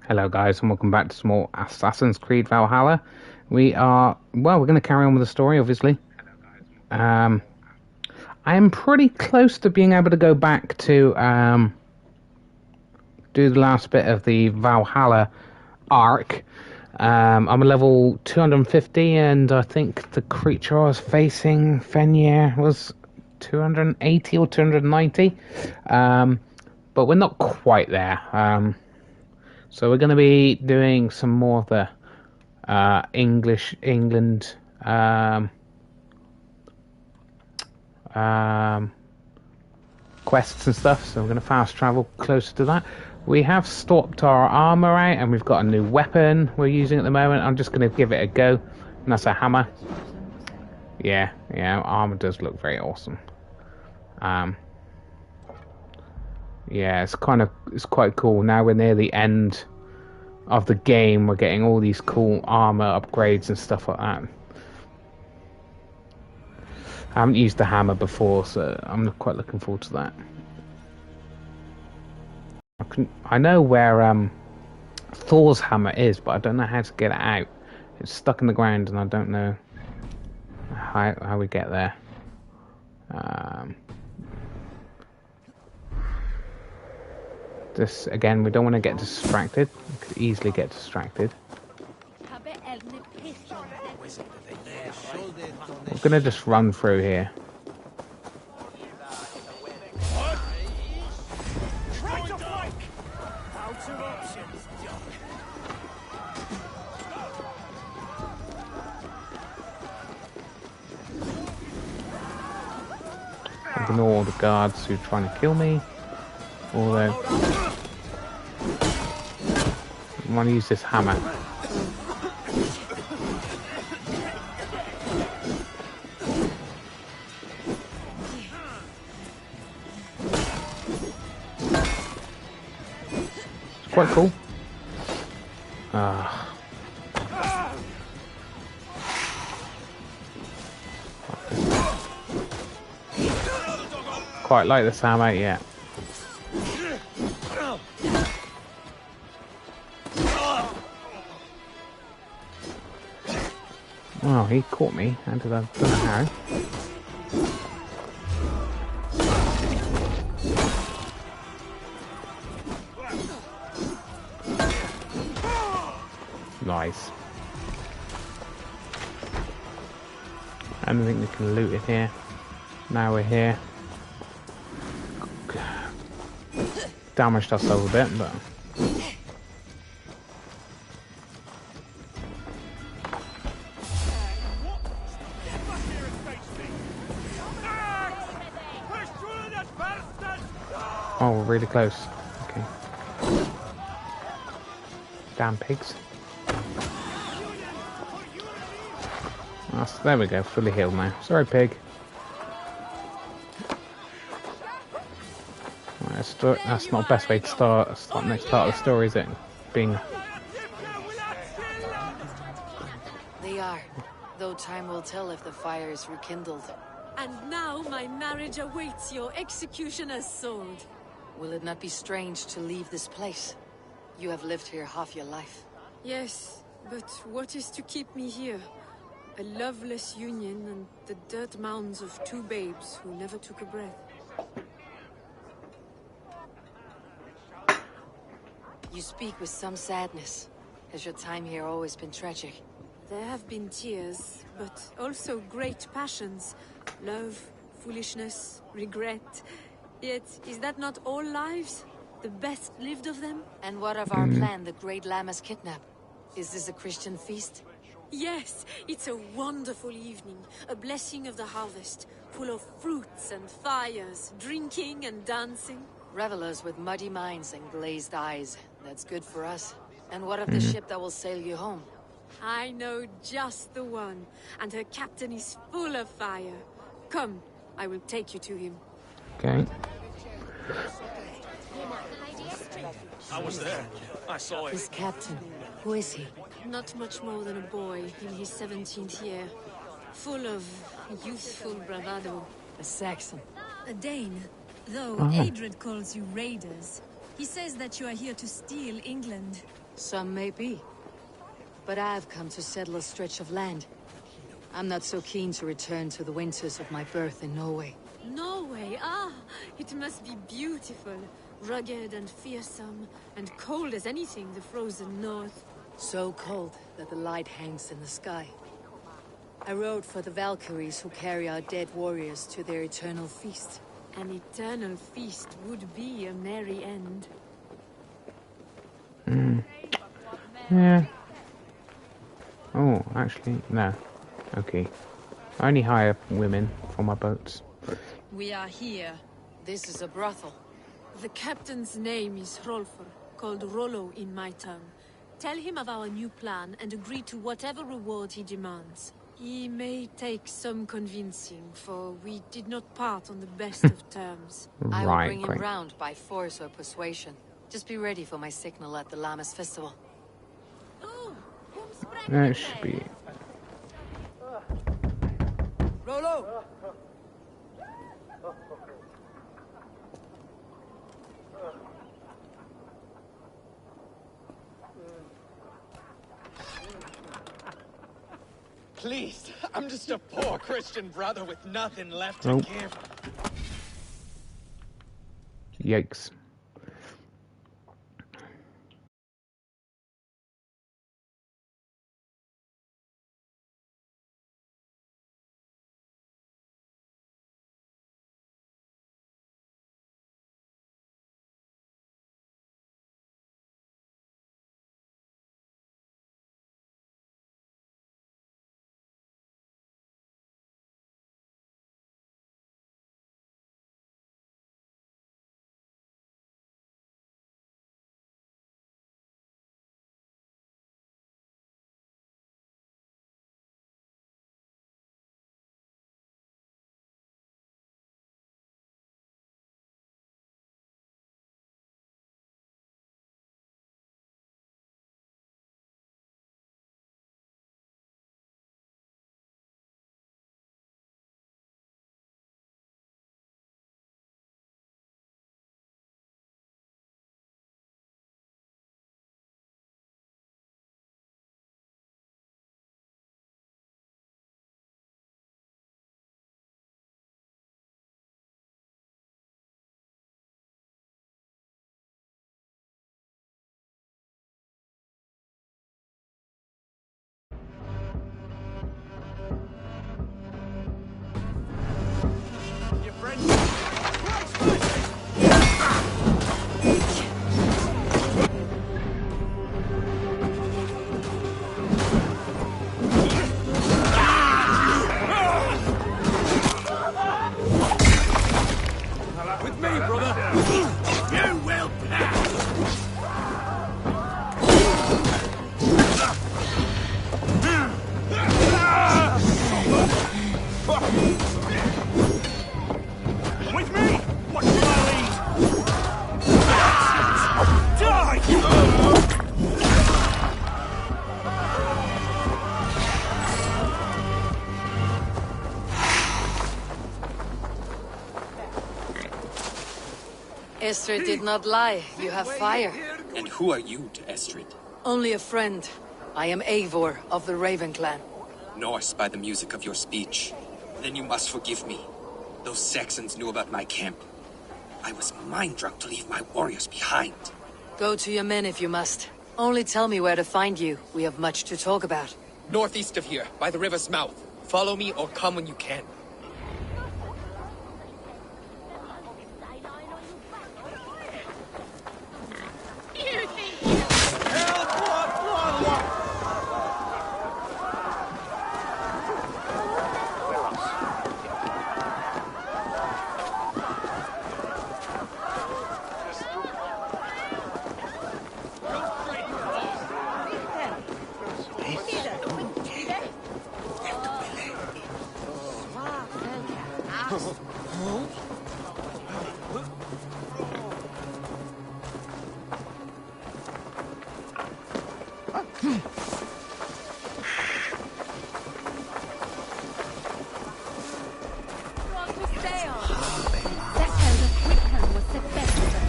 Hello guys and welcome back to some more Assassin's Creed Valhalla. We're going to carry on with the story, obviously. I am pretty close to being able to go back to do the last bit of the Valhalla arc. I'm a level 250 and I think the creature I was facing, Fenrir, was 280 or 290. But we're not quite there. So we're going to be doing some more of the England quests and stuff. So we're going to fast travel closer to that. We have swapped our armor out and we've got a new weapon we're using at the moment. I'm just going to give it a go. And that's a hammer. Yeah, armor does look very awesome. Yeah, it's quite cool. Now we're near the end of the game. We're getting all these cool armor upgrades and stuff like that. I haven't used the hammer before, so I'm quite looking forward to that. I know where Thor's hammer is, but I don't know how to get it out. It's stuck in the ground, and I don't know how we get there. This again, we don't want to get distracted. We could easily get distracted. We're gonna just run through here. Ignore the guards who are trying to kill me. Although I want to use this hammer. It's quite cool. Quite like this hammer, yeah. Oh, he caught me. How did I? Don't know how. Nice. I don't think we can loot it here. Now we're here. Damaged ourselves a bit, but. Oh, we're really close. Okay. Damn pigs. There we go, fully healed now. Sorry, pig. Right, that's not the best way to start the next part of the story, is it? Being... They are, though time will tell if the fire is rekindled. And now my marriage awaits your executioner's sword. Will it not be strange to leave this place? You have lived here half your life. Yes, but what is to keep me here? A loveless union and the dirt mounds of two babes who never took a breath. You speak with some sadness. Has your time here always been tragic? There have been tears, but also great passions. Love, foolishness, regret. Yet, is that not all lives? The best lived of them? And what of our plan, the Great Lammas kidnap? Is this a Christian feast? Yes, it's a wonderful evening. A blessing of the harvest, full of fruits and fires, drinking and dancing. Revelers with muddy minds and glazed eyes. That's good for us. And what of the ship that will sail you home? I know just the one, and her captain is full of fire. Come, I will take you to him. Okay. I was there. I saw it. This captain, who is he? Not much more than a boy in his 17th year. Full of youthful bravado. A Saxon. A Dane, though Adred calls you raiders. He says that you are here to steal England. Some may be. But I've come to settle a stretch of land. I'm not so keen to return to the winters of my birth in Norway. Norway, it must be beautiful. Rugged and fearsome, and cold as anything the frozen north. So cold that the light hangs in the sky. I rode for the Valkyries who carry our dead warriors to their eternal feast. An eternal feast would be a merry end. Yeah. Oh, actually, no. Okay. I only hire women for my boats. We are here. This is a brothel. The captain's name is Rolfr, called Rollo in my tongue. Tell him of our new plan and agree to whatever reward he demands. He may take some convincing, for we did not part on the best of terms. I will bring him Great. round by force or persuasion. Just be ready for my signal at the Lammas festival. That should be... Rollo! Please, I'm just a poor Christian brother with nothing left to Oh. give. Yikes. Your friend... With me, brother! You will pass! With me! What will I lead? Die! Esther did not lie. You have fire. And who are you to Estrid? Only a friend. I am Eivor of the Raven clan. Norse by the music of your speech. Then you must forgive me. Those Saxons knew about my camp. I was mind-drunk to leave my warriors behind. Go to your men if you must. Only tell me where to find you. We have much to talk about. Northeast of here, by the river's mouth. Follow me or come when you can.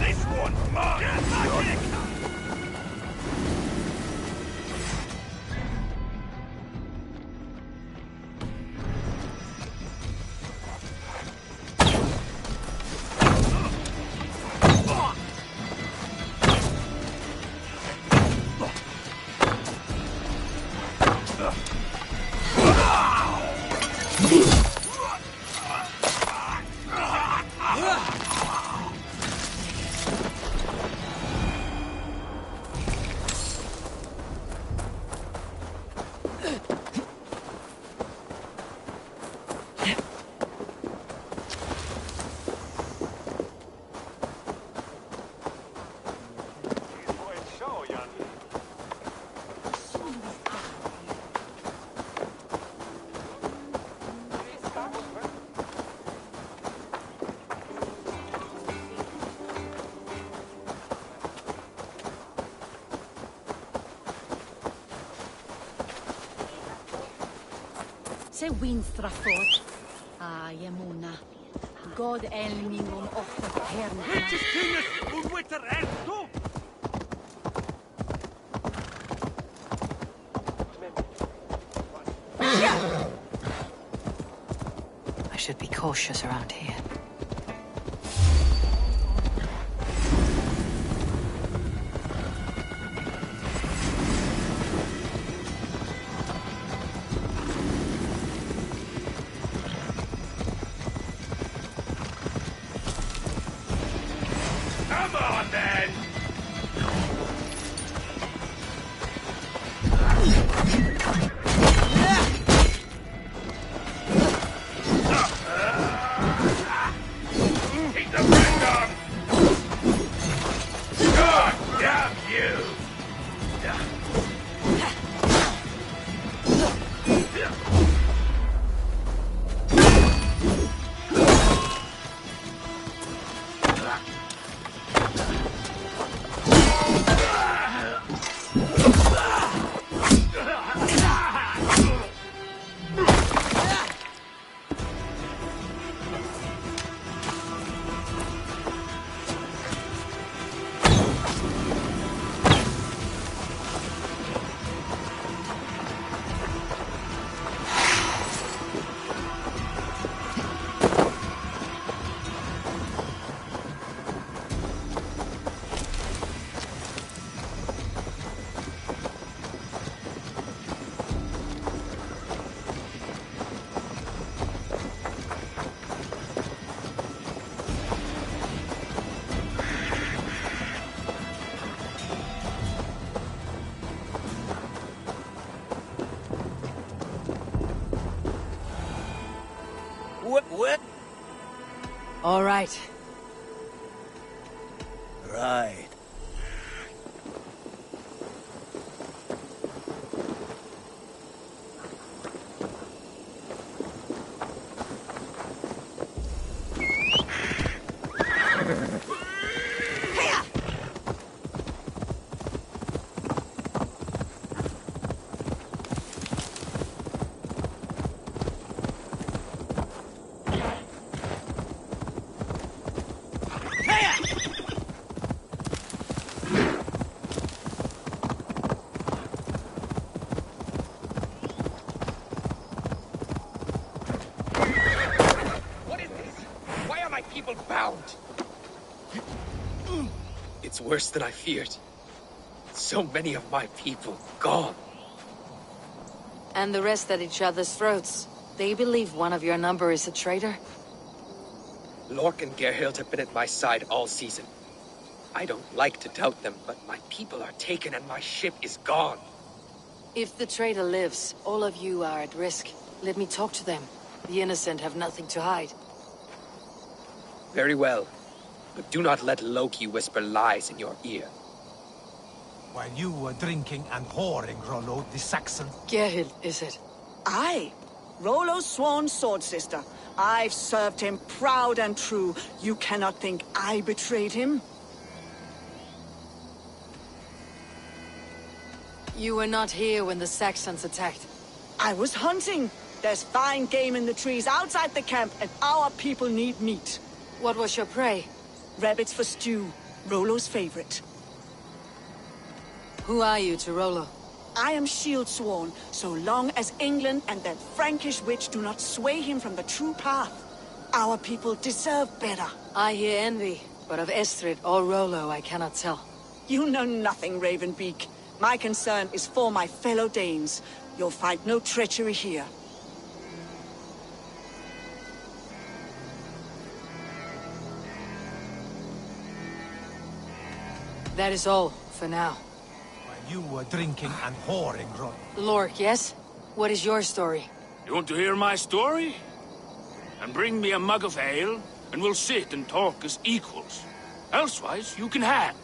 This one's mine! te winstrafod. Yemuna. God elmingum offer hern. I should be cautious around here. Come on, then! Keep the friend on! God damn you! What? All right. Right. What is this? Why are my people bound? It's worse than I feared. So many of my people gone. And the rest at each other's throats. They believe one of your number is a traitor? Lork and Gerhild have been at my side all season. I don't like to doubt them, but my people are taken and my ship is gone. If the traitor lives, all of you are at risk. Let me talk to them. The innocent have nothing to hide. Very well. But do not let Loki whisper lies in your ear. While you were drinking and whoring, Rollo, the Saxon. Gerhild, is it? Aye. Rollo's sworn sword sister. I've served him proud and true. You cannot think I betrayed him? You were not here when the Saxons attacked. I was hunting. There's fine game in the trees outside the camp, and our people need meat. What was your prey? Rabbits for stew. Rollo's favorite. Who are you to Rollo? I am shield sworn, so long as England and that Frankish witch do not sway him from the true path. Our people deserve better. I hear envy, but of Estrid or Rollo I cannot tell. You know nothing, Ravenbeak. My concern is for my fellow Danes. You'll find no treachery here. That is all, for now. While you were drinking and whoring, Rollo. Lork, yes? What is your story? You want to hear my story? And bring me a mug of ale, and we'll sit and talk as equals. Elsewise, you can hang.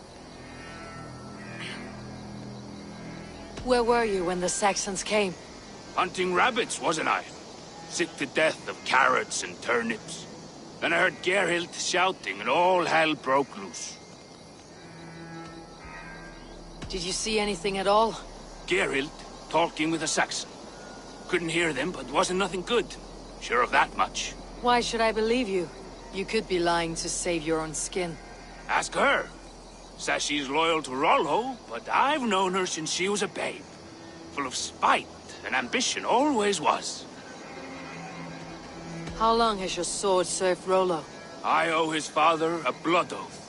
Where were you when the Saxons came? Hunting rabbits, wasn't I? Sick to death of carrots and turnips. Then I heard Gerhild shouting, and all hell broke loose. Did you see anything at all? Gerhild talking with a Saxon. Couldn't hear them, but wasn't nothing good. Sure of that much. Why should I believe you? You could be lying to save your own skin. Ask her. Says she's loyal to Rollo, but I've known her since she was a babe. Full of spite and ambition, always was. How long has your sword served Rollo? I owe his father a blood oath.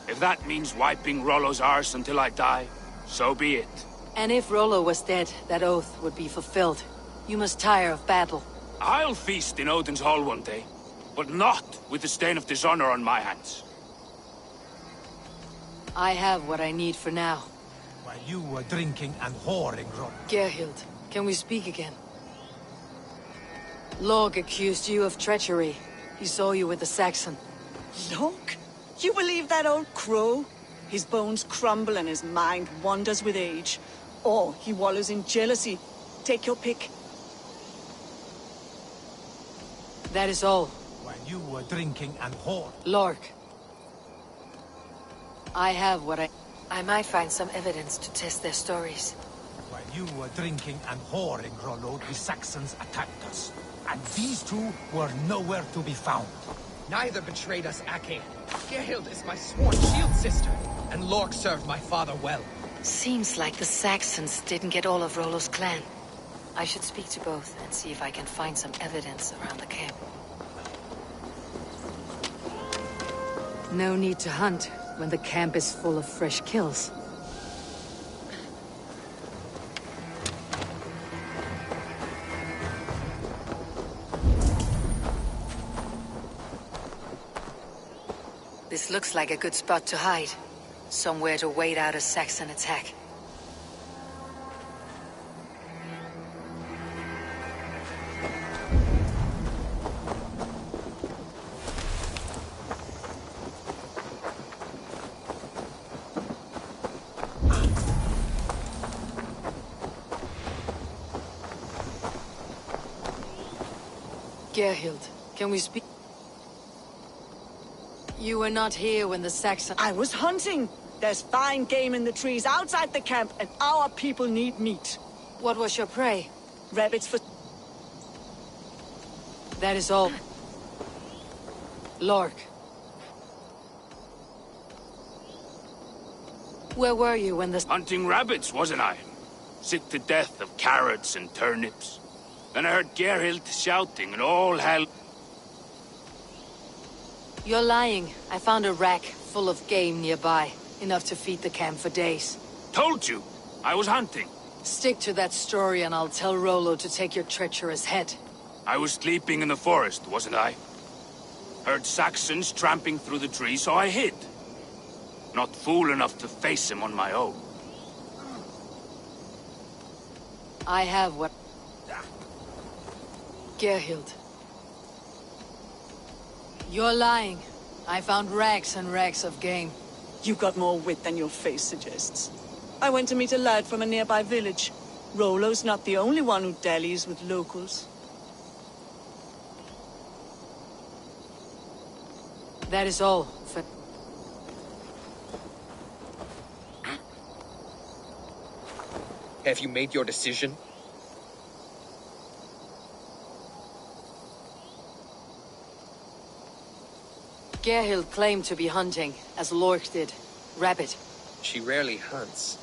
If that means wiping Rollo's arse until I die, so be it. And if Rollo was dead, that oath would be fulfilled. You must tire of battle. I'll feast in Odin's hall one day, but not with the stain of dishonor on my hands. I have what I need for now. While you were drinking and whoring, Gerhild, can we speak again? Lorg accused you of treachery. He saw you with the Saxon. Look, you believe that old crow? His bones crumble and his mind wanders with age. Or he wallows in jealousy. Take your pick. That is all. While you were drinking and whoring. Lorg. I have what I might find some evidence to test their stories. While you were drinking and whoring, Rollo, the Saxons attacked us. And these two were nowhere to be found. Neither betrayed us, Ake. Gerhild is my sworn shield sister, and Lork served my father well. Seems like the Saxons didn't get all of Rollo's clan. I should speak to both and see if I can find some evidence around the camp. No need to hunt when the camp is full of fresh kills. This looks like a good spot to hide. Somewhere to wait out a Saxon attack. Gerhild, can we speak? You were not here when the Saxon... I was hunting. There's fine game in the trees outside the camp, and our people need meat. What was your prey? Rabbits for... That is all. Lork. Where were you when the... Hunting rabbits, wasn't I? Sick to death of carrots and turnips. Then I heard Gerhild shouting and all hell... You're lying. I found a rack full of game nearby. Enough to feed the camp for days. Told you! I was hunting. Stick to that story and I'll tell Rollo to take your treacherous head. I was sleeping in the forest, wasn't I? Heard Saxons tramping through the trees, so I hid. Not fool enough to face him on my own. I have what... Gerhild. You're lying. I found rags and rags of game. You got more wit than your face suggests. I went to meet a lad from a nearby village. Rollo's not the only one who dallies with locals. That is all. Have you made your decision? Gerhild claimed to be hunting, as Lork did. Rabbit. She rarely hunts.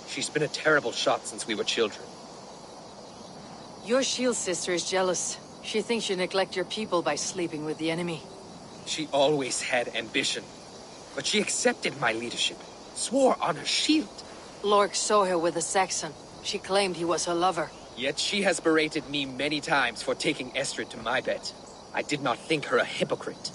She's been a terrible shot since we were children. Your shield sister is jealous. She thinks you neglect your people by sleeping with the enemy. She always had ambition. But she accepted my leadership. Swore on her shield. Lork saw her with a Saxon. She claimed he was her lover. Yet she has berated me many times for taking Estrid to my bed. I did not think her a hypocrite.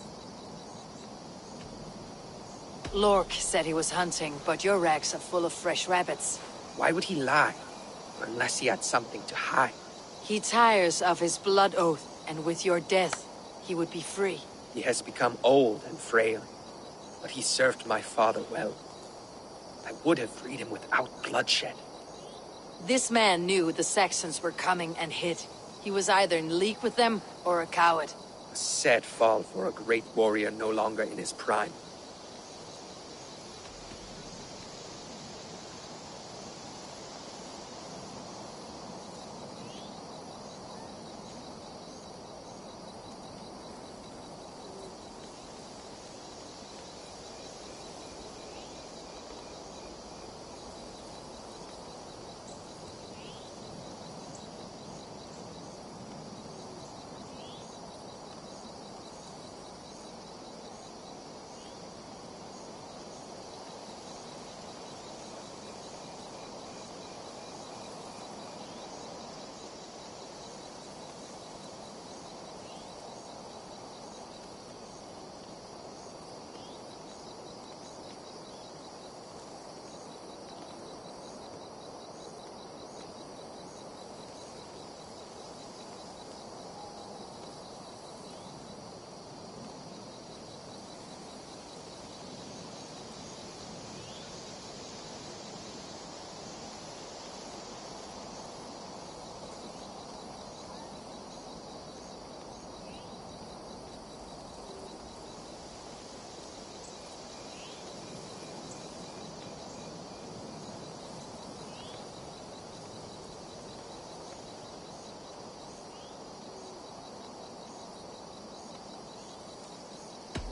Lork said he was hunting, but your racks are full of fresh rabbits. Why would he lie? Unless he had something to hide. He tires of his blood oath, and with your death, he would be free. He has become old and frail, but he served my father well. I would have freed him without bloodshed. This man knew the Saxons were coming and hid. He was either in league with them, or a coward. A sad fall for a great warrior no longer in his prime.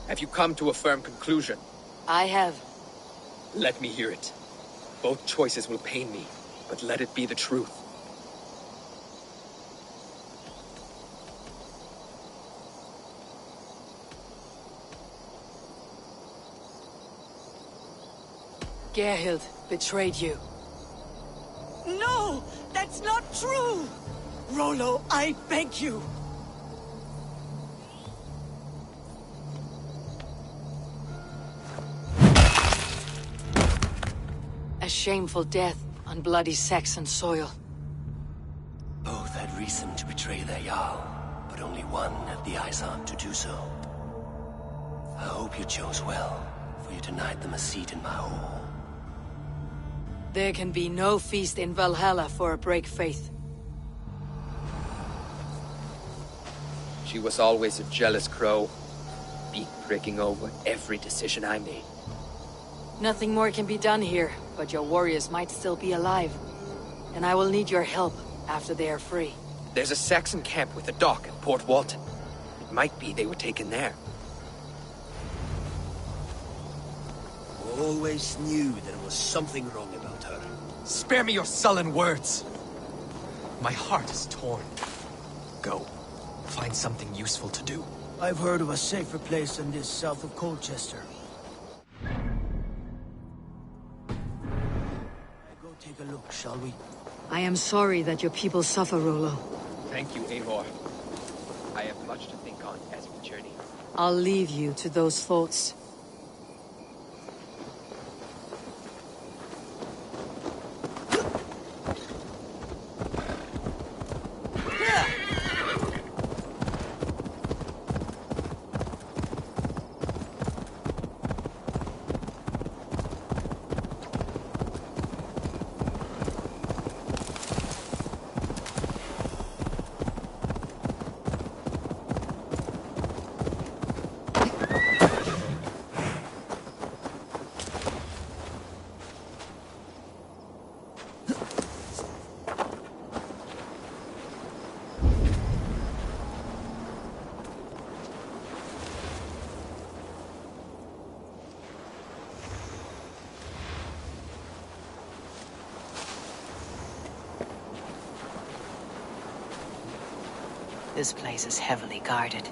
Have you come to a firm conclusion? I have. Let me hear it. Both choices will pain me, but let it be the truth. Gerhild betrayed you. No! That's not true! Rollo, I beg you! A shameful death on bloody Saxon soil. Both had reason to betray their Jarl, but only one had the Izard to do so. I hope you chose well, for you denied them a seat in my hall. There can be no feast in Valhalla for a break faith. She was always a jealous crow, beak-pricking over every decision I made. Nothing more can be done here, but your warriors might still be alive. And I will need your help after they are free. There's a Saxon camp with a dock at Port Walton. It might be they were taken there. Always knew there was something wrong about her. Spare me your sullen words. My heart is torn. Go. Find something useful to do. I've heard of a safer place than this south of Colchester. Go take a look, shall we? I am sorry that your people suffer, Rollo. Thank you, Eivor. I have much to think on as we journey. I'll leave you to those thoughts. This place is heavily guarded.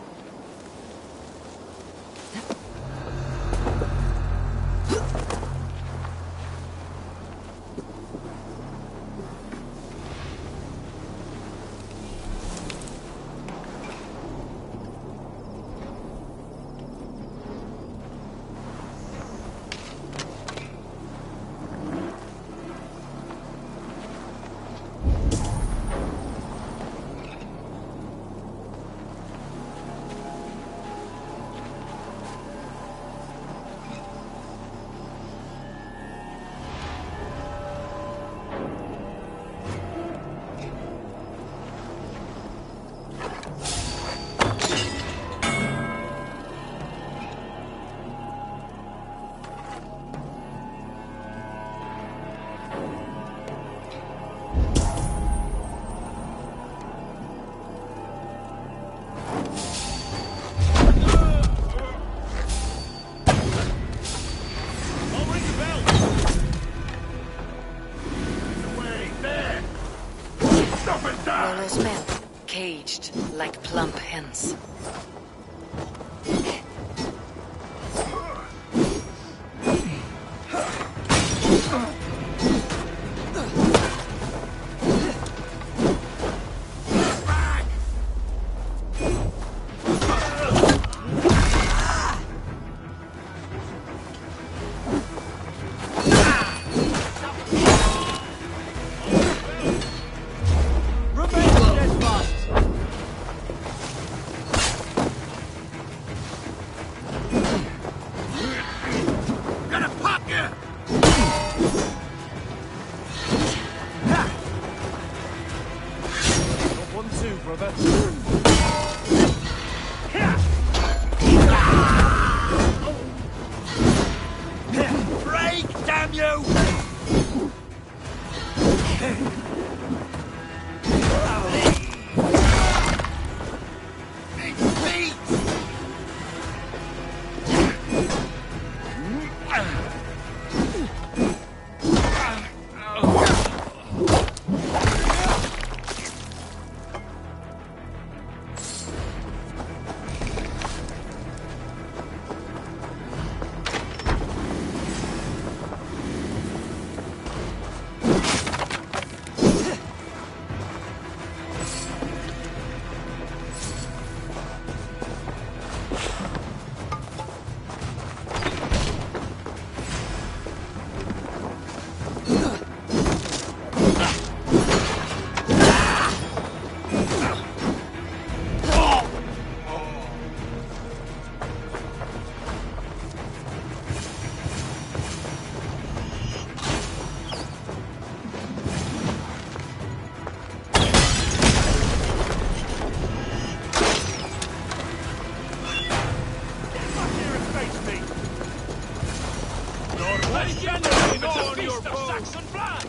on your Saxon blood!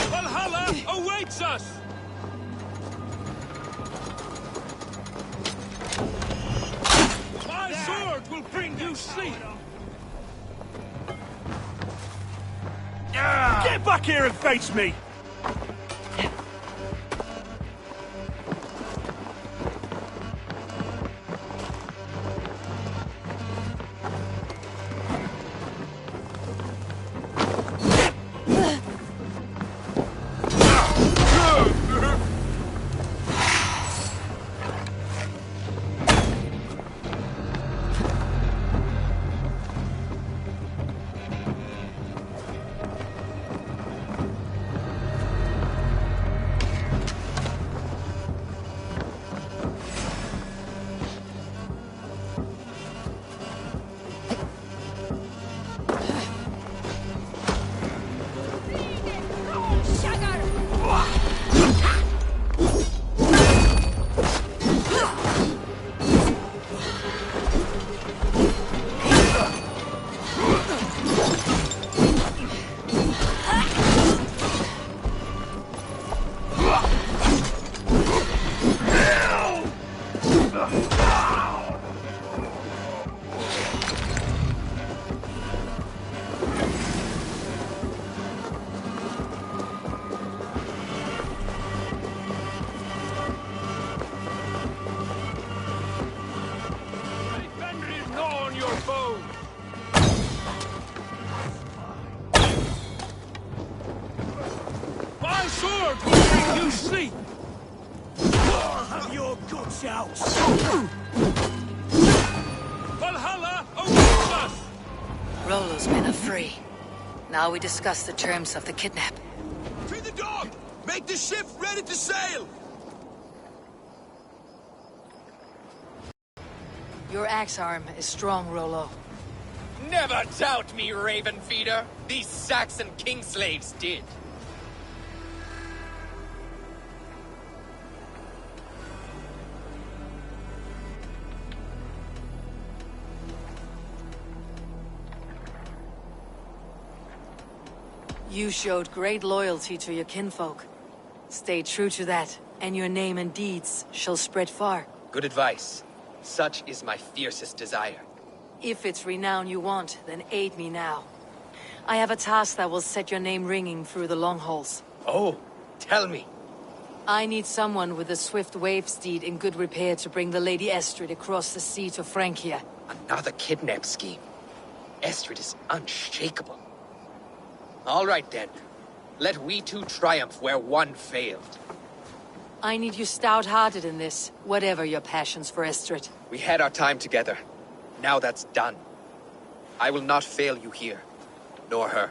Valhalla awaits us! My sword will bring you sleep! Get back here and face me! My sword will bring you sleep! Have your guts out! Valhalla awaits us! Rollo's men are free. Now we discuss the terms of the kidnap. To the dock! Make the ship ready to sail! Your axe arm is strong, Rollo. Never doubt me, Raven Feeder. These Saxon kingslaves did. You showed great loyalty to your kinfolk. Stay true to that, and your name and deeds shall spread far. Good advice. Such is my fiercest desire. If it's renown you want, then aid me now. I have a task that will set your name ringing through the long halls. Oh, tell me. I need someone with a swift wave steed in good repair to bring the Lady Estrid across the sea to Francia. Another kidnap scheme. Estrid is unshakable. All right then. Let we two triumph where one failed. I need you stout-hearted in this, whatever your passions for Estrid. We had our time together. Now that's done. I will not fail you here, nor her.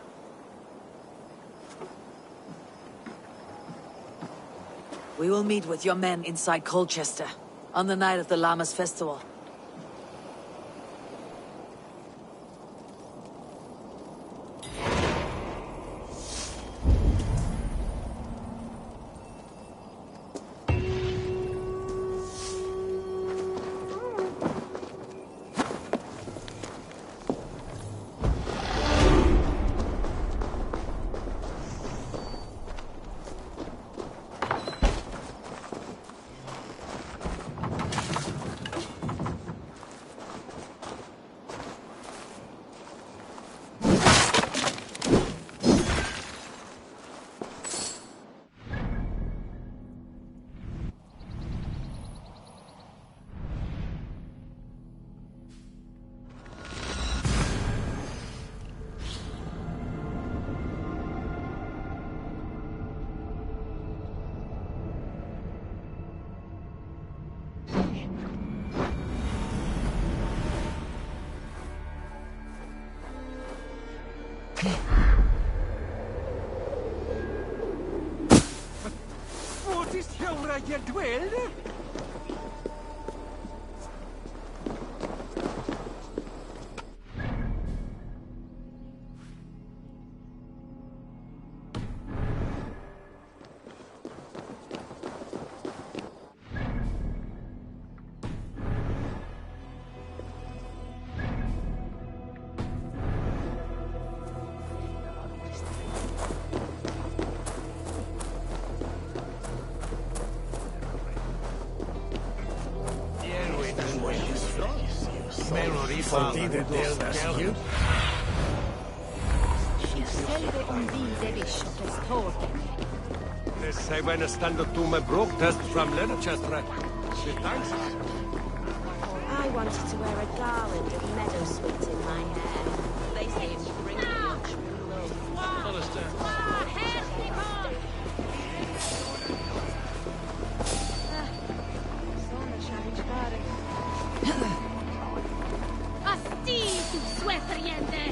We will meet with your men inside Colchester, on the night of the Lammas festival. What is here you dwell? Say when I stand up to my broke test from Leatherchester. I wanted to wear a garland of meadowsweet in my hair. They say it brings me true love. Asti, tu sweateriente!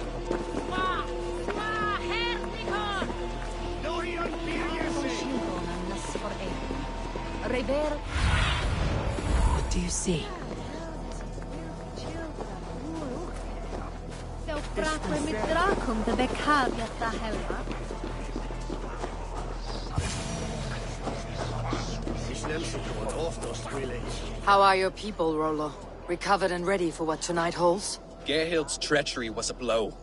What do you see? How are your people, Rollo? Recovered and ready for what tonight holds? Gerhild's treachery was a blow.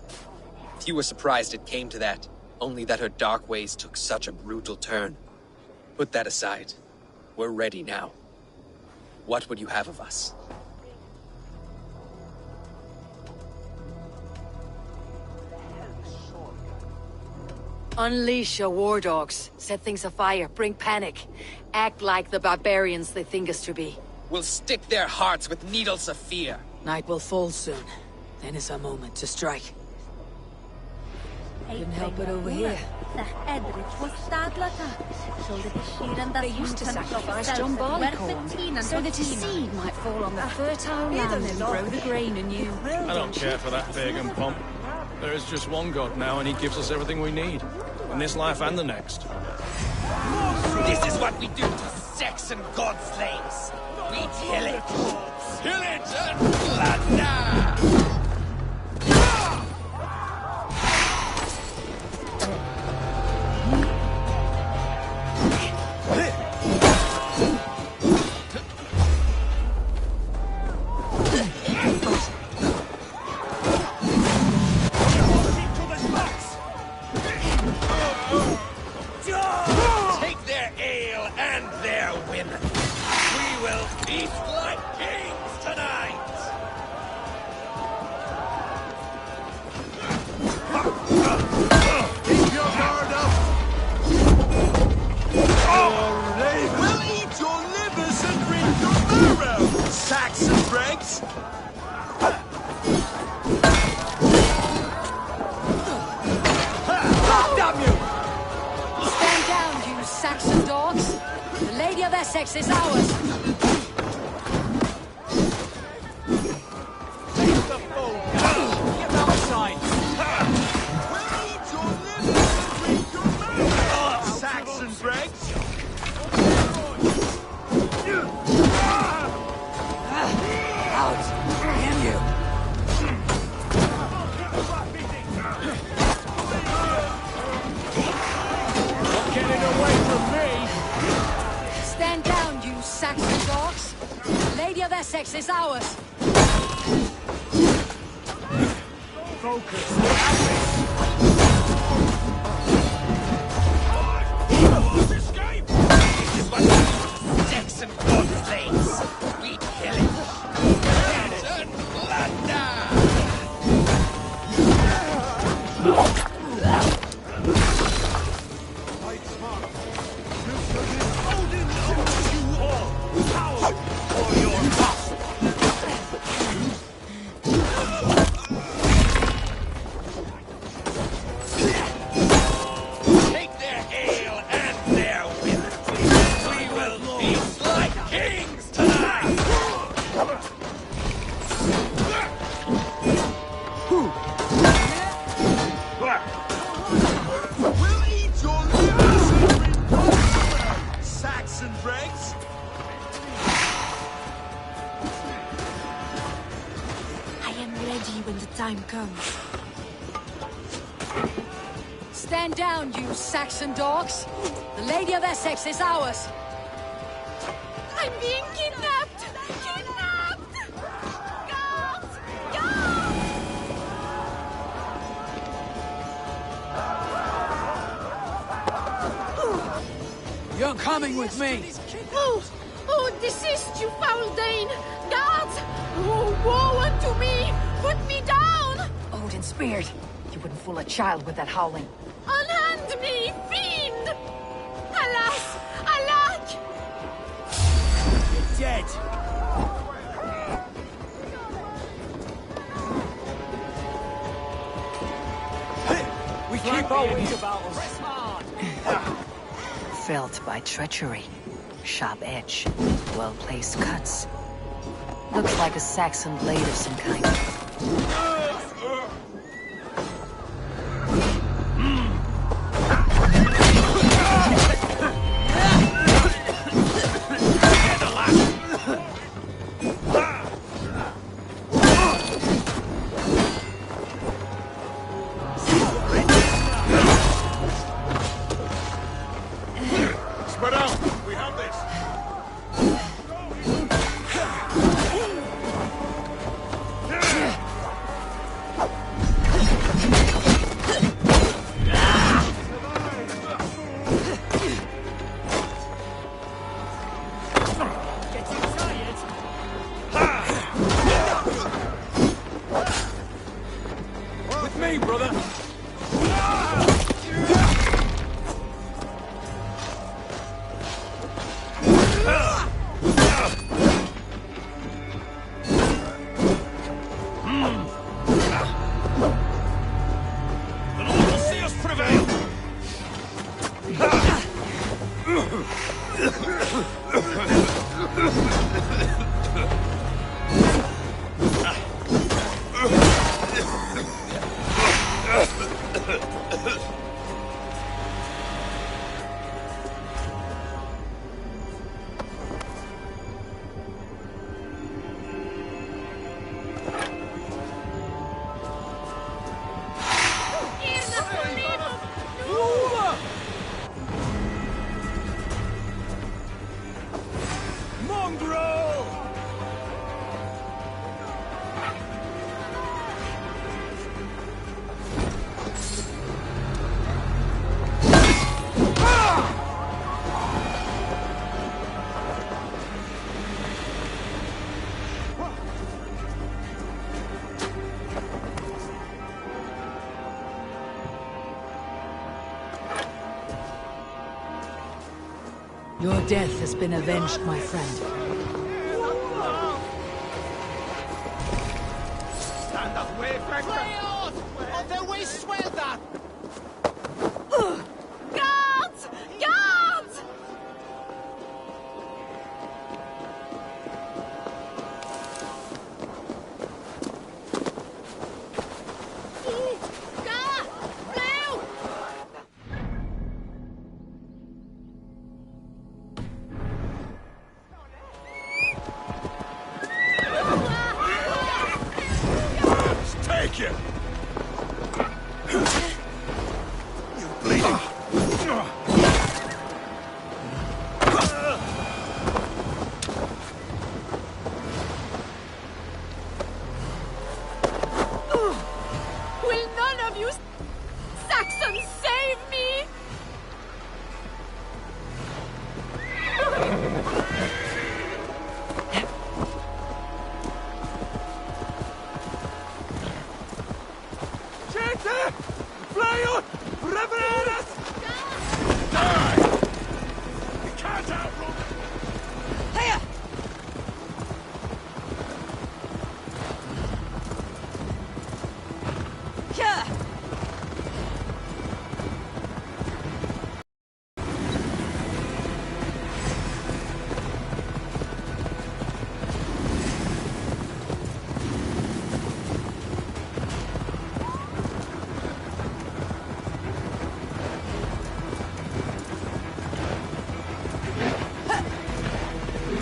Few were surprised it came to that, only that her dark ways took such a brutal turn. Put that aside. We're ready now. What would you have of us? Unleash your war dogs. Set things afire. Bring panic. Act like the barbarians they think us to be. We'll stick their hearts with needles of fear. Night will fall soon. Then is our moment to strike. Couldn't help it over here. They used to sacrifice John Barleycorn so that his seed might fall on the fertile land and grow the grain anew. I don't care for that pagan pomp. There is just one God now, and he gives us everything we need. In this life and the next. This is what we do to Saxon god slaves. We kill it. Kill it and plunder! Essex is ours! Saxon Breaks! Out! Damn you! Not getting away from me! Stand down, you Saxon dogs! The Lady of Essex is ours! Focus! Escape! This is what Saxon god slaves. We kill it. And plunder! Time comes. Stand down, you Saxon dogs! The Lady of Essex is ours! I'm being kidnapped! Kidnapped! Guards! Guards! You're coming with me! Oh! Oh, desist, you foul Dane! Guards! Oh! Woe unto me! Put me down! Odin speared. You wouldn't fool a child with that howling. Unhand me, fiend! Alas! Alack! You're dead. We keep our wits about us. Press hard. Felt by treachery. Sharp edge. Well-placed cuts. Looks like a Saxon blade of some kind. Spread out. We have this. With me, brother. The Lord will see us prevail. Mongrel! Your death has been avenged, my friend. Stand up, Wayfarer! On their way, swell that! Guards! Guards! Blue! Take it! You're bleeding. Will none of you Saxons save me? Gente! Fly on! Revereras! Die! We can't outrun them! Hiya! Yeah!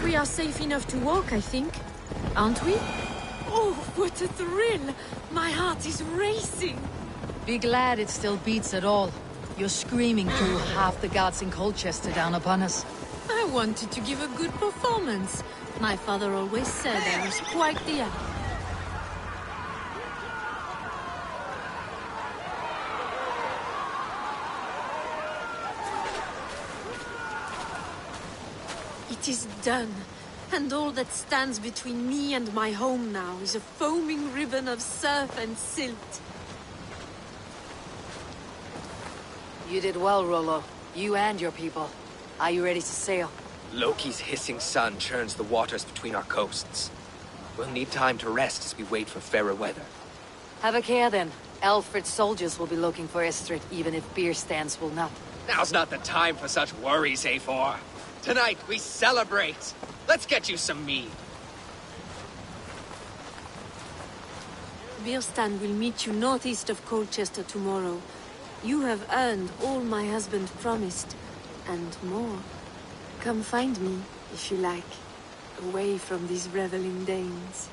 We are safe enough to walk, I think. Aren't we? Oh, what a thrill! My heart is racing! Be glad it still beats at all. Your screaming drew half the guards in Colchester down upon us. I wanted to give a good performance. My father always said I was quite the actor. It is done. And all that stands between me and my home now is a foaming ribbon of surf and silt. You did well, Rollo. You and your people. Are you ready to sail? Loki's hissing sun churns the waters between our coasts. We'll need time to rest as we wait for fairer weather. Have a care then. Alfred's soldiers will be looking for Estrid, even if beer stands will not. Now's not the time for such worries, A4. Tonight we celebrate. Let's get you some mead. Bierstan will meet you northeast of Colchester tomorrow. You have earned all my husband promised, and more. Come find me, if you like, away from these reveling Danes.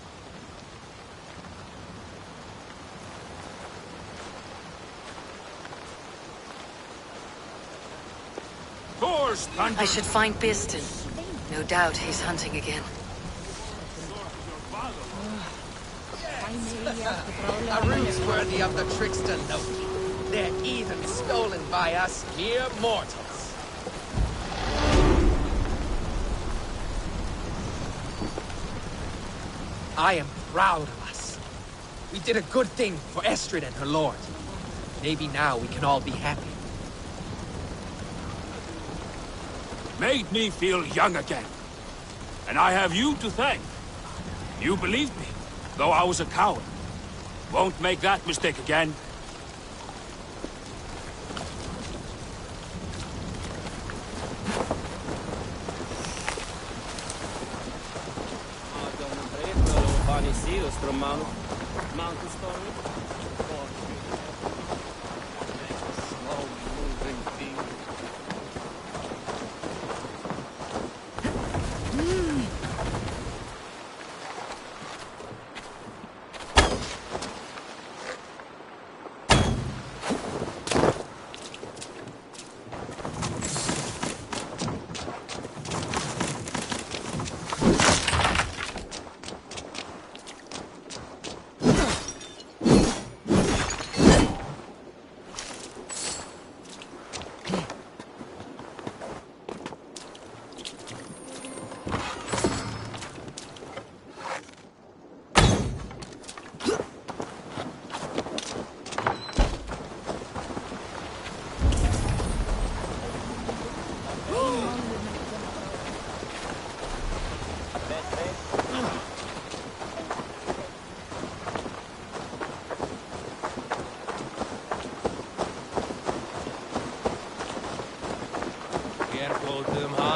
I should find Bierstan. No doubt he's hunting again. A ruse worthy of the trickster Loki. They're even stolen by us mere mortals. I am proud of us. We did a good thing for Estrid and her lord. Maybe now we can all be happy. Made me feel young again. And I have you to thank. You believed me, though I was a coward. Won't make that mistake again. Mountain story. Slow moving thing.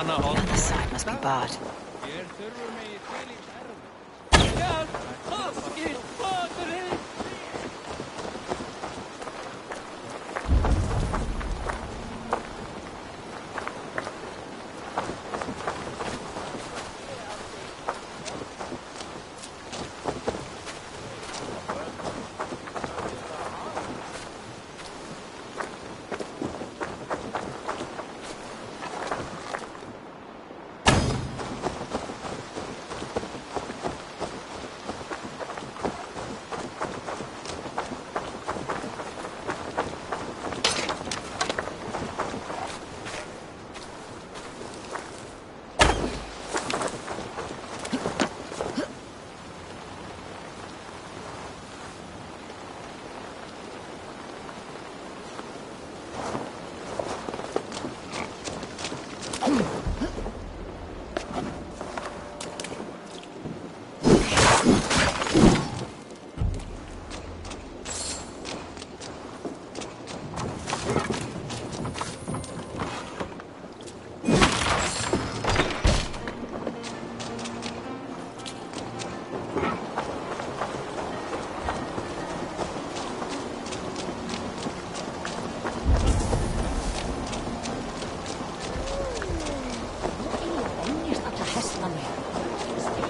The other side must be barred.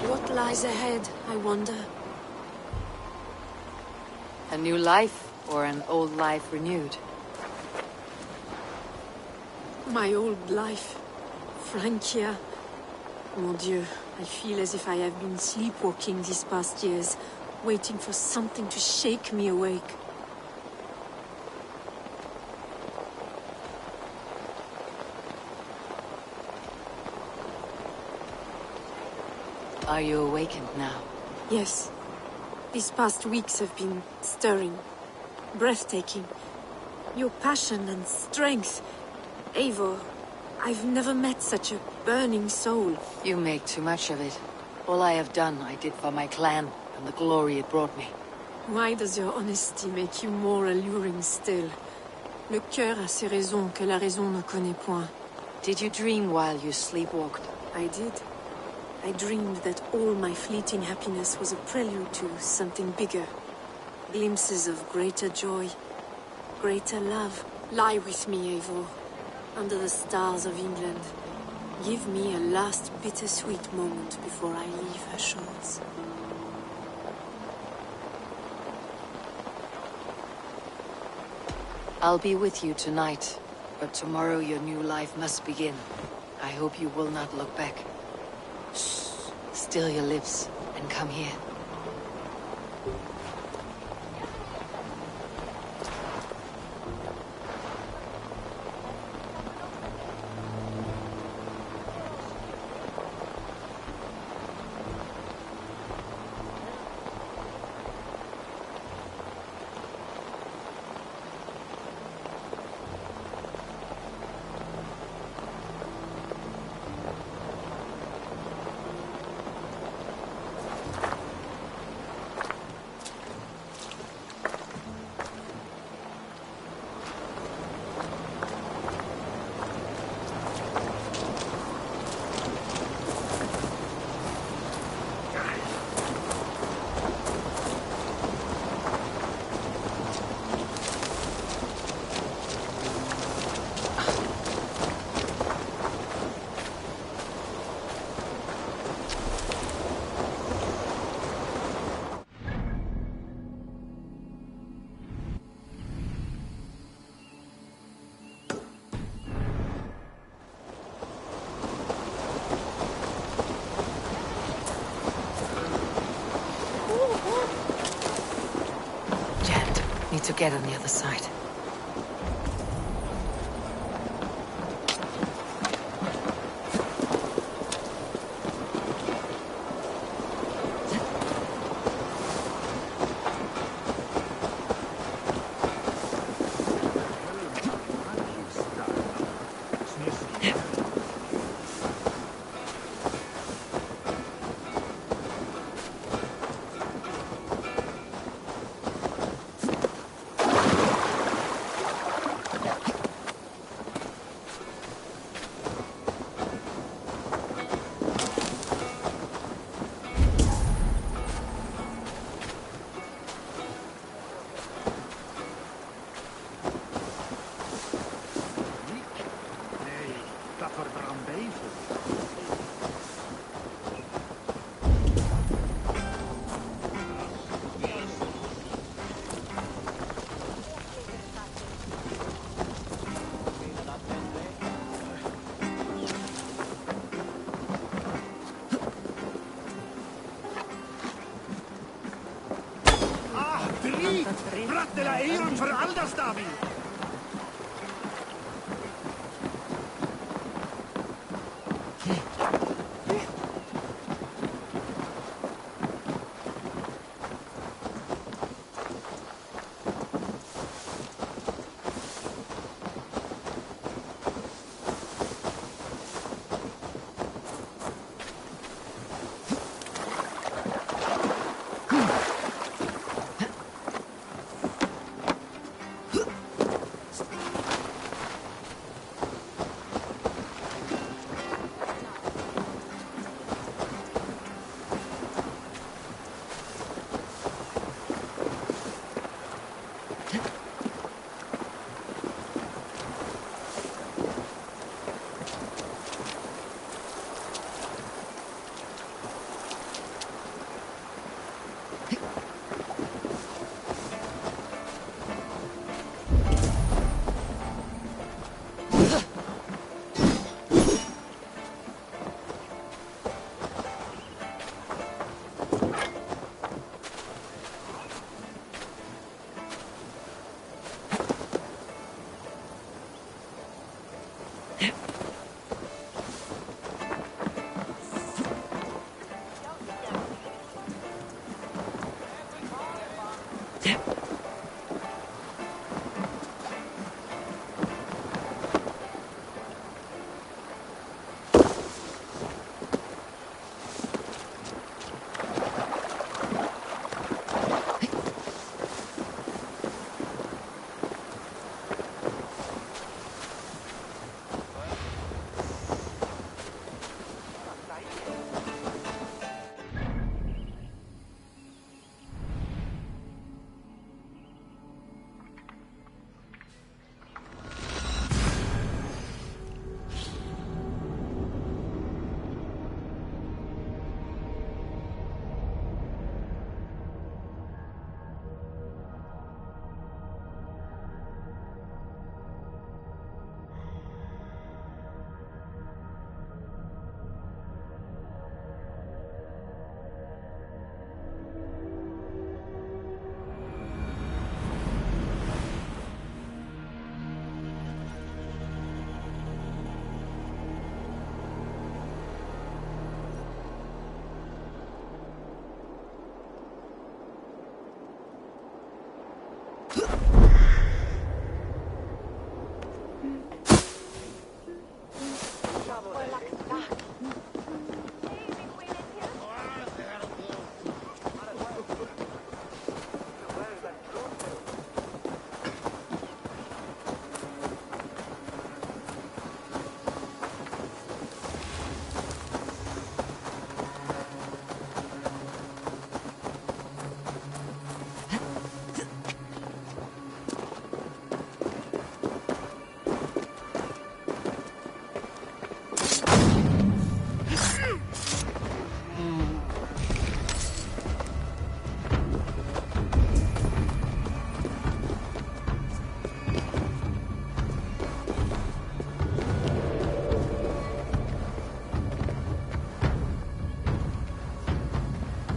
What lies ahead, I wonder? A new life, or an old life renewed? My old life. Francia. Mon Dieu, I feel as if I have been sleepwalking these past years, waiting for something to shake me awake. Are you awakened now? Yes. These past weeks have been stirring, breathtaking. Your passion and strength. Eivor, I've never met such a burning soul. You make too much of it. All I have done, I did for my clan, and the glory it brought me. Why does your honesty make you more alluring still? Le cœur a ses raisons que la raison ne connaît point. Did you dream while you sleepwalked? I did. I dreamed that all my fleeting happiness was a prelude to something bigger. Glimpses of greater joy, greater love. Lie with me, Eivor, under the stars of England. Give me a last bittersweet moment before I leave her shores. I'll be with you tonight, but tomorrow your new life must begin. I hope you will not look back. Shh. Still your lips, and come here. Need to get on the other side. Brattela Eon för Aldarstavi!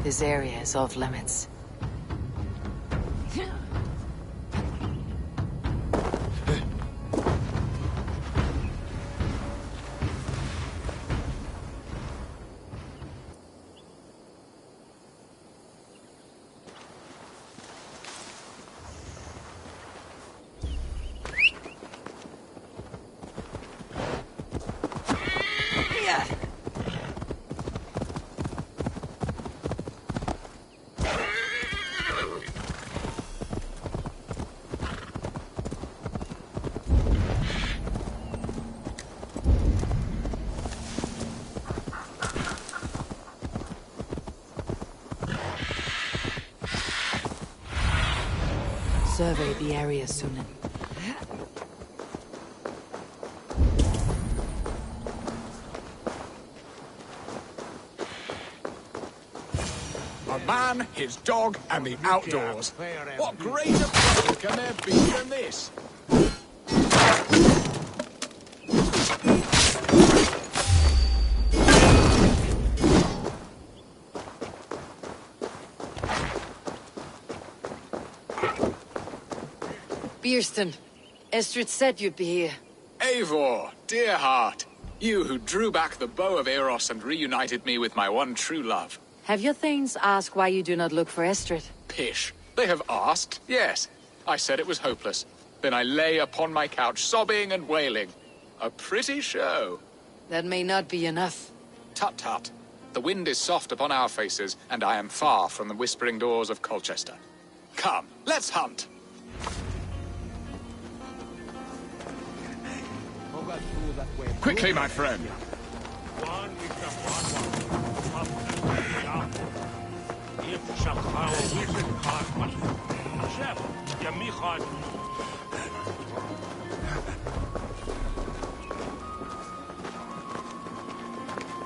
This area is off limits. Survey the area, Sunan. A man, his dog, and the outdoors. What greater pleasure can there be than this? Bierston, Estrid said you'd be here. Eivor, dear heart, you who drew back the bow of Eros and reunited me with my one true love. Have your thanes asked why you do not look for Estrid? Pish. They have asked, yes. I said it was hopeless. Then I lay upon my couch, sobbing and wailing. A pretty show. That may not be enough. Tut-tut. The wind is soft upon our faces, and I am far from the whispering doors of Colchester. Come, let's hunt. Quickly, my friend.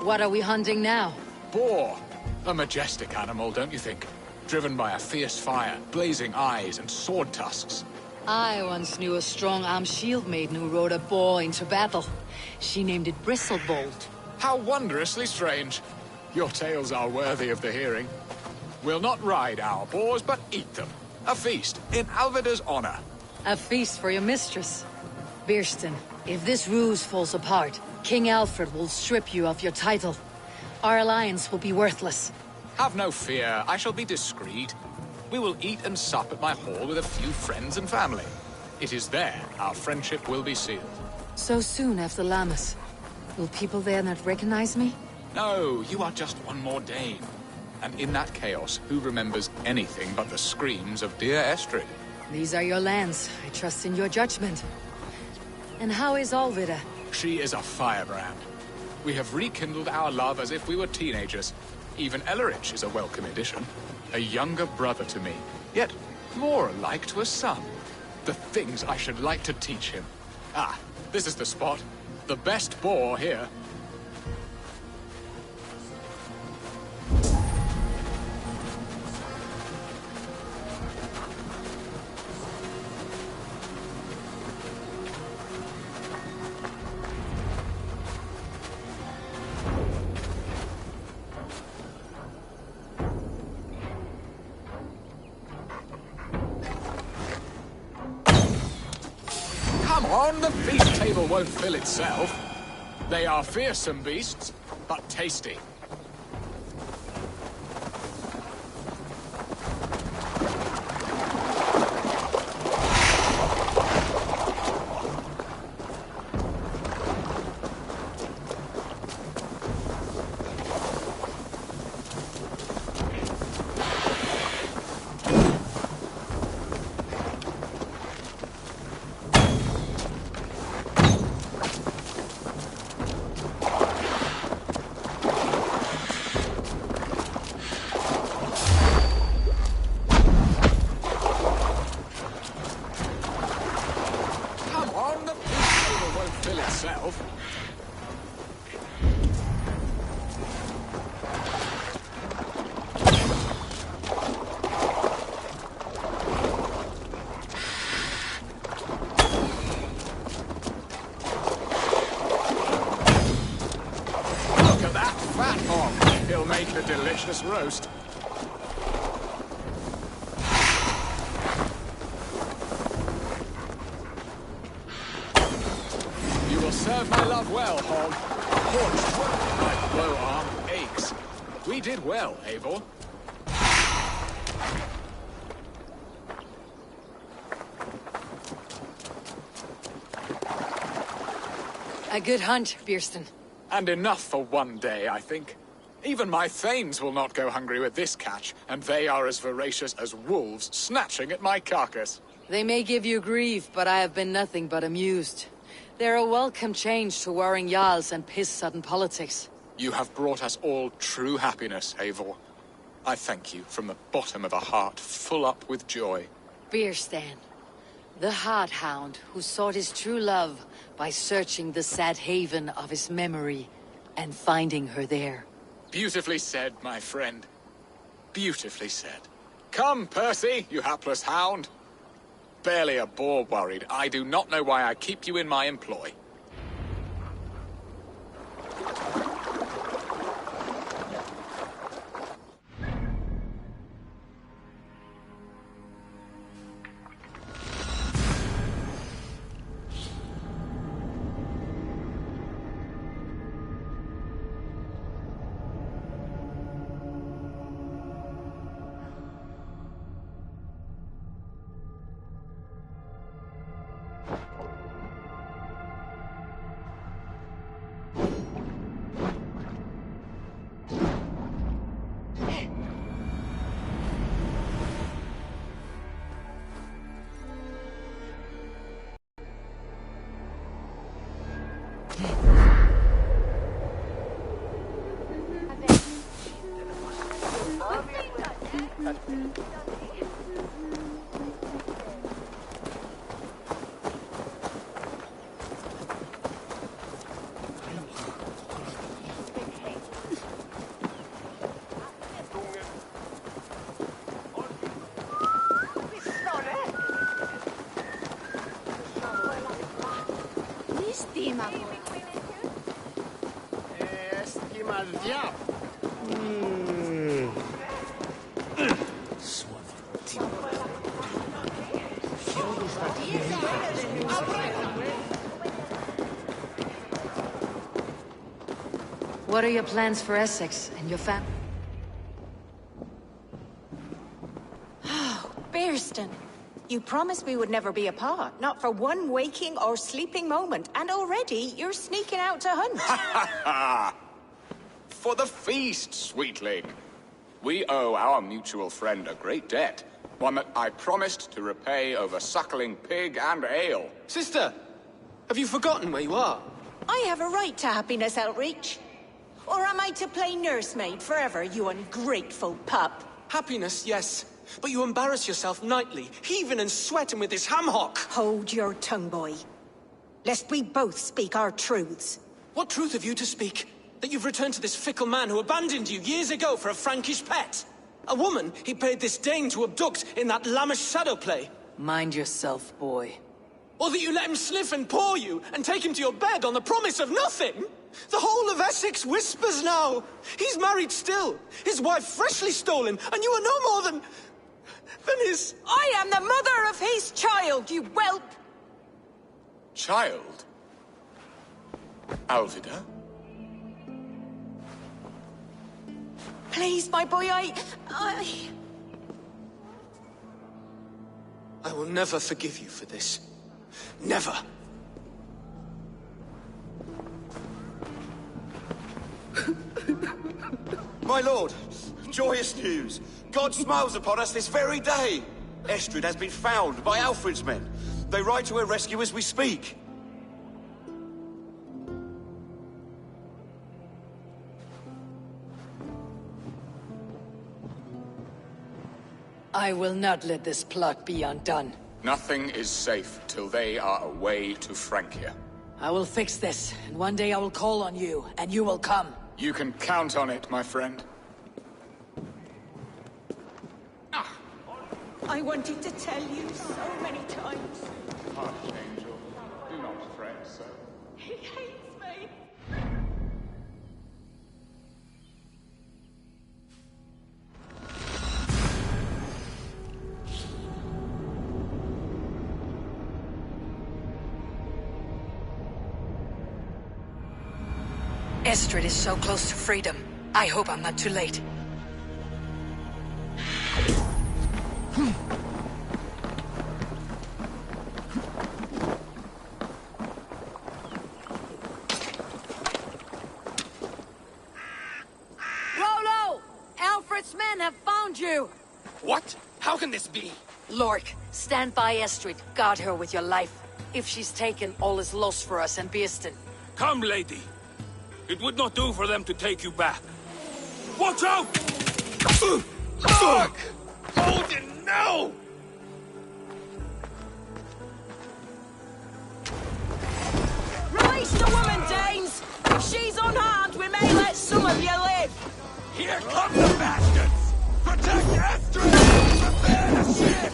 What are we hunting now? Boar. A majestic animal, don't you think? Driven by a fierce fire, blazing eyes, and sword tusks. I once knew a strong-armed shield maiden who rode a boar into battle. She named it Bristlebolt. How wondrously strange. Your tales are worthy of the hearing. We'll not ride our boars, but eat them. A feast, in Alvida's honor. A feast for your mistress. Bierston, if this ruse falls apart, King Alfred will strip you of your title. Our alliance will be worthless. Have no fear, I shall be discreet. We will eat and sup at my hall with a few friends and family. It is there our friendship will be sealed. So soon after Lammas. Will people there not recognize me? No, you are just one more Dane. And in that chaos, who remembers anything but the screams of dear Estrid? These are your lands. I trust in your judgment. And how is Alvida? She is a firebrand. We have rekindled our love as if we were teenagers. Even Ellerich is a welcome addition. A younger brother to me, yet more alike to a son. The things I should like to teach him. Ah, this is the spot. The best boar here. Come on, the feast table won't fill itself. They are fearsome beasts, but tasty. Delicious roast. You will serve my love well, Hog. My bow arm aches. We did well, Eivor. A good hunt, Bierston. And enough for one day, I think. Even my thanes will not go hungry with this catch, and they are as voracious as wolves snatching at my carcass. They may give you grief, but I have been nothing but amused. They're a welcome change to warring jarls and piss-sudden politics. You have brought us all true happiness, Eivor. I thank you from the bottom of a heart full up with joy. Bierstan, the Heart Hound who sought his true love by searching the sad haven of his memory and finding her there. Beautifully said, my friend. Beautifully said. Come, Percy, you hapless hound. Barely a boar worried. I do not know why I keep you in my employ. What are your plans for Essex and your family? Bearston, you promised we would never be apart, not for one waking or sleeping moment, and already you're sneaking out to hunt. For the feast, sweetling. We owe our mutual friend a great debt. One that I promised to repay over suckling pig and ale. Sister, have you forgotten where you are? I have a right to happiness, Outreach. Or am I to play nursemaid forever, you ungrateful pup? Happiness, yes. But you embarrass yourself nightly, heaving and sweating with this ham-hock. Hold your tongue, boy. Lest we both speak our truths. What truth have you to speak? That you've returned to this fickle man who abandoned you years ago for a Frankish pet? A woman he paid this Dane to abduct in that lammish shadow play? Mind yourself, boy. Or that you let him sniff and paw you, and take him to your bed on the promise of nothing? The whole of Essex whispers now. He's married still, his wife freshly stolen, and you are no more than his... I am the mother of his child, you whelp! Child? Alvida? Please, my boy, I will never forgive you for this. Never! My lord, joyous news. God smiles upon us this very day. Estrid has been found by Alfred's men. They ride to her rescue as we speak. I will not let this plot be undone. Nothing is safe till they are away to Francia. I will fix this, and one day I will call on you, and you will come. You can count on it, my friend. I wanted to tell you so many times. Archangel, do not fret so. He hates me. Estrid is so close to freedom. I hope I'm not too late. Rollo! Alfred's men have found you! What? How can this be? Lork, stand by Estrid. Guard her with your life. If she's taken, all is lost for us and Bearston. Come, lady. It would not do for them to take you back. Watch out! Fuck! Odin, no! Release the woman, Danes! If she's unharmed, we may let some of you live! Here come the bastards! Protect Estrid! Prepare the ship!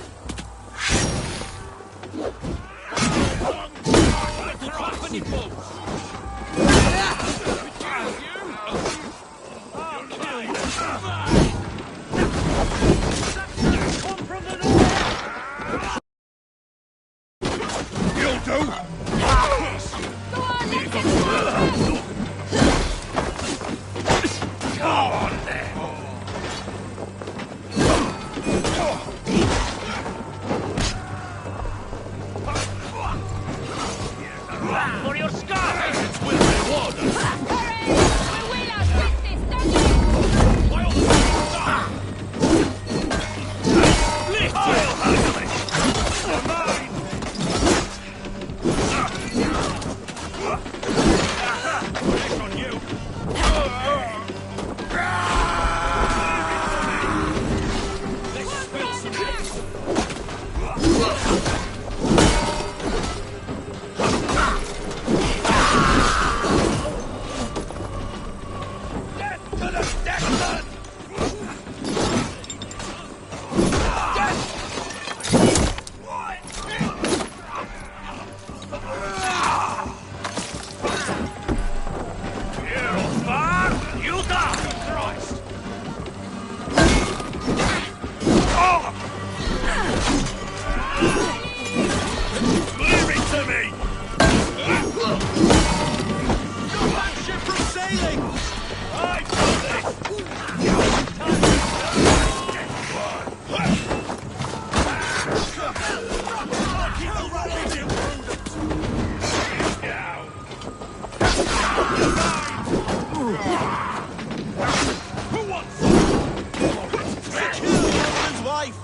life!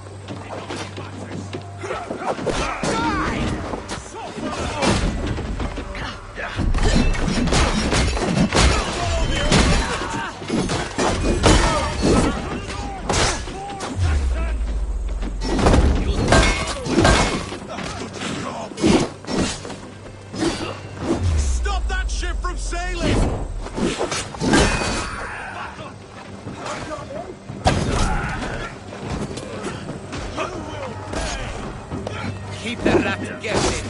Stop that ship from sailing! Keep the rat guessing.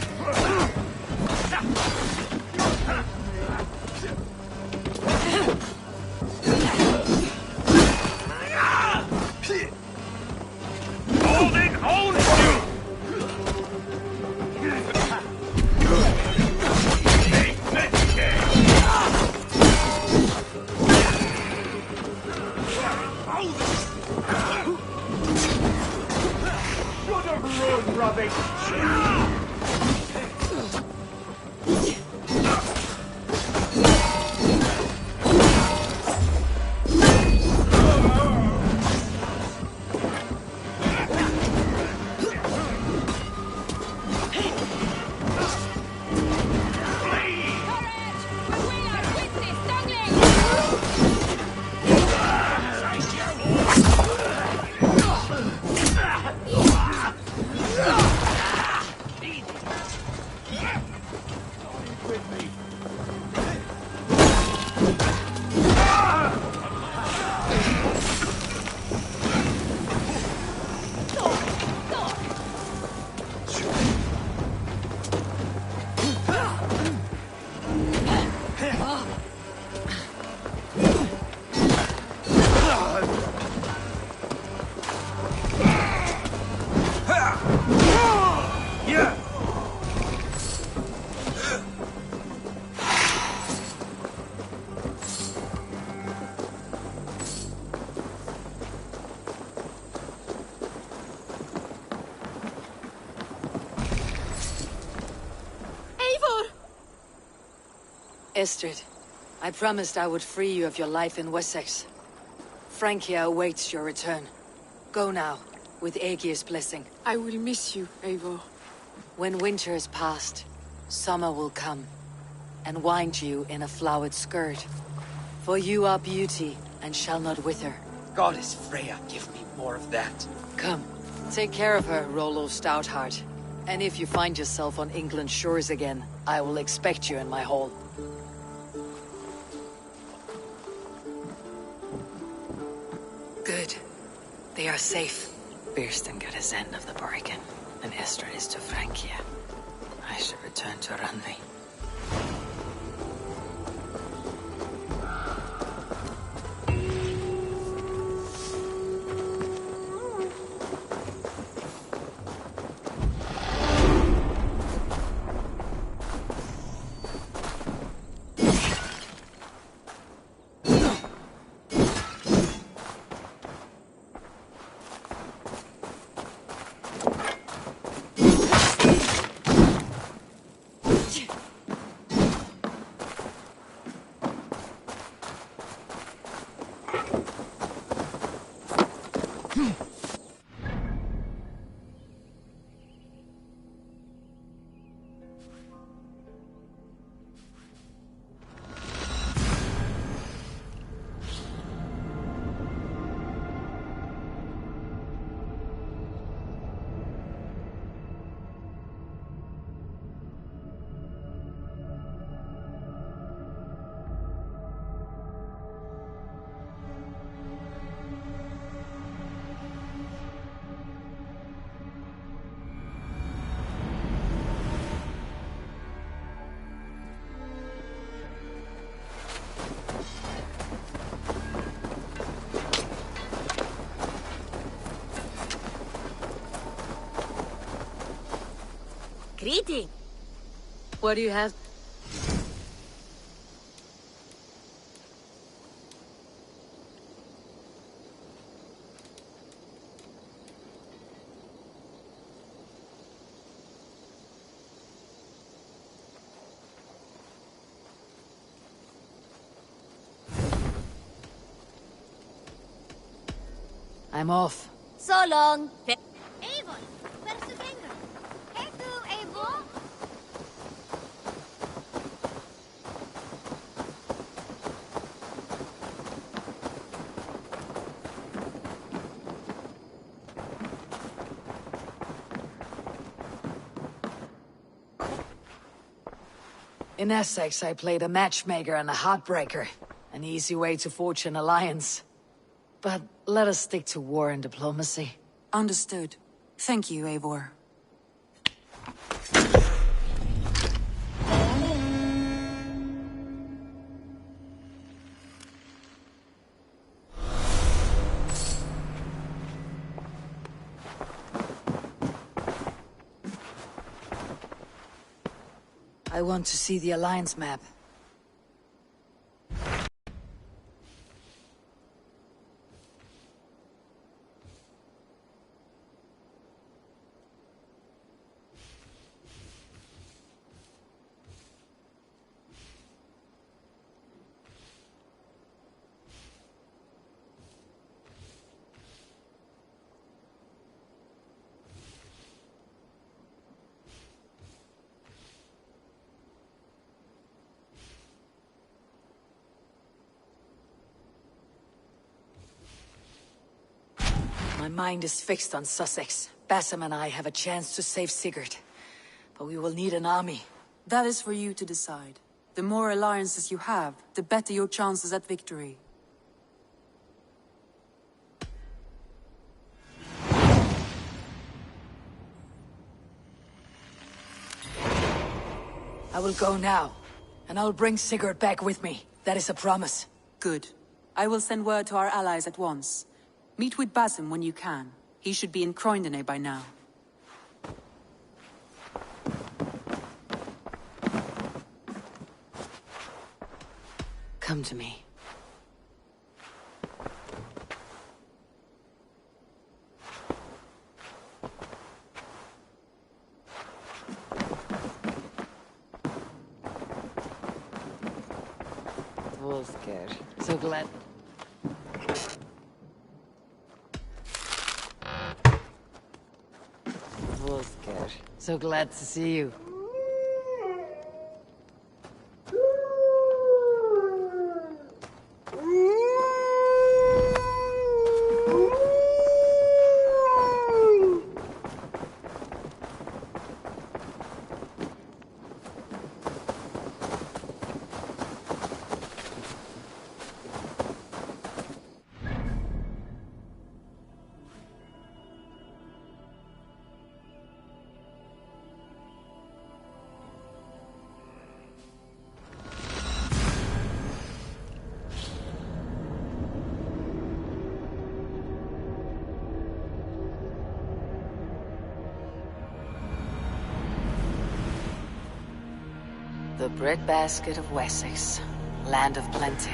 Holding hold you! Run, rubbish! Estrid, I promised I would free you of your life in Wessex. Francia awaits your return. Go now, with Aegir's blessing. I will miss you, Eivor. When winter is past, summer will come, and wind you in a flowered skirt. For you are beauty, and shall not wither. Goddess Freya, give me more of that. Come, take care of her, Rollo Stoutheart. And if you find yourself on England's shores again, I will expect you in my hall. Good. They are safe. Birsten got his end of the bargain, and Estrid is to Francia. I should return to Randvi. Greeting. What do you have? I'm off. So long. Avon, verso venga. Hey tu, Avon. In Essex, I played a matchmaker and a heartbreaker. An easy way to forge an alliance. But let us stick to war and diplomacy. Understood. Thank you, Eivor. I want to see the alliance map. My mind is fixed on Sussex. Bassam and I have a chance to save Sigurd. But we will need an army. That is for you to decide. The more alliances you have, the better your chances at victory. I will go now, and I'll bring Sigurd back with me. That is a promise. Good. I will send word to our allies at once. Meet with Basim when you can. He should be in Croydon by now. Come to me. Wolfger, so glad. Wolfger, so glad to see you. The breadbasket of Wessex, land of plenty.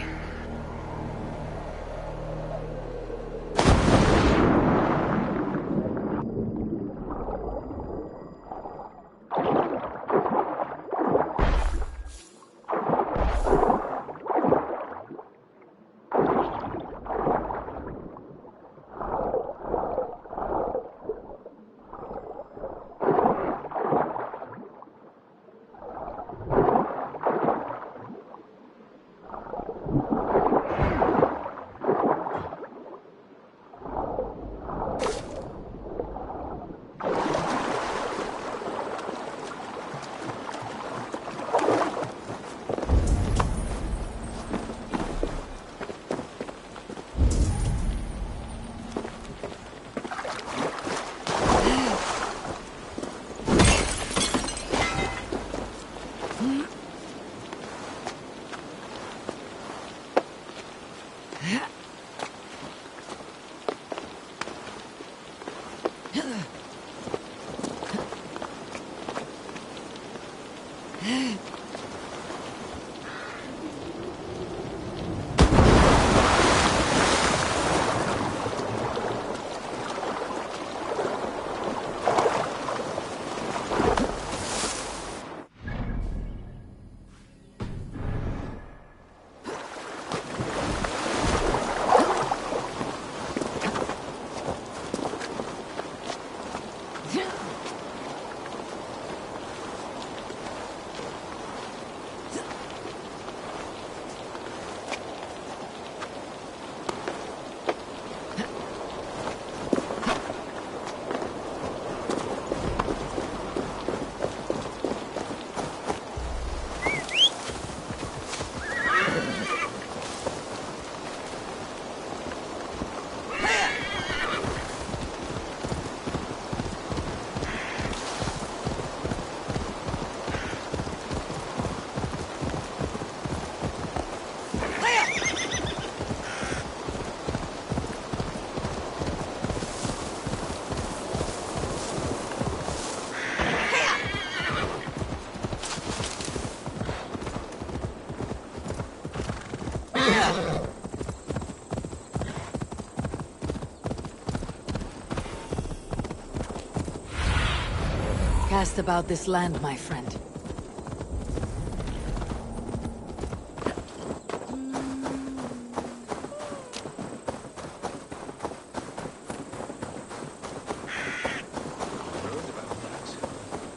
Cast about this land, my friend.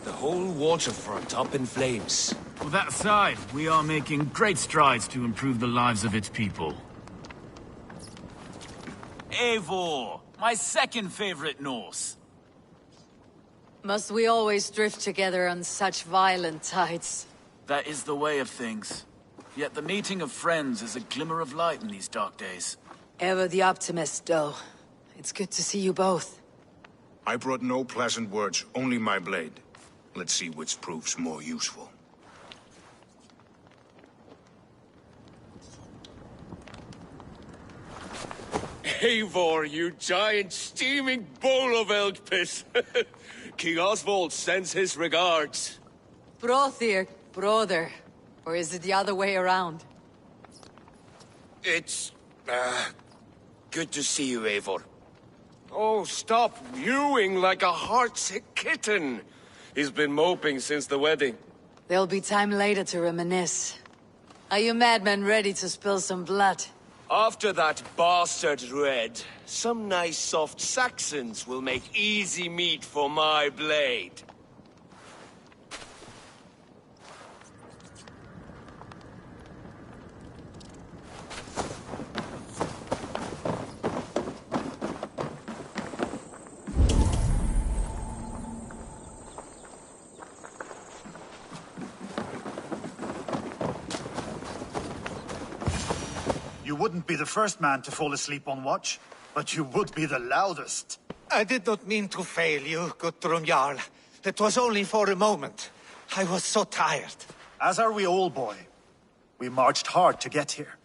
The whole waterfront up in flames. Well, that aside, we are making great strides to improve the lives of its people. Eivor, my second favorite Norse. Must we always drift together on such violent tides? That is the way of things. Yet the meeting of friends is a glimmer of light in these dark days. Ever the optimist, though. It's good to see you both. I brought no pleasant words, only my blade. Let's see which proves more useful. Eivor, you giant steaming bowl of elk piss. King Oswald sends his regards. Brothir, brother. Or is it the other way around? It's, good to see you, Eivor. Oh, stop mewing like a heartsick kitten. He's been moping since the wedding. There'll be time later to reminisce. Are you madmen ready to spill some blood? After that bastard Red, some nice soft Saxons will make easy meat for my blade. You wouldn't be the first man to fall asleep on watch, but you would be the loudest. I did not mean to fail you, Guthrum Jarl. It was only for a moment. I was so tired. As are we all, boy. We marched hard to get here.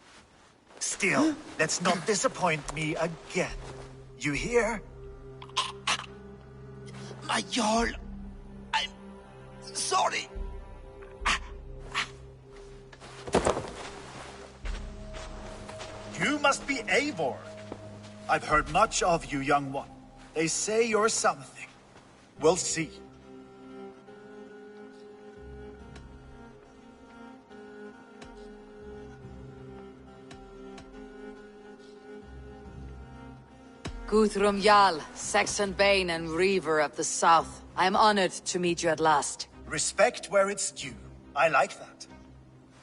Still, let's not disappoint me again. You hear? My Jarl, I'm sorry. You must be Eivor. I've heard much of you, young one. They say you're something. We'll see. Guthrum Jarl, Saxon Bane and Reaver of the South. I am honored to meet you at last. Respect where it's due. I like that.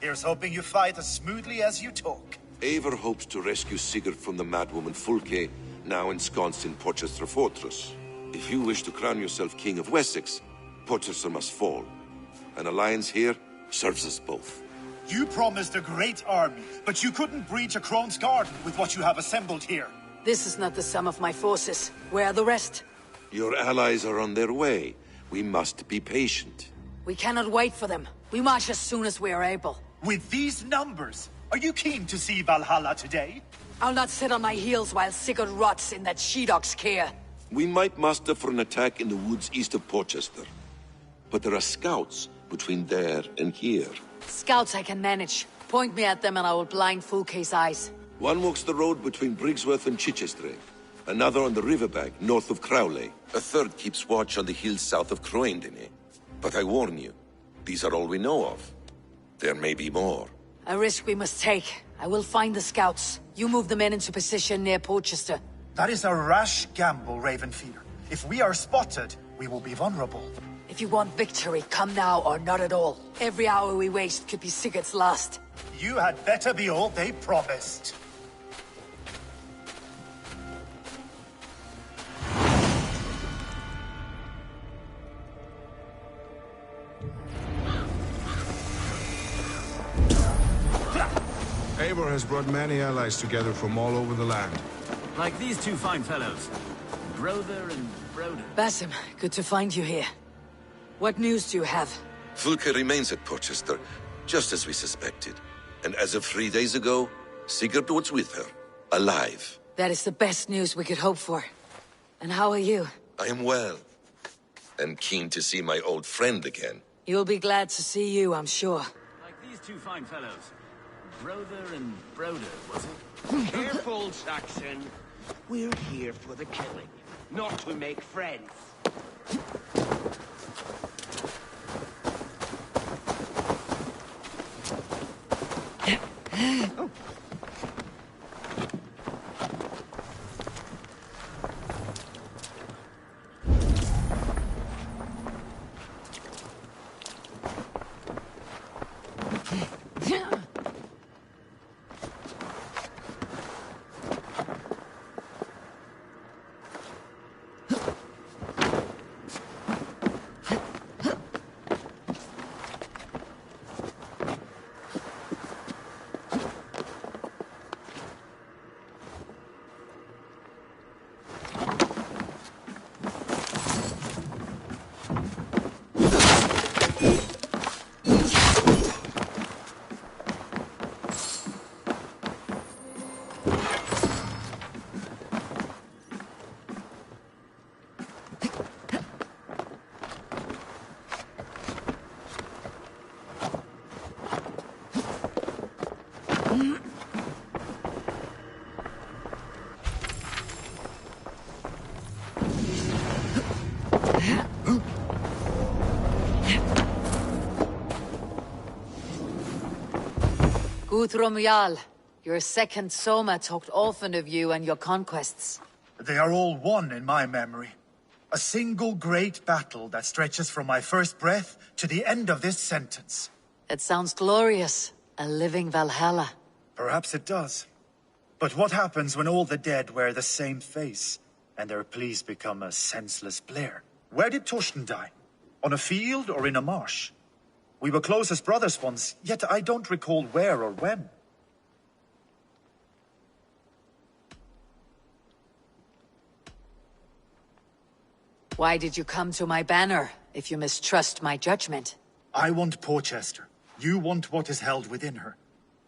Here's hoping you fight as smoothly as you talk. Eivor hopes to rescue Sigurd from the madwoman Fulke, now ensconced in Porchester Fortress. If you wish to crown yourself King of Wessex, Porchester must fall. An alliance here serves us both. You promised a great army, but you couldn't breach a Crone's garden with what you have assembled here. This is not the sum of my forces. Where are the rest? Your allies are on their way. We must be patient. We cannot wait for them. We march as soon as we are able. With these numbers, are you keen to see Valhalla today? I'll not sit on my heels while Sigurd rots in that she-dog's care. We might muster for an attack in the woods east of Porchester. But there are scouts between there and here. Scouts I can manage. Point me at them and I will blind Fulke's eyes. One walks the road between Briggsworth and Chichester. Another on the riverbank north of Crowley. A third keeps watch on the hills south of Croendene. But I warn you, these are all we know of. There may be more. A risk we must take. I will find the scouts. You move the men into position near Porchester. That is a rash gamble, Ravenfear. If we are spotted, we will be vulnerable. If you want victory, come now or not at all. Every hour we waste could be Sigurd's last. You had better be all they promised. Eivor has brought many allies together from all over the land. Like these two fine fellows. Brother and Broder. Basim, good to find you here. What news do you have? Fulke remains at Porchester, just as we suspected. And as of 3 days ago, Sigurd was with her, alive. That is the best news we could hope for. And how are you? I am well, and keen to see my old friend again. You'll be glad to see you, I'm sure. Like these two fine fellows. Brother and Broder, was it? Careful, Saxon. We're here for the killing, not to make friends. Guthrum Jarl, your second Soma talked often of you and your conquests. They are all one in my memory. A single great battle that stretches from my first breath to the end of this sentence. It sounds glorious. A living Valhalla. Perhaps it does. But what happens when all the dead wear the same face, and their pleas become a senseless blare? Where did Torsten die? On a field or in a marsh? We were close as brothers once, yet I don't recall where or when. Why did you come to my banner, if you mistrust my judgment? I want Porchester. You want what is held within her.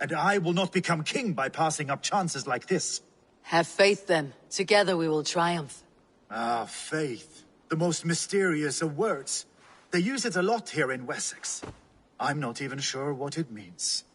And I will not become king by passing up chances like this. Have faith, then. Together we will triumph. Ah, faith. The most mysterious of words. They use it a lot here in Wessex. I'm not even sure what it means.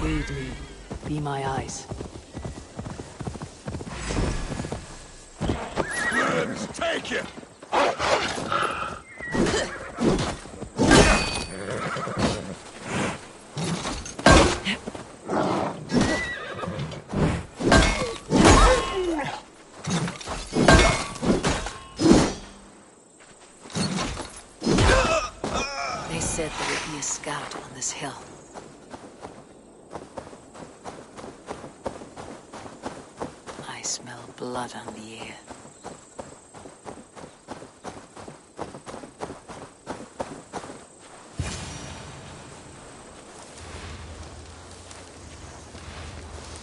Lead me. Be my eyes. Let's take it! They said there would be a scout on this hill. I smell blood on the air.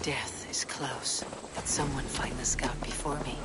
Death is close. Did someone find the scout before me?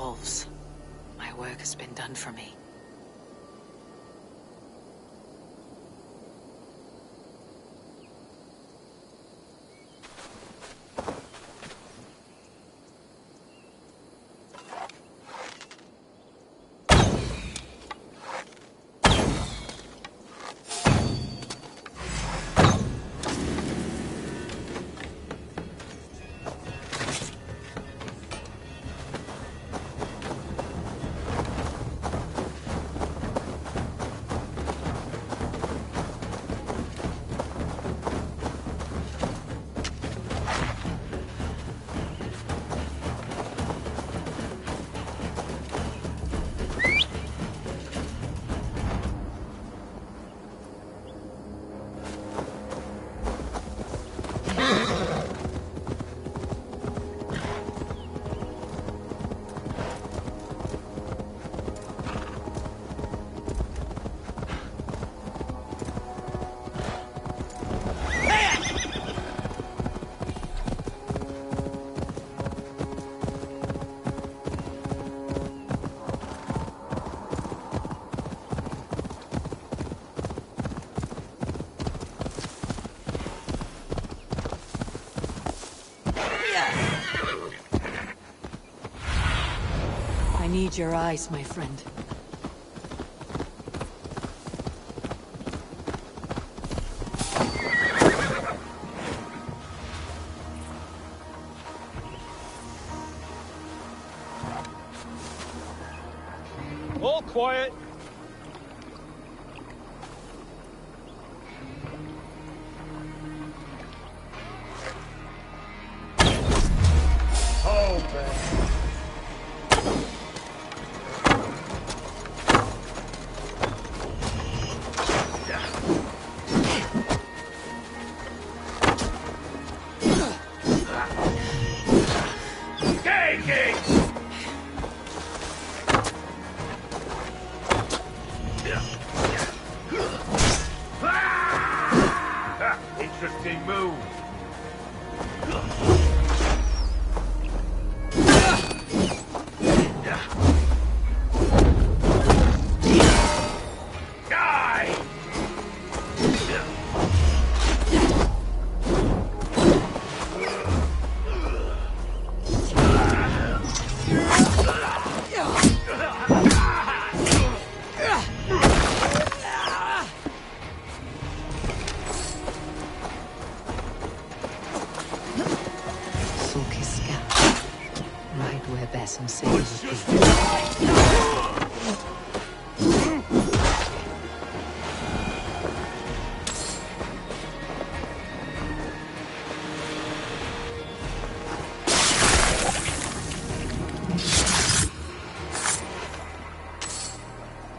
dissolves. My work has been done for me. I need your eyes, my friend. All quiet. Interesting move.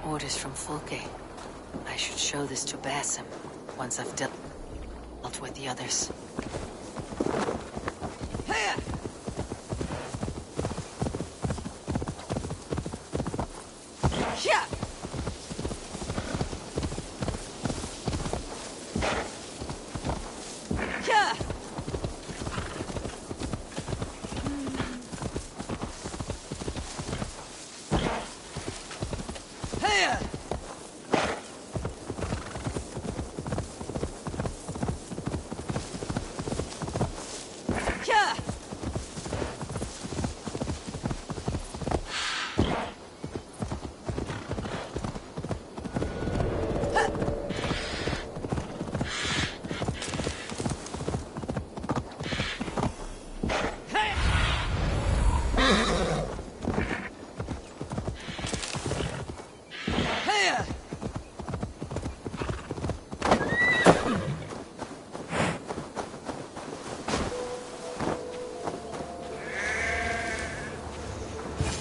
Orders from Fulke. I should show this to Basim once I've dealt with the others.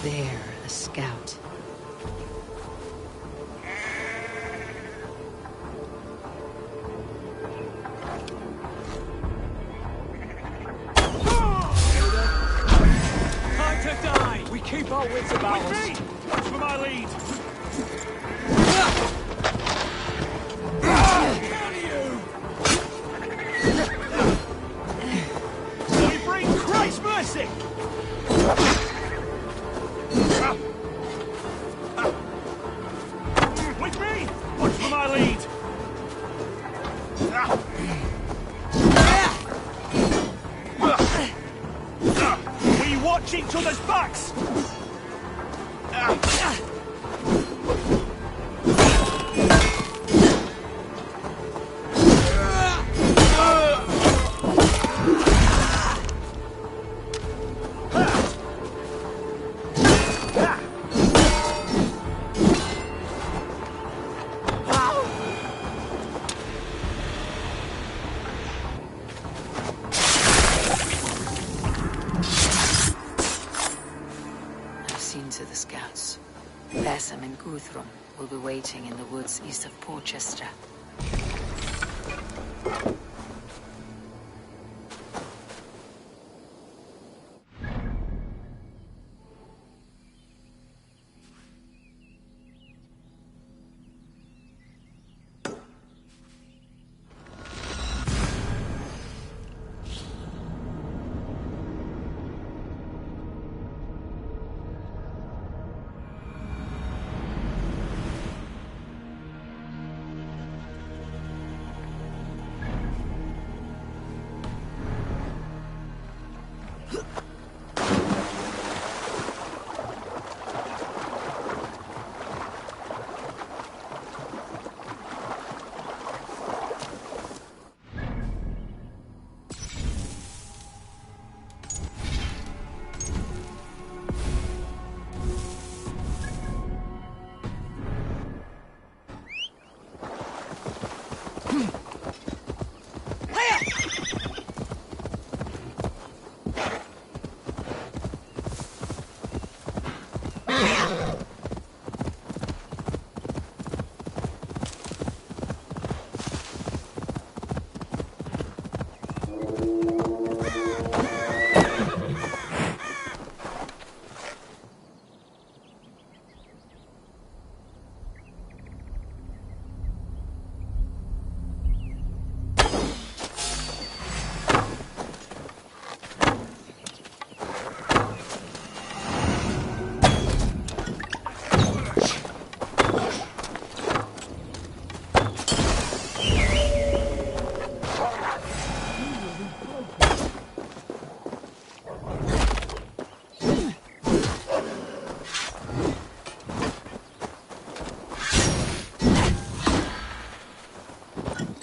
There, a scout. Time to die! We keep our wits about us. Watch for my lead. So we bring Christ's mercy! Watch each other's backs! To the scouts. Basim and Guthrum will be waiting in the woods east of Porchester.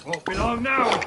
Won't be long now.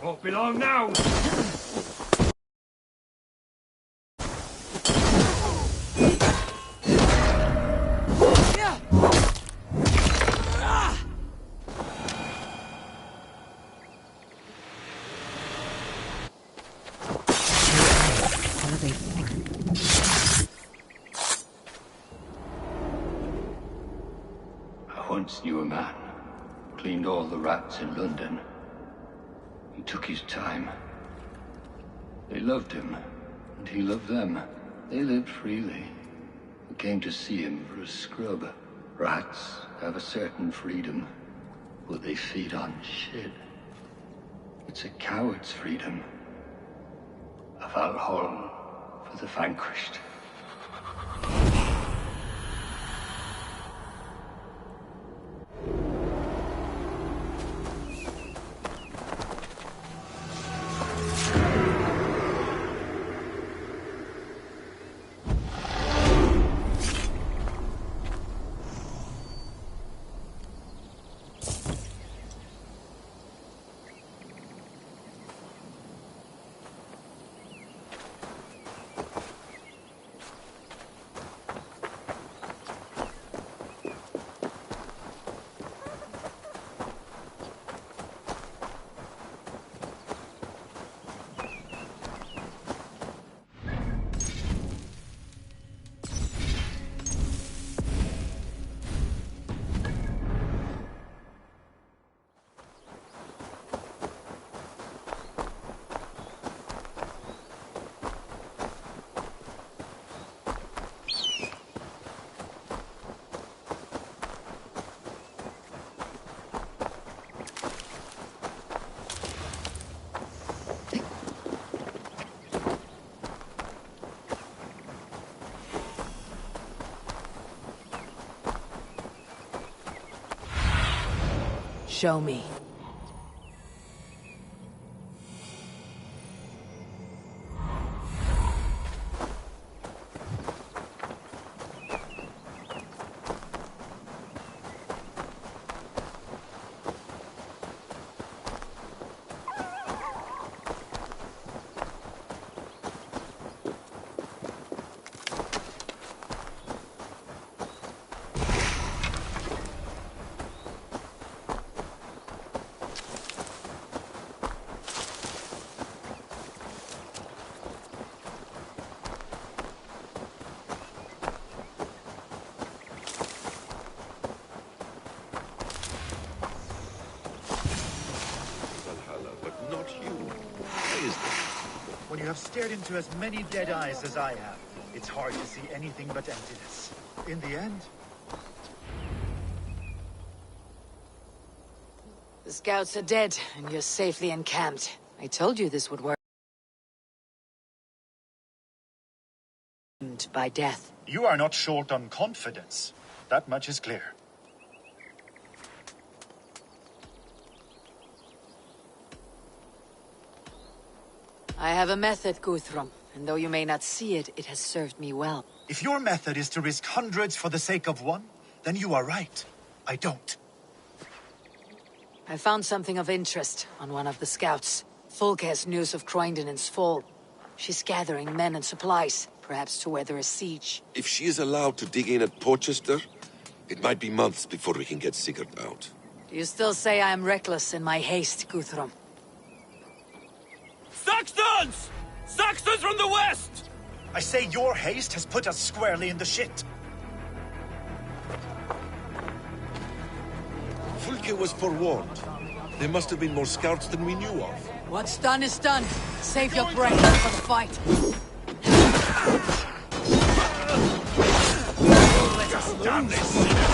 Won't be long now. I once knew a man, cleaned all the rats in London. He took his time. They loved him, and he loved them. They lived freely. We came to see him for a scrub. Rats have a certain freedom, but they feed on shit. It's a coward's freedom. A Valhalla for the vanquished. Show me. When you have stared into as many dead eyes as I have, it's hard to see anything but emptiness. In the end... The scouts are dead, and you're safely encamped. I told you this would work. By death. You are not short on confidence. That much is clear. I have a method, Guthrum, and though you may not see it, it has served me well. If your method is to risk hundreds for the sake of one, then you are right. I don't. I found something of interest on one of the scouts. Fulke has news of Croydon's fall. She's gathering men and supplies, perhaps to weather a siege. If she is allowed to dig in at Porchester, it might be months before we can get Sigurd out. Do you still say I am reckless in my haste, Guthrum? Saxons! Saxons from the west! I say your haste has put us squarely in the shit. Fulke was forewarned. There must have been more scouts than we knew of. What's done is done. Save your brain for the fight. Damn this!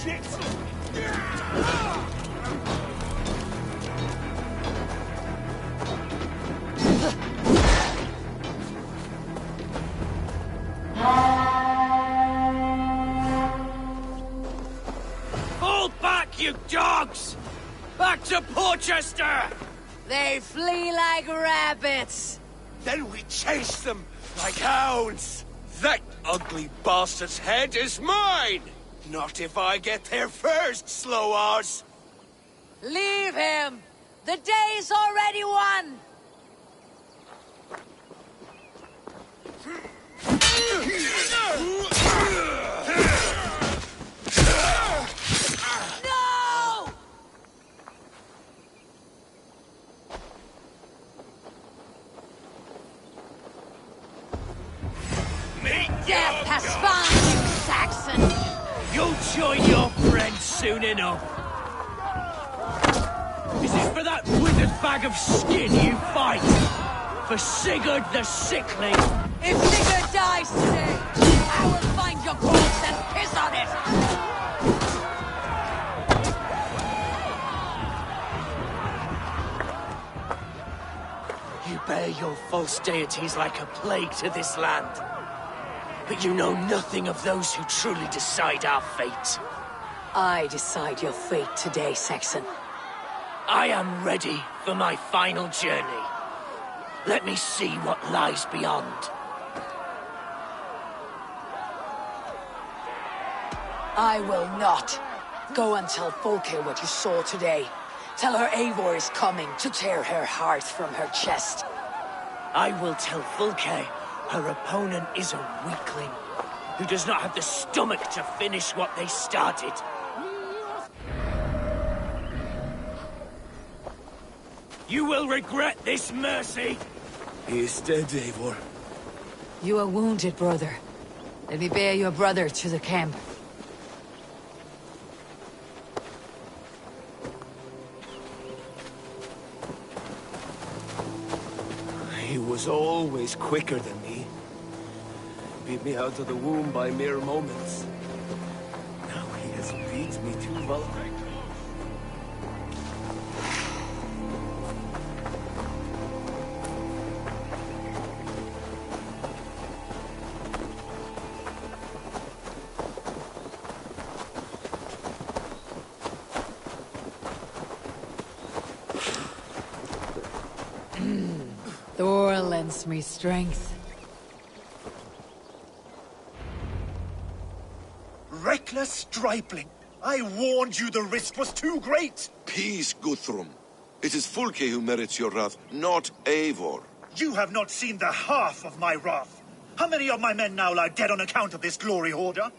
shit! Fall back, you dogs! Back to Porchester! They flee like rabbits. Then we chase them like hounds. That ugly bastard's head is mine! Not if I get there first, slow-ass! Leave him! The day's already won! No! Death has found you, Saxon! You'll join your friends soon enough. Is it for that withered bag of skin you fight? For Sigurd the Sickly? If Sigurd dies today, I will find your corpse and piss on it! You bear your false deities like a plague to this land. But you know nothing of those who truly decide our fate. I decide your fate today, Saxon. I am ready for my final journey. Let me see what lies beyond. I will not. Go and tell Folke what you saw today. Tell her Eivor is coming to tear her heart from her chest. I will tell Fulke her opponent is a weakling who does not have the stomach to finish what they started. You will regret this, Mercy! He is dead, Eivor. You are wounded, brother. Let me bear your brother to the camp. He was always quicker than me. Beat me out of the womb by mere moments. Now he has beat me to Valhalla. Thor lends me strength. Reckless stripling! I warned you the risk was too great! Peace, Guthrum. It is Fulke who merits your wrath, not Eivor. You have not seen the half of my wrath. How many of my men now lie dead on account of this glory hoarder?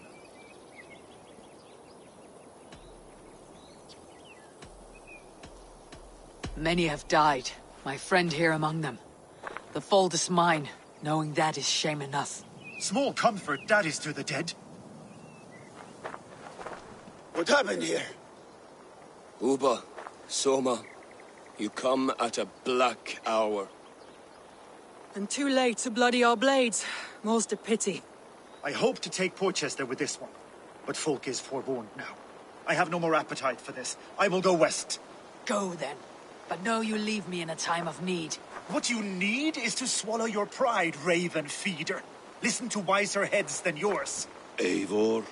Many have died, my friend here among them. The fault is mine, knowing that is shame enough. Small comfort that is to the dead. What happened here? Uba, Soma, you come at a black hour. And too late to bloody our blades. Most a pity. I hope to take Porchester with this one, but folk is forewarned now. I have no more appetite for this. I will go west. Go then, but know you leave me in a time of need. What you need is to swallow your pride, raven feeder. Listen to wiser heads than yours. Eivor?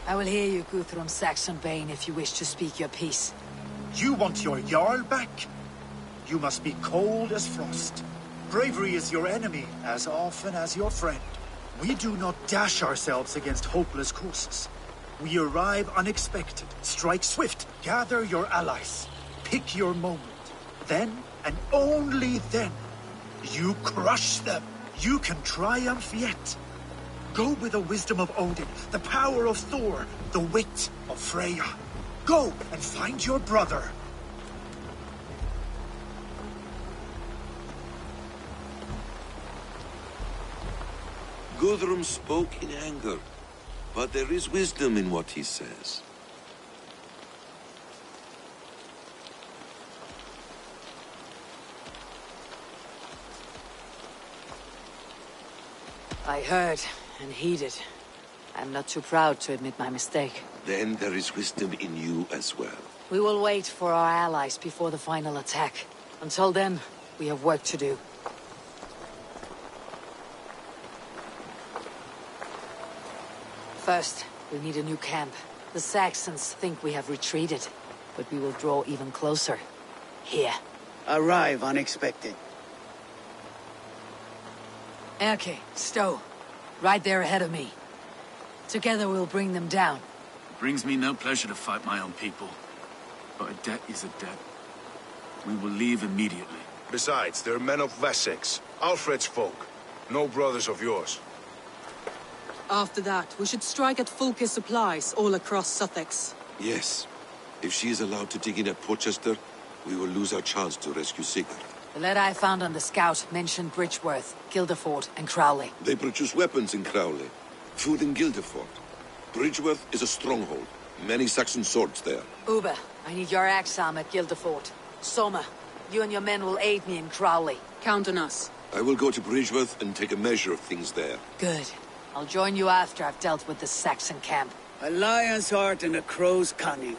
I will hear you, Guthrum Saxonbane, if you wish to speak your piece. You want your Jarl back? You must be cold as frost. Bravery is your enemy as often as your friend. We do not dash ourselves against hopeless courses. We arrive unexpected, strike swift, gather your allies, pick your moment. Then, and only then, you crush them. You can triumph yet. Go with the wisdom of Odin, the power of Thor, the wit of Freya. Go and find your brother. Guthrum spoke in anger, but there is wisdom in what he says. I heard and heeded. I'm not too proud to admit my mistake. Then there is wisdom in you as well. We will wait for our allies before the final attack. Until then, we have work to do. First, we need a new camp. The Saxons think we have retreated, but we will draw even closer. Here. Arrive unexpected. Erke, Stowe. Right there ahead of me. Together we'll bring them down. It brings me no pleasure to fight my own people. But a debt is a debt. We will leave immediately. Besides, they're men of Wessex, Alfred's folk. No brothers of yours. After that, we should strike at Fulke's supplies all across Sussex. Yes. If she is allowed to dig in at Portchester, we will lose our chance to rescue Sigurd. The letter I found on the scout mentioned Bridgeworth, Guildeford, and Crowley. They produce weapons in Crowley, food in Guildeford. Bridgeworth is a stronghold. Many Saxon swords there. Uber, I need your axe arm at Guildeford. Soma, you and your men will aid me in Crowley. Count on us. I will go to Bridgeworth and take a measure of things there. Good. I'll join you after I've dealt with the Saxon camp. A lion's heart and a crow's cunning.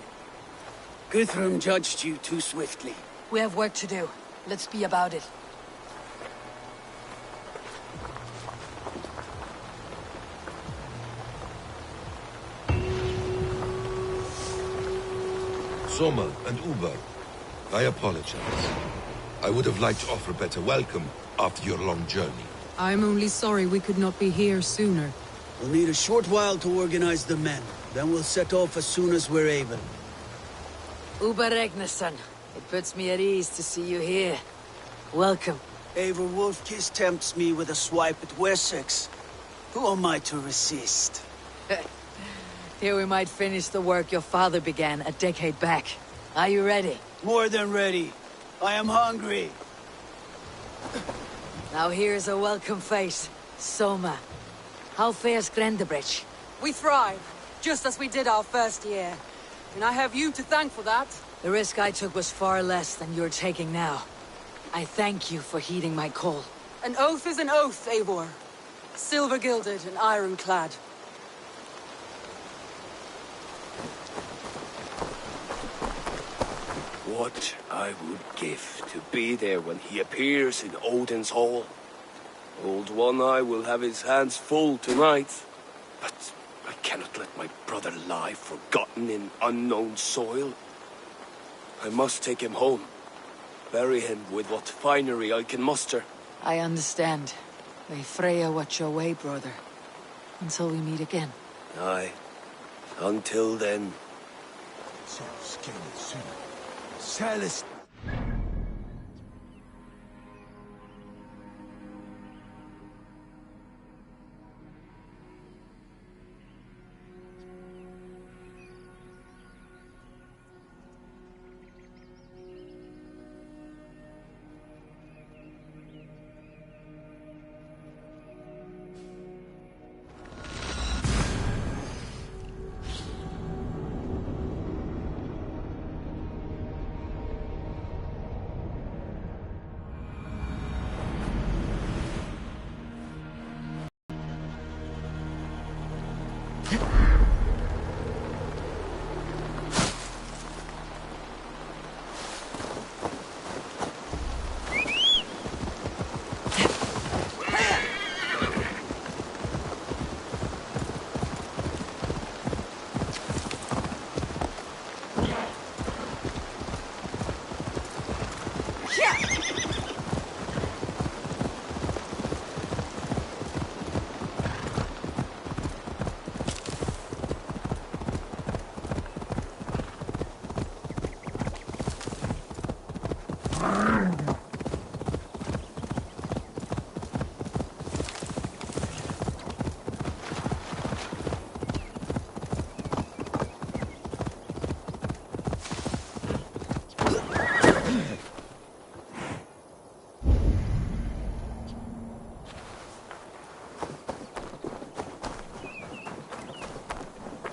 Guthrum judged you too swiftly. We have work to do. Let's be about it. Soma and Uber, I apologize. I would have liked to offer a better welcome after your long journey. I'm only sorry we could not be here sooner. We'll need a short while to organize the men. Then we'll set off as soon as we're able. Uber Regnesson. It puts me at ease to see you here. Welcome. Eivor Wolfkiss tempts me with a swipe at Wessex. Who am I to resist? Here we might finish the work your father began a decade back. Are you ready? More than ready. I am hungry. Now here's a welcome face. Soma. How fares Grendebridge? We thrive, just as we did our first year. And I have you to thank for that. The risk I took was far less than you're taking now. I thank you for heeding my call. An oath is an oath, Eivor. Silver-gilded and ironclad. What I would give to be there when he appears in Odin's hall. Old One-Eye will have his hands full tonight. But I cannot let my brother lie forgotten in unknown soil. I must take him home. Bury him with what finery I can muster. I understand. May Freya watch your way, brother. Until we meet again. Aye. Until then. Celest.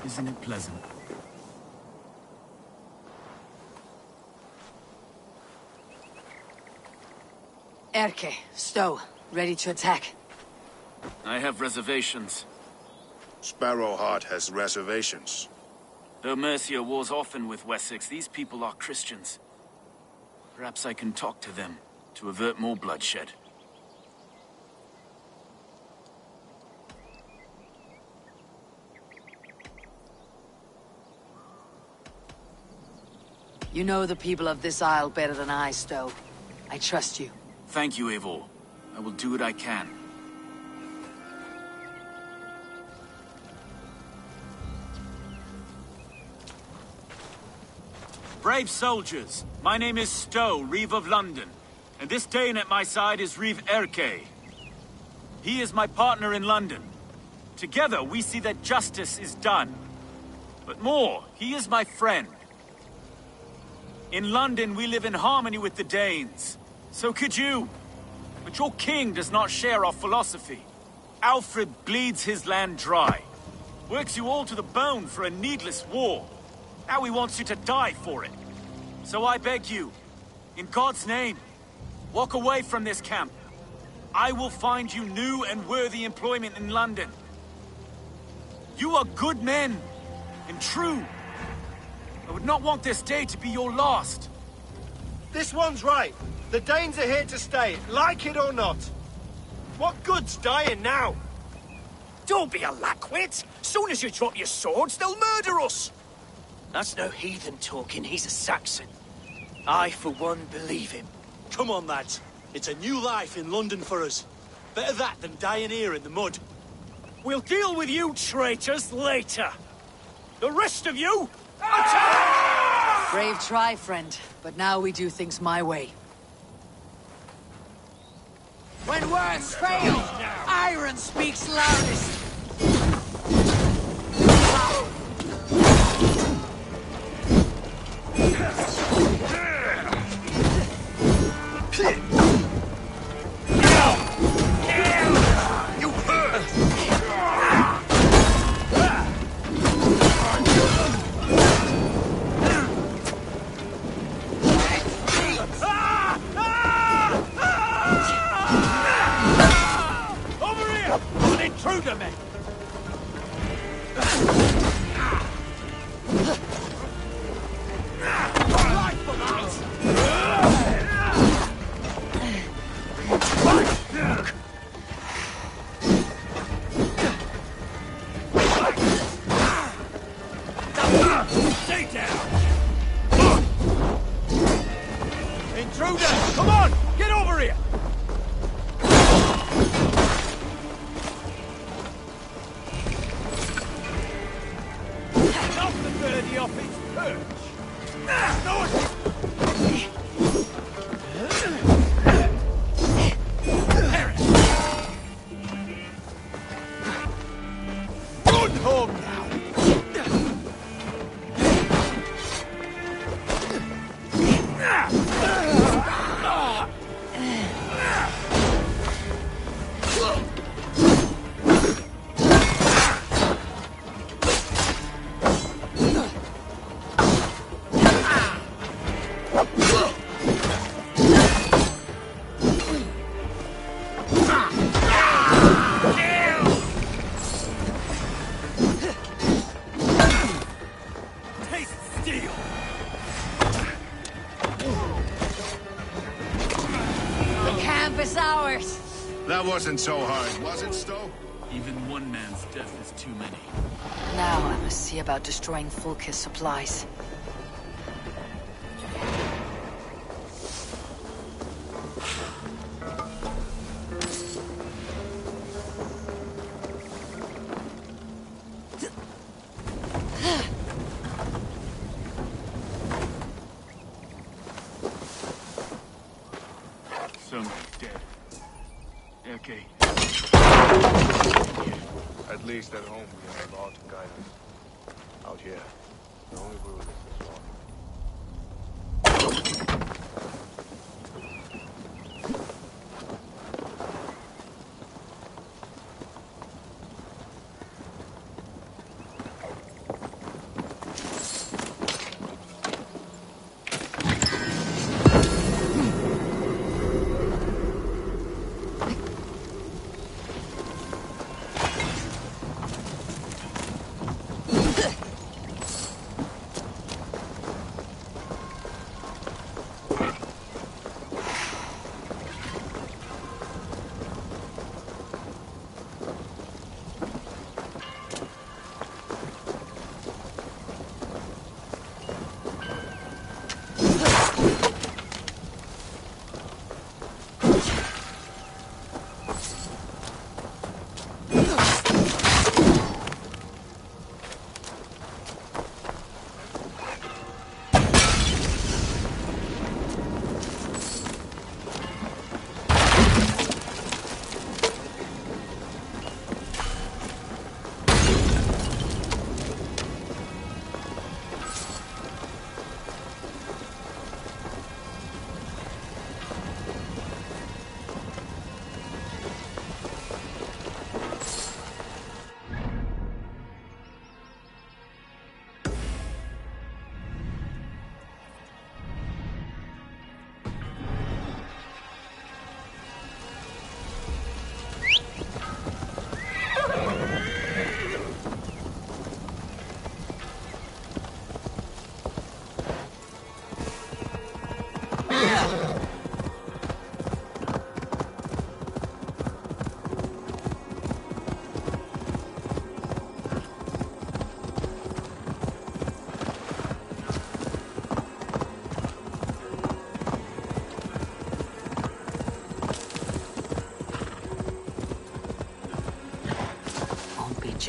Isn't it pleasant? Erke, Stowe, ready to attack. I have reservations. Sparrowheart has reservations. Though Mercia wars often with Wessex, these people are Christians. Perhaps I can talk to them to avert more bloodshed. You know the people of this isle better than I, Stowe. I trust you. Thank you, Eivor. I will do what I can. Brave soldiers, my name is Stowe, Reeve of London, and this Dane at my side is Reeve Erke. He is my partner in London. Together we see that justice is done. But more, he is my friend. In London we live in harmony with the Danes. So could you. But your king does not share our philosophy. Alfred bleeds his land dry. Works you all to the bone for a needless war. Now he wants you to die for it. So I beg you, in God's name, walk away from this camp. I will find you new and worthy employment in London. You are good men, and true. I would not want this day to be your last. This one's right. The Danes are here to stay, like it or not. What good's dying now? Don't be a lackwit. Soon as you drop your swords, they'll murder us. That's no heathen talking, he's a Saxon. I, for one, believe him. Come on, lads. It's a new life in London for us. Better that than dying here in the mud. We'll deal with you traitors later. The rest of you, attack! Brave try, friend. But now we do things my way. When words fail, iron speaks loudest. That wasn't so hard, was it, Stowe? Even one man's death is too many. Now I must see about destroying Fulk's supplies. So many dead. Okay. At least at home we have a law to guide us. Out here, the only rule is this law.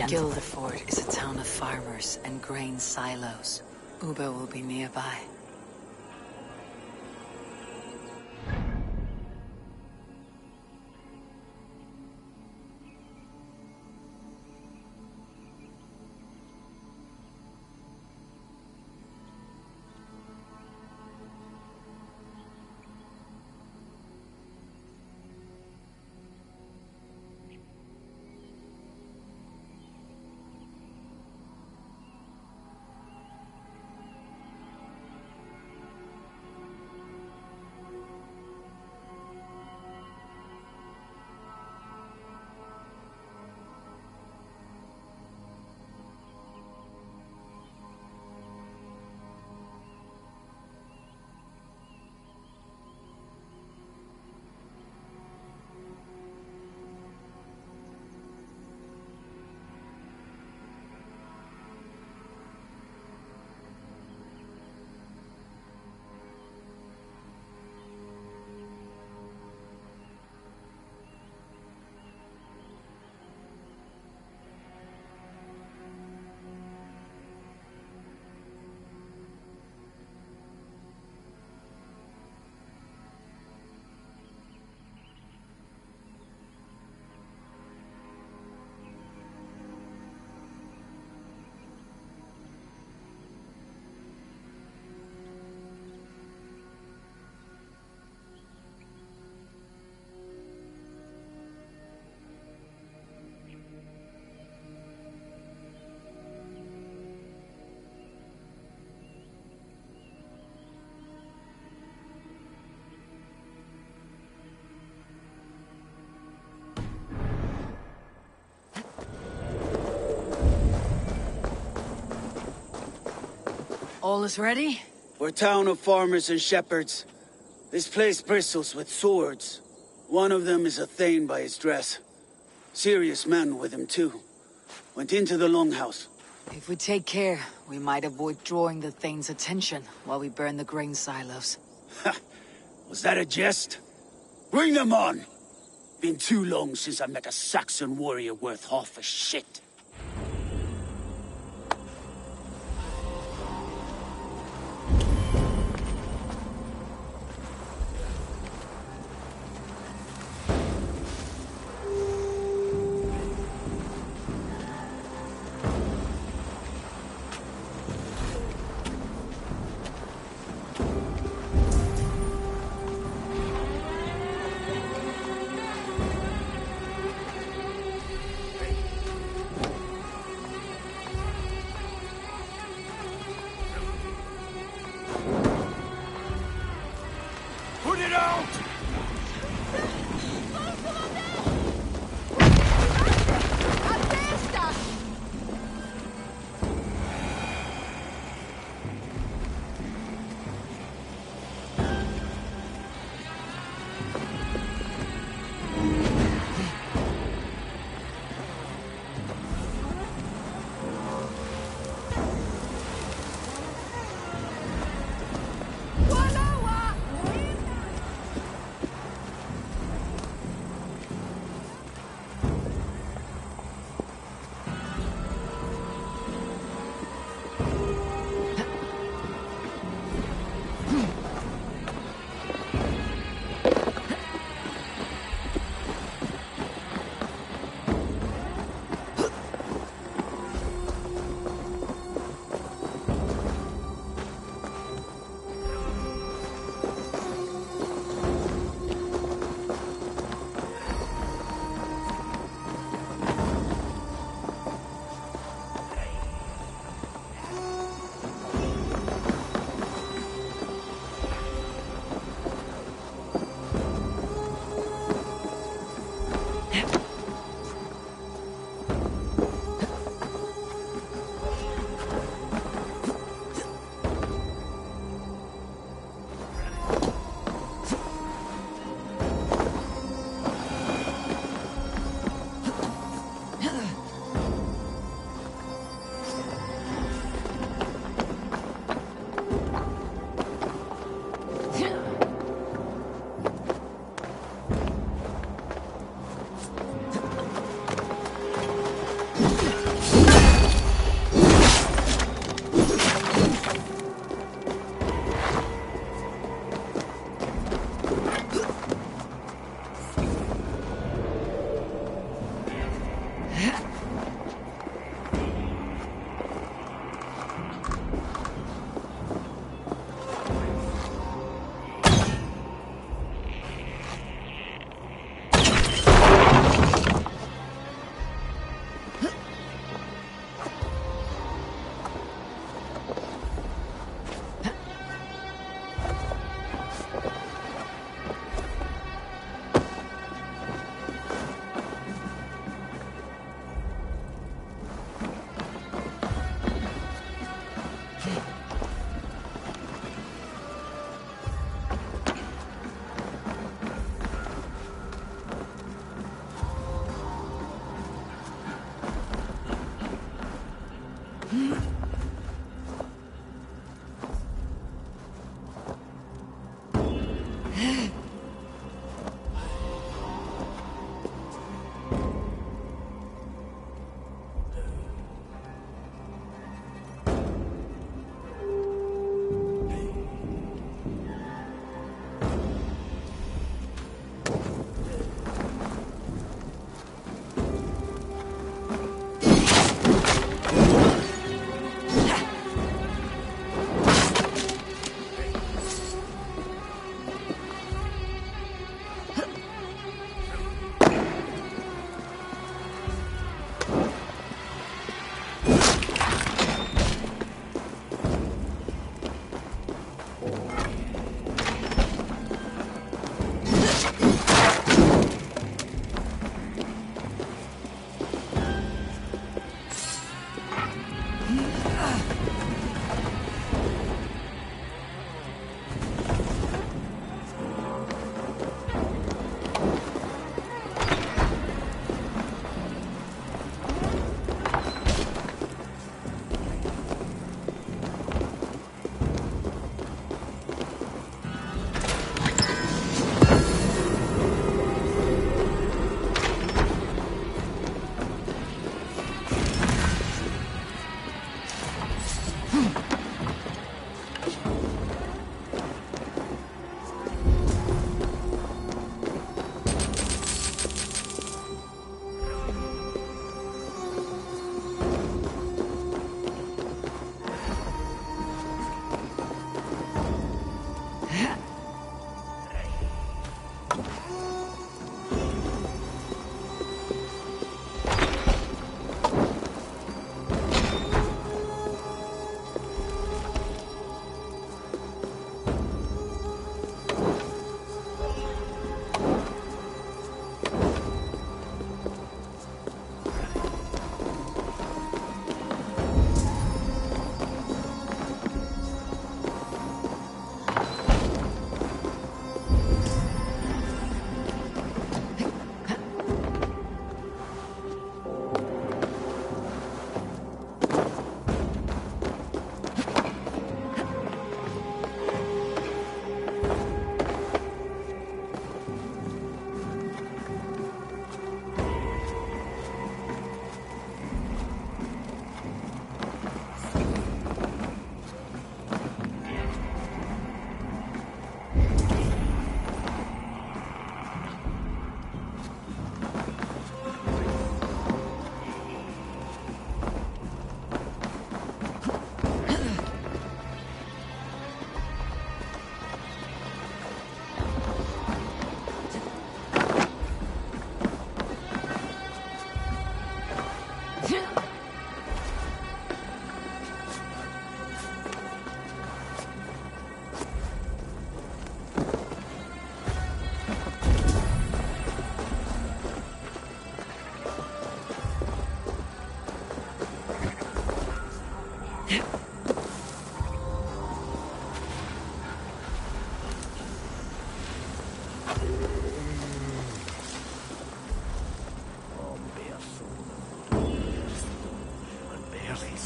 Guildford is a town of farmers and grain silos. Uber will be nearby. All is ready? We're a town of farmers and shepherds. This place bristles with swords. One of them is a Thane by his dress. Serious man with him, too. Went into the longhouse. If we take care, we might avoid drawing the Thane's attention while we burn the grain silos. Ha! Was that a jest? Bring them on! Been too long since I met a Saxon warrior worth half a shit.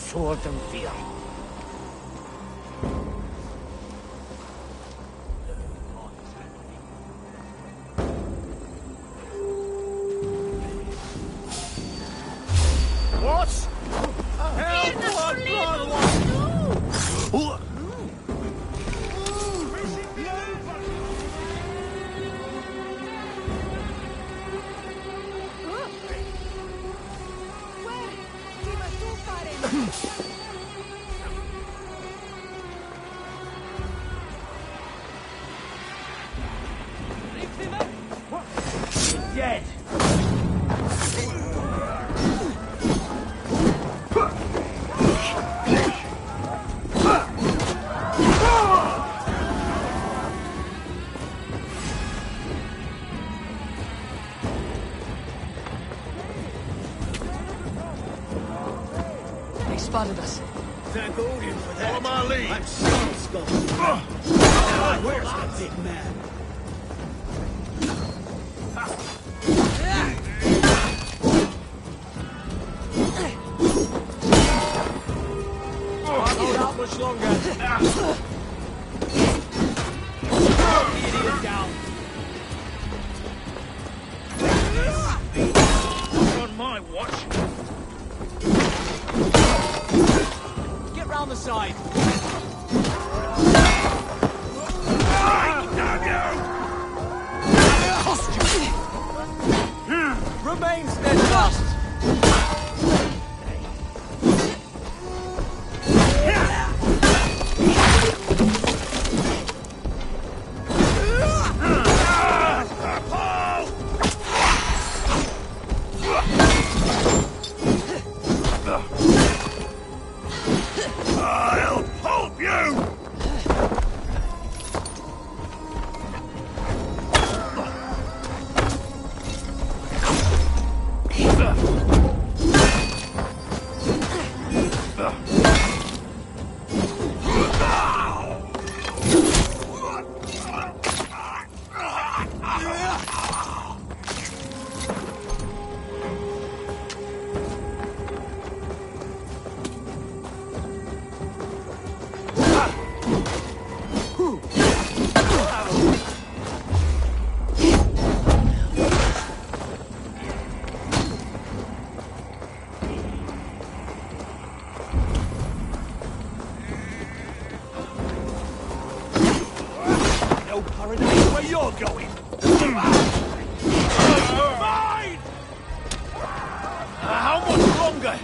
sword and fear. What? Help! What? Dead. They spotted us. Thank Odin for that. Follow my lead. I'm so scolded. Now, where's the big man? Can't hold out much longer. Idiot down. Not on my watch. Get round the side. Remain steadfast. I'll pulp you! No paradise where you're going. Mine! How much longer?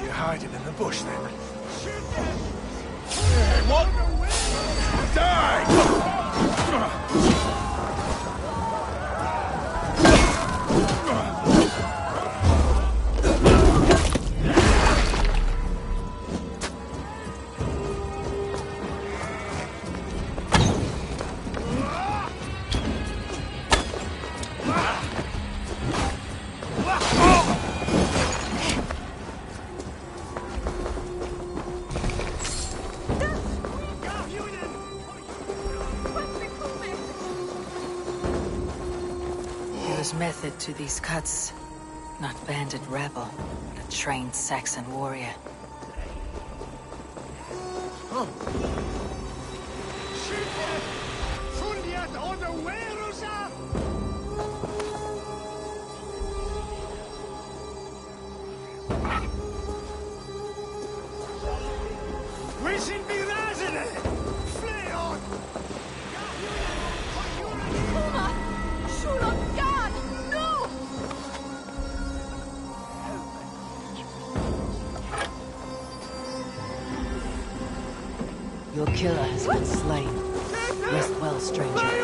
You're hiding in the bush then. What? Die! father's method to these cuts. Not bandit rebel, but a trained Saxon warrior. Your killer has been slain. Rest well, stranger.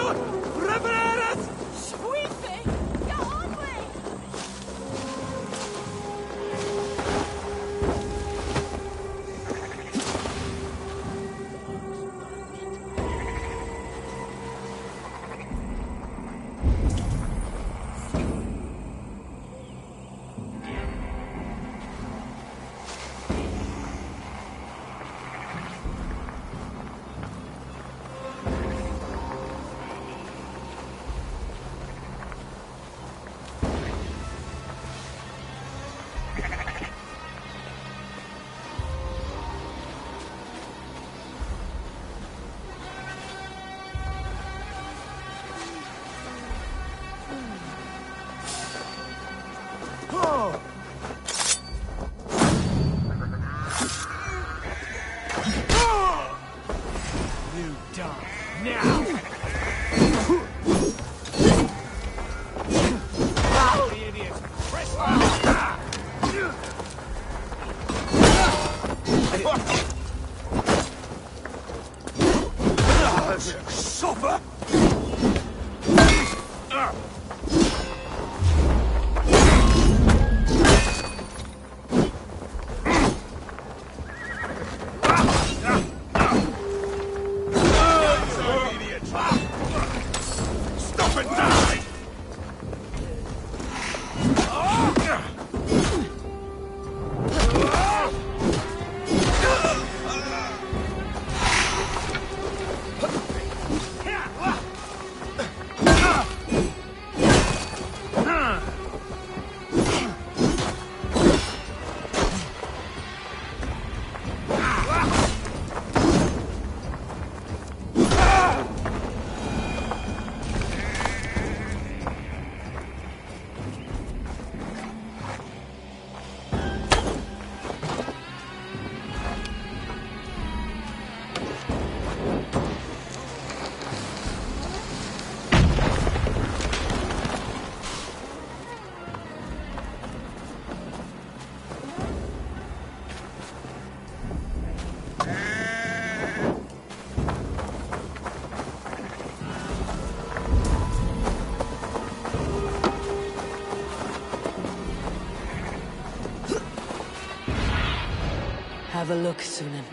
Have a look, Sunan.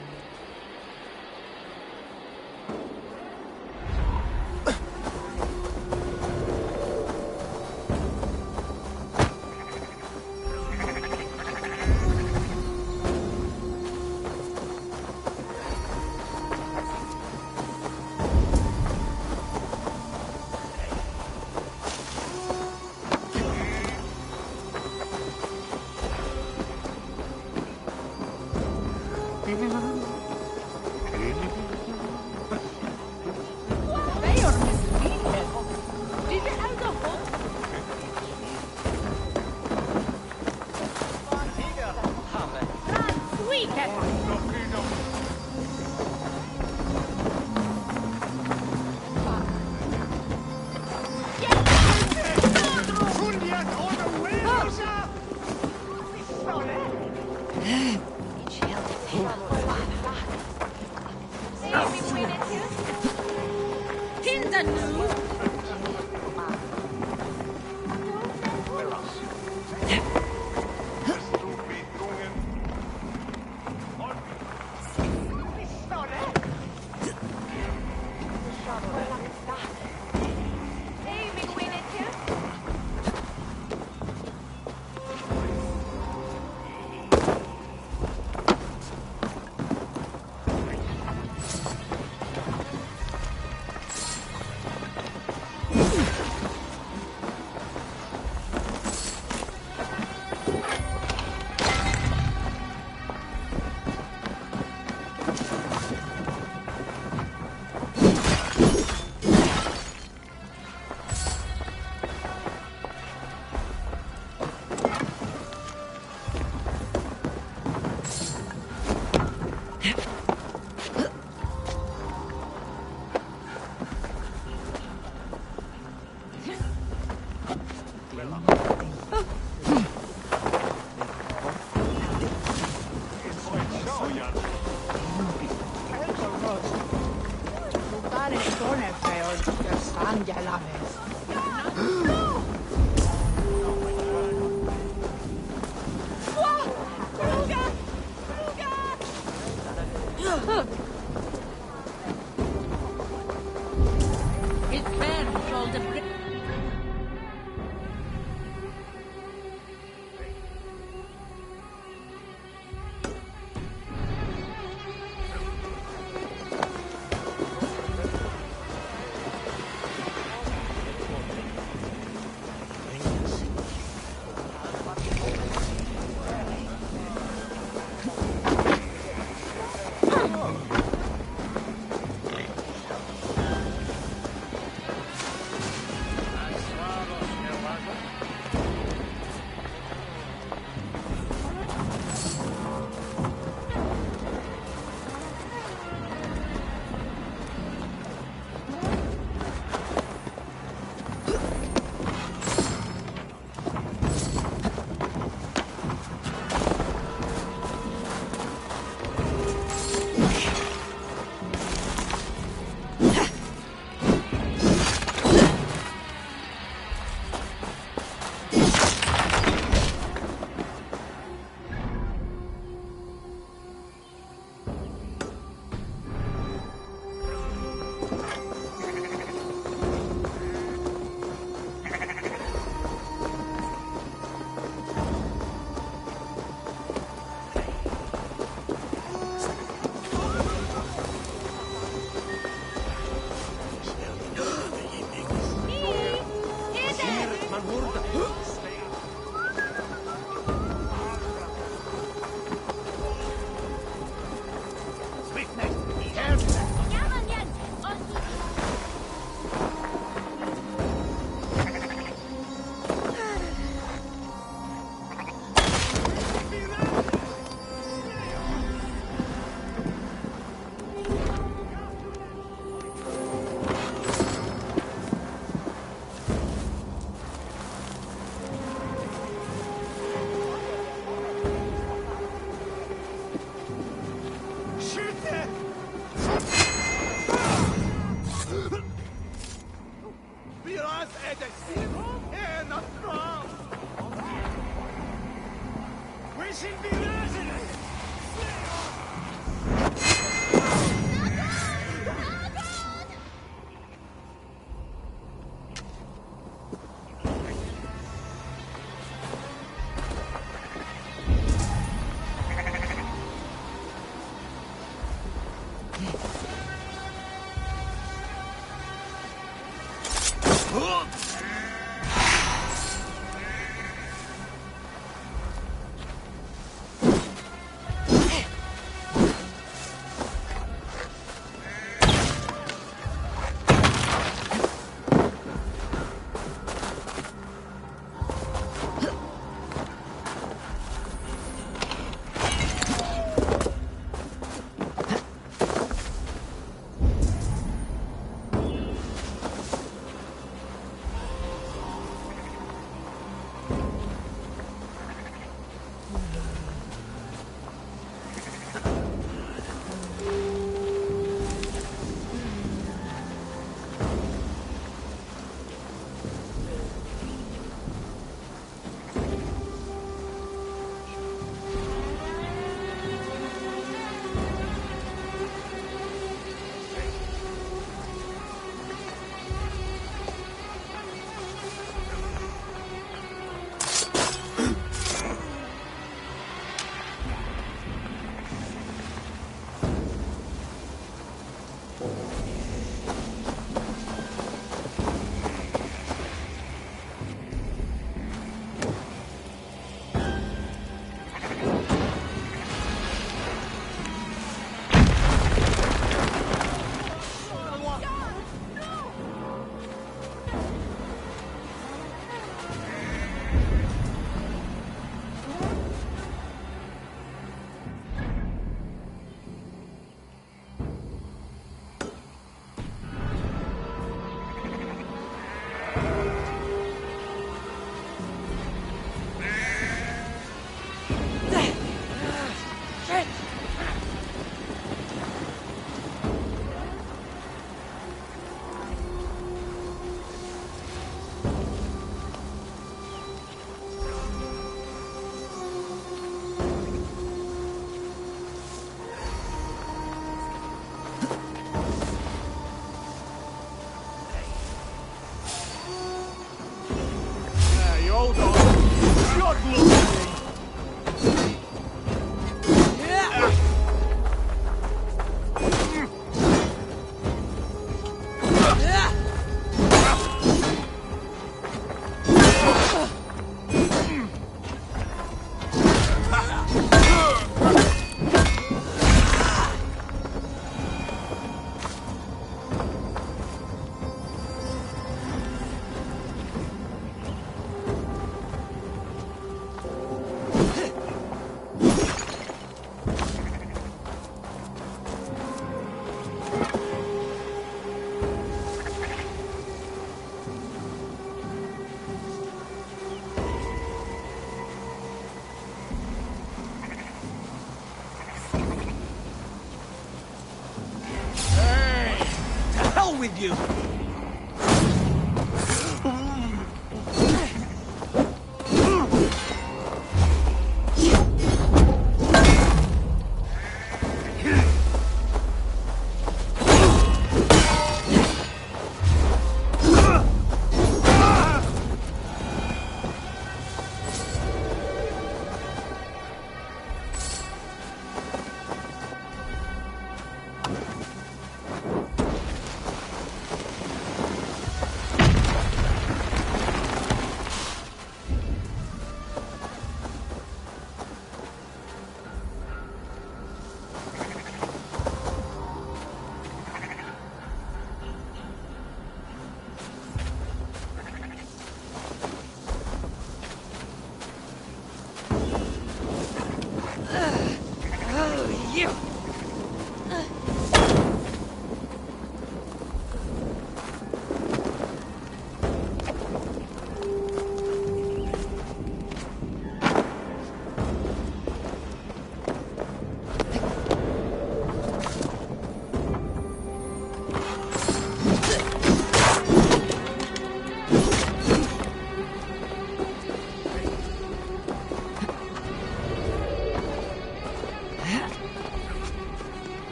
with you!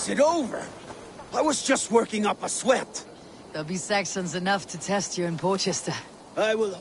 Is it over? I was just working up a sweat. There'll be Saxons enough to test you in Porchester. I will...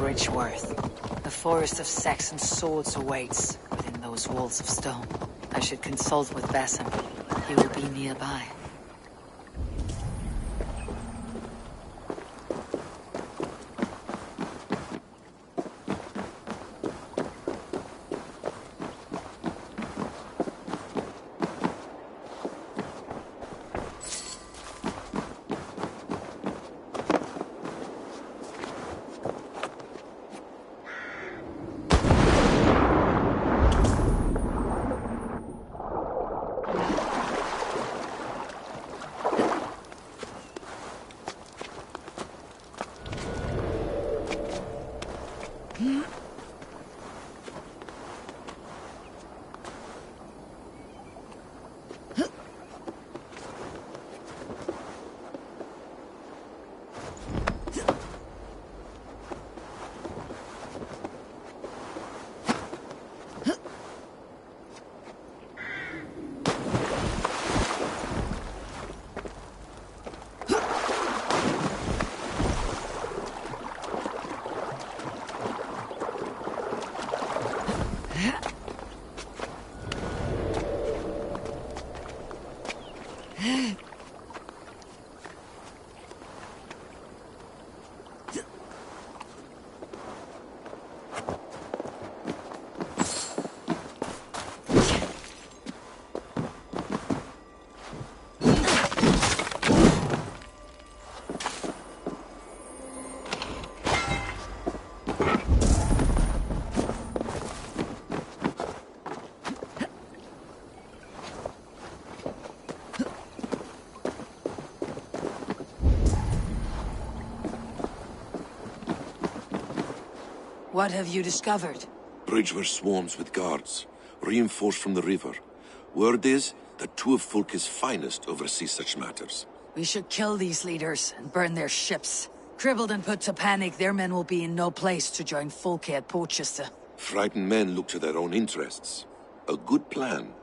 Bridgeworth. The forest of Saxon swords awaits within those walls of stone. I should consult with Basim. He will be nearby. What have you discovered? Bridgeworth swarms with guards, reinforced from the river. Word is that two of Fulke's finest oversee such matters. We should kill these leaders and burn their ships. Crippled and put to panic, their men will be in no place to join Fulke at Porchester. Frightened men look to their own interests. A good plan.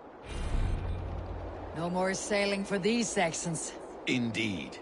No more sailing for these Saxons. Indeed.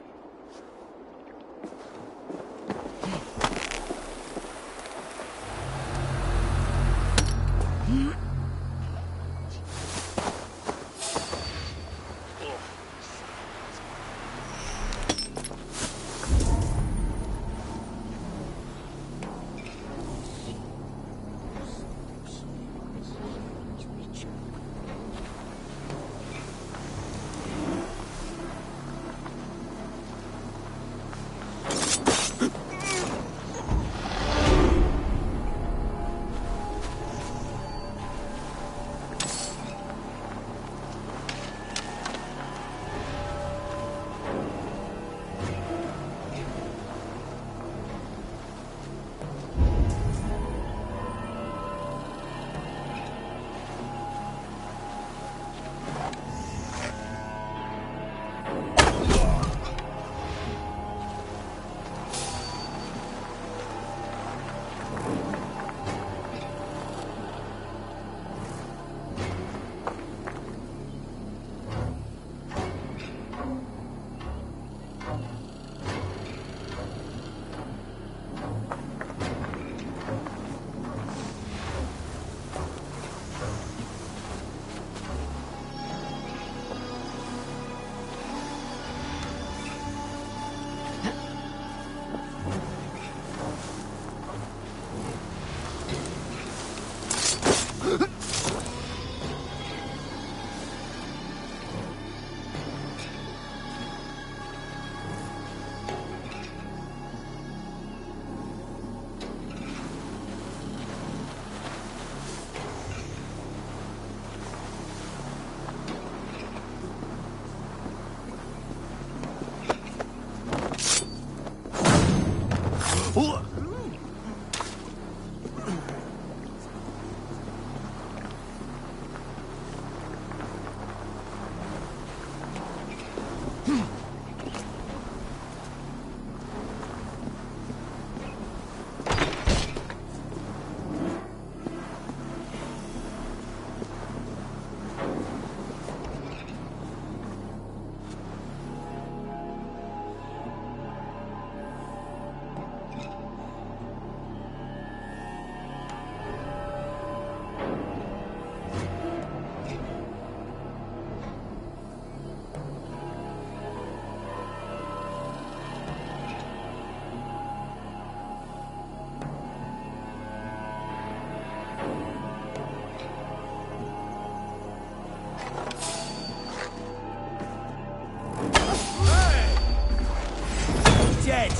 Dead.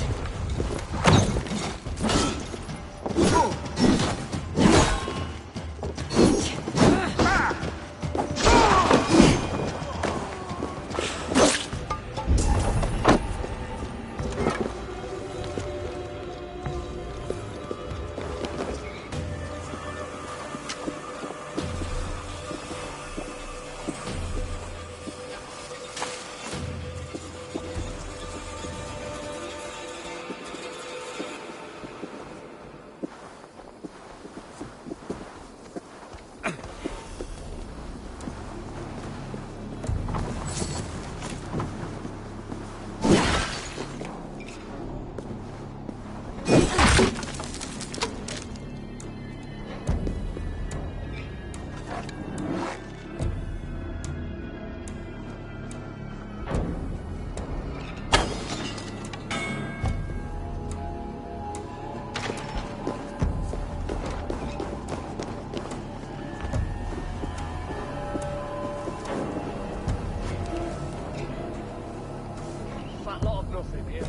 Fat lot of nothing here.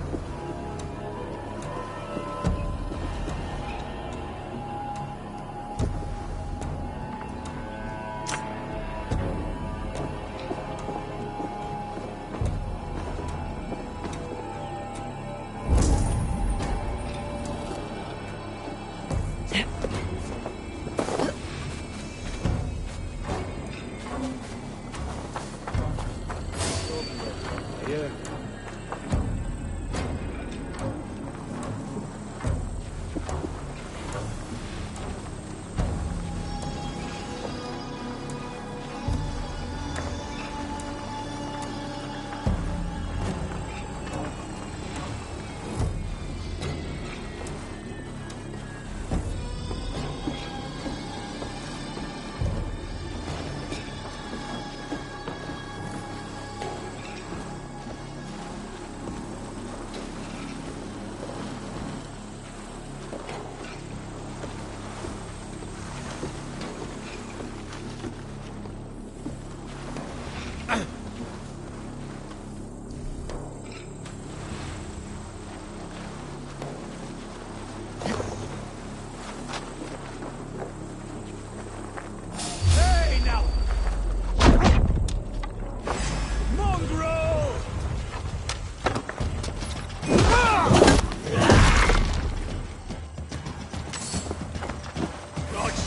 Yeah.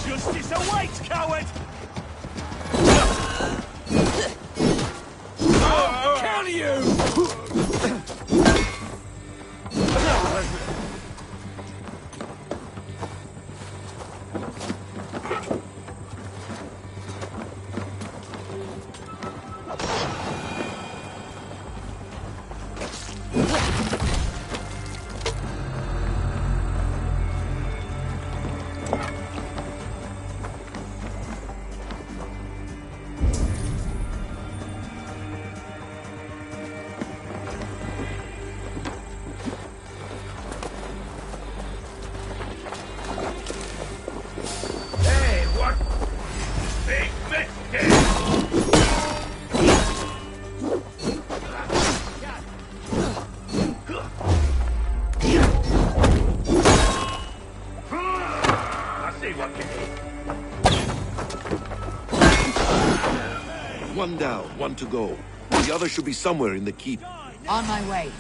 Justice awaits, coward! I'll kill you! One down, one to go. The other should be somewhere in the keep. On my way.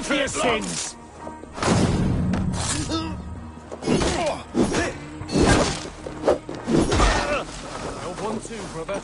for your sins! No 1-2, brother.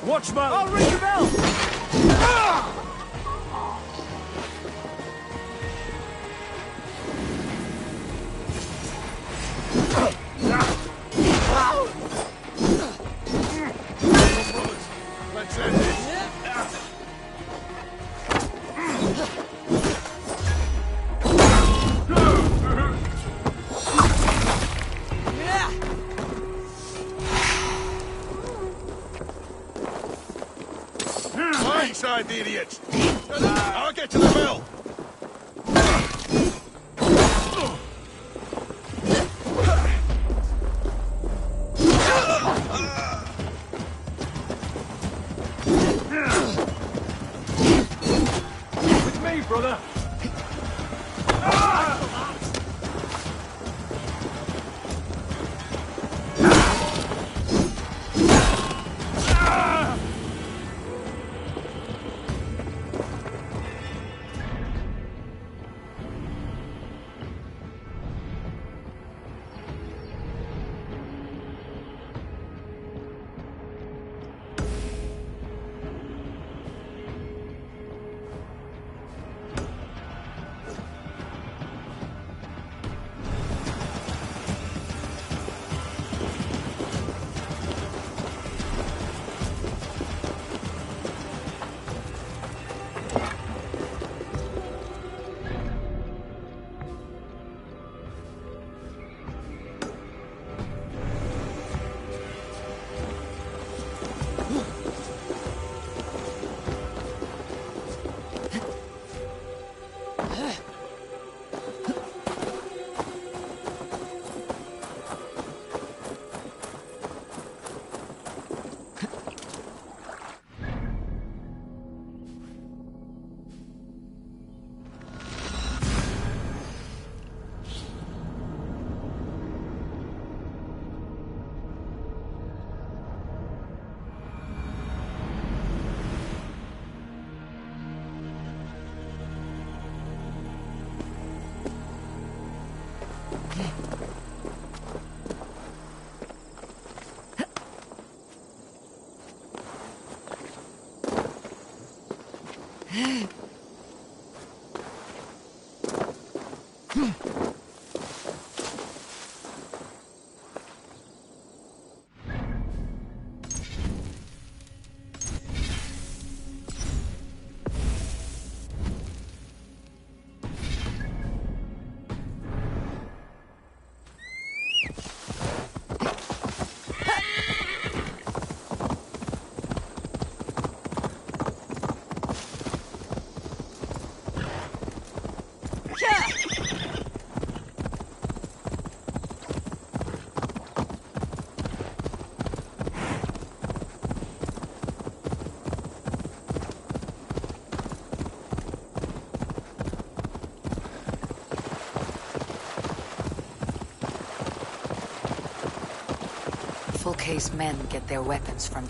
Watchman! I'll ring the bell! Let's end this. Blindside the idiots! I'll get to the bell! With me, brother! Fulke's men get their weapons from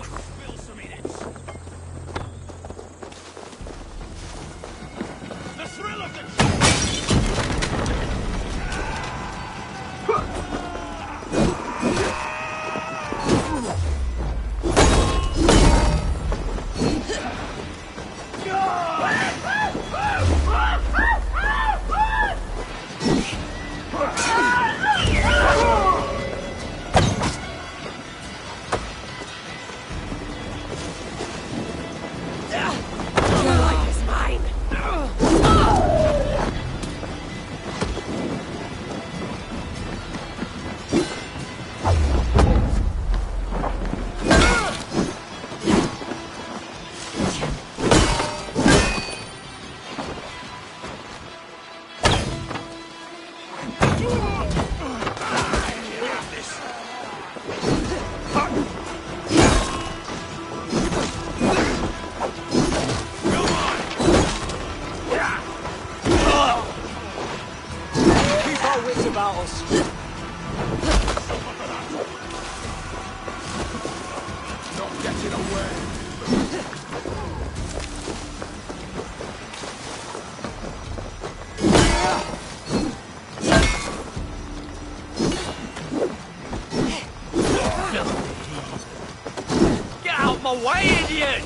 way, idiot!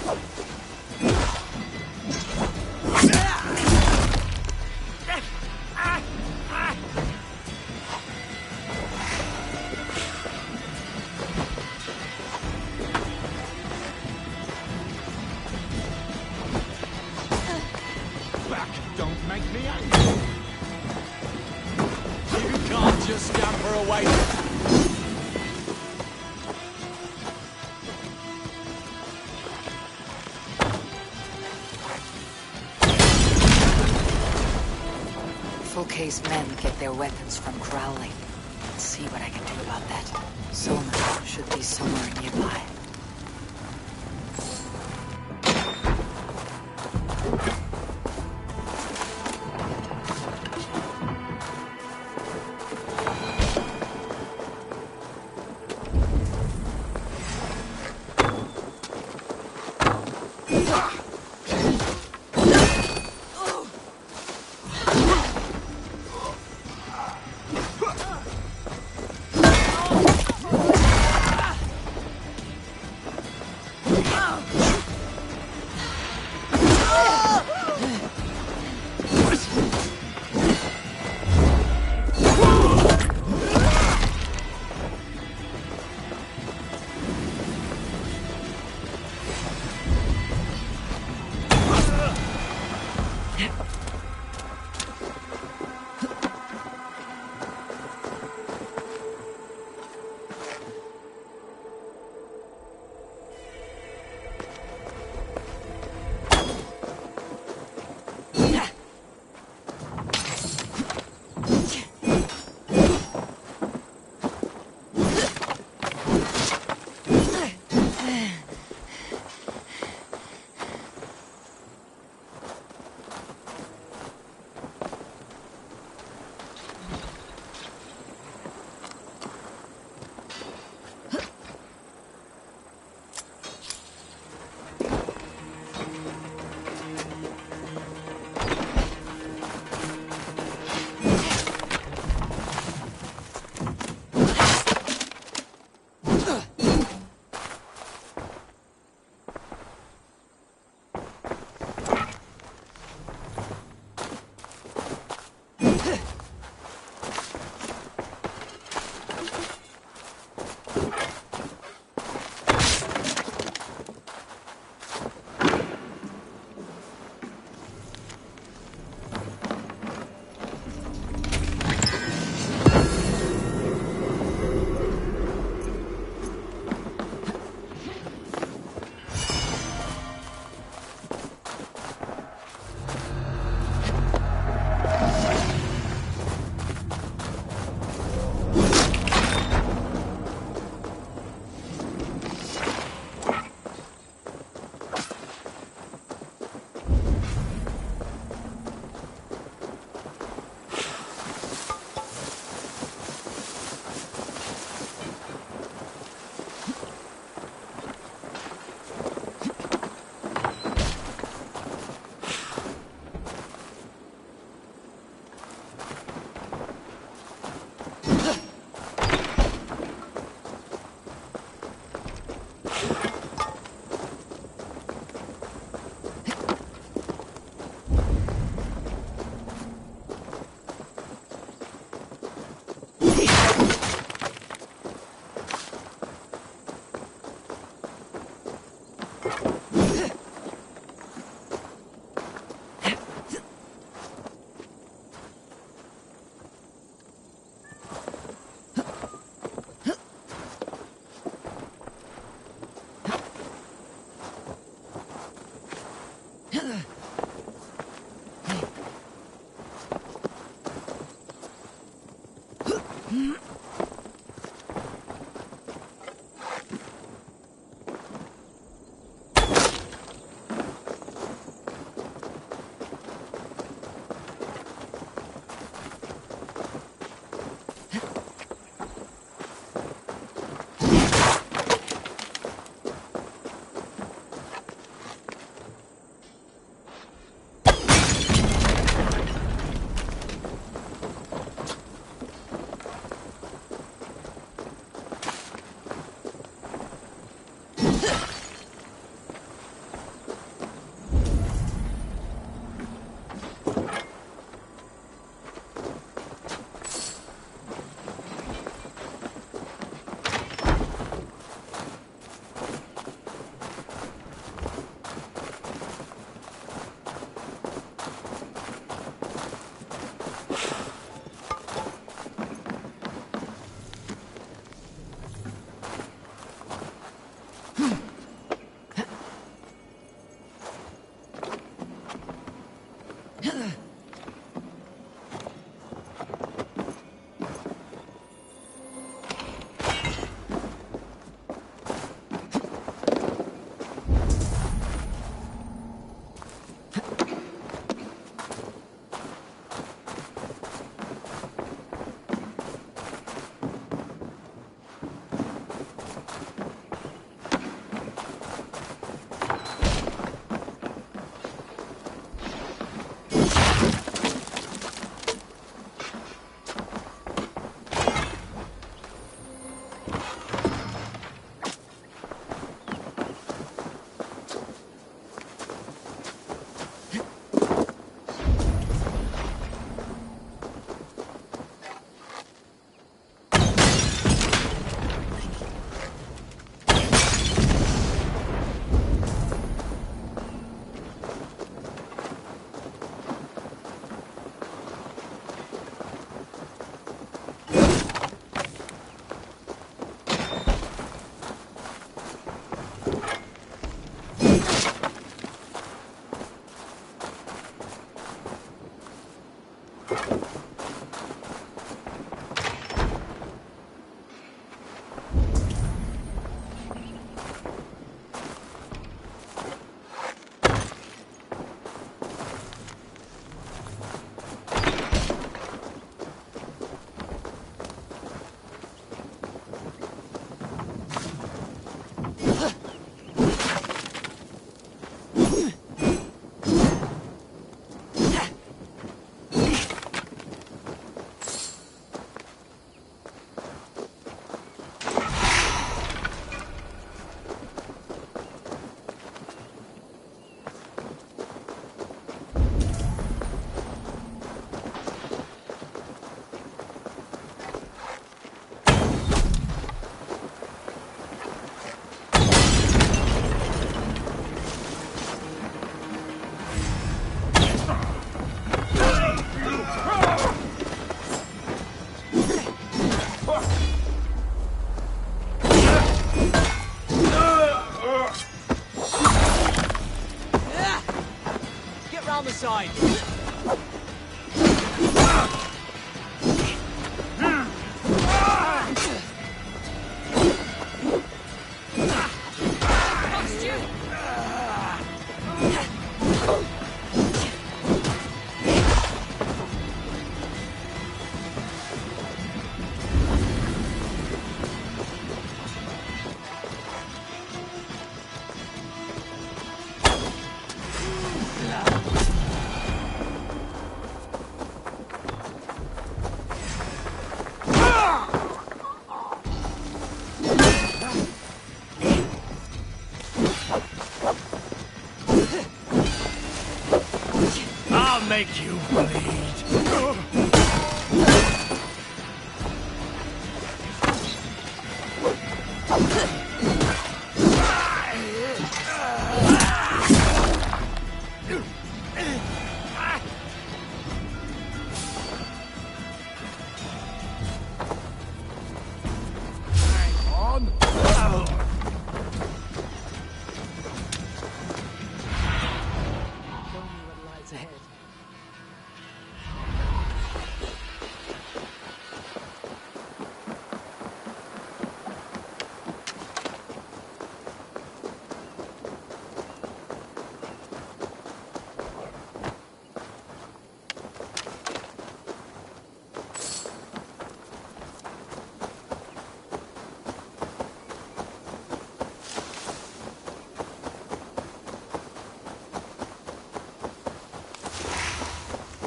Back, don't make me angry. You can't just scamper away. Fulke's men get their weapons from Crowley. Let's see what I can do about that. Sona should be somewhere nearby. side! I'll make you bleed.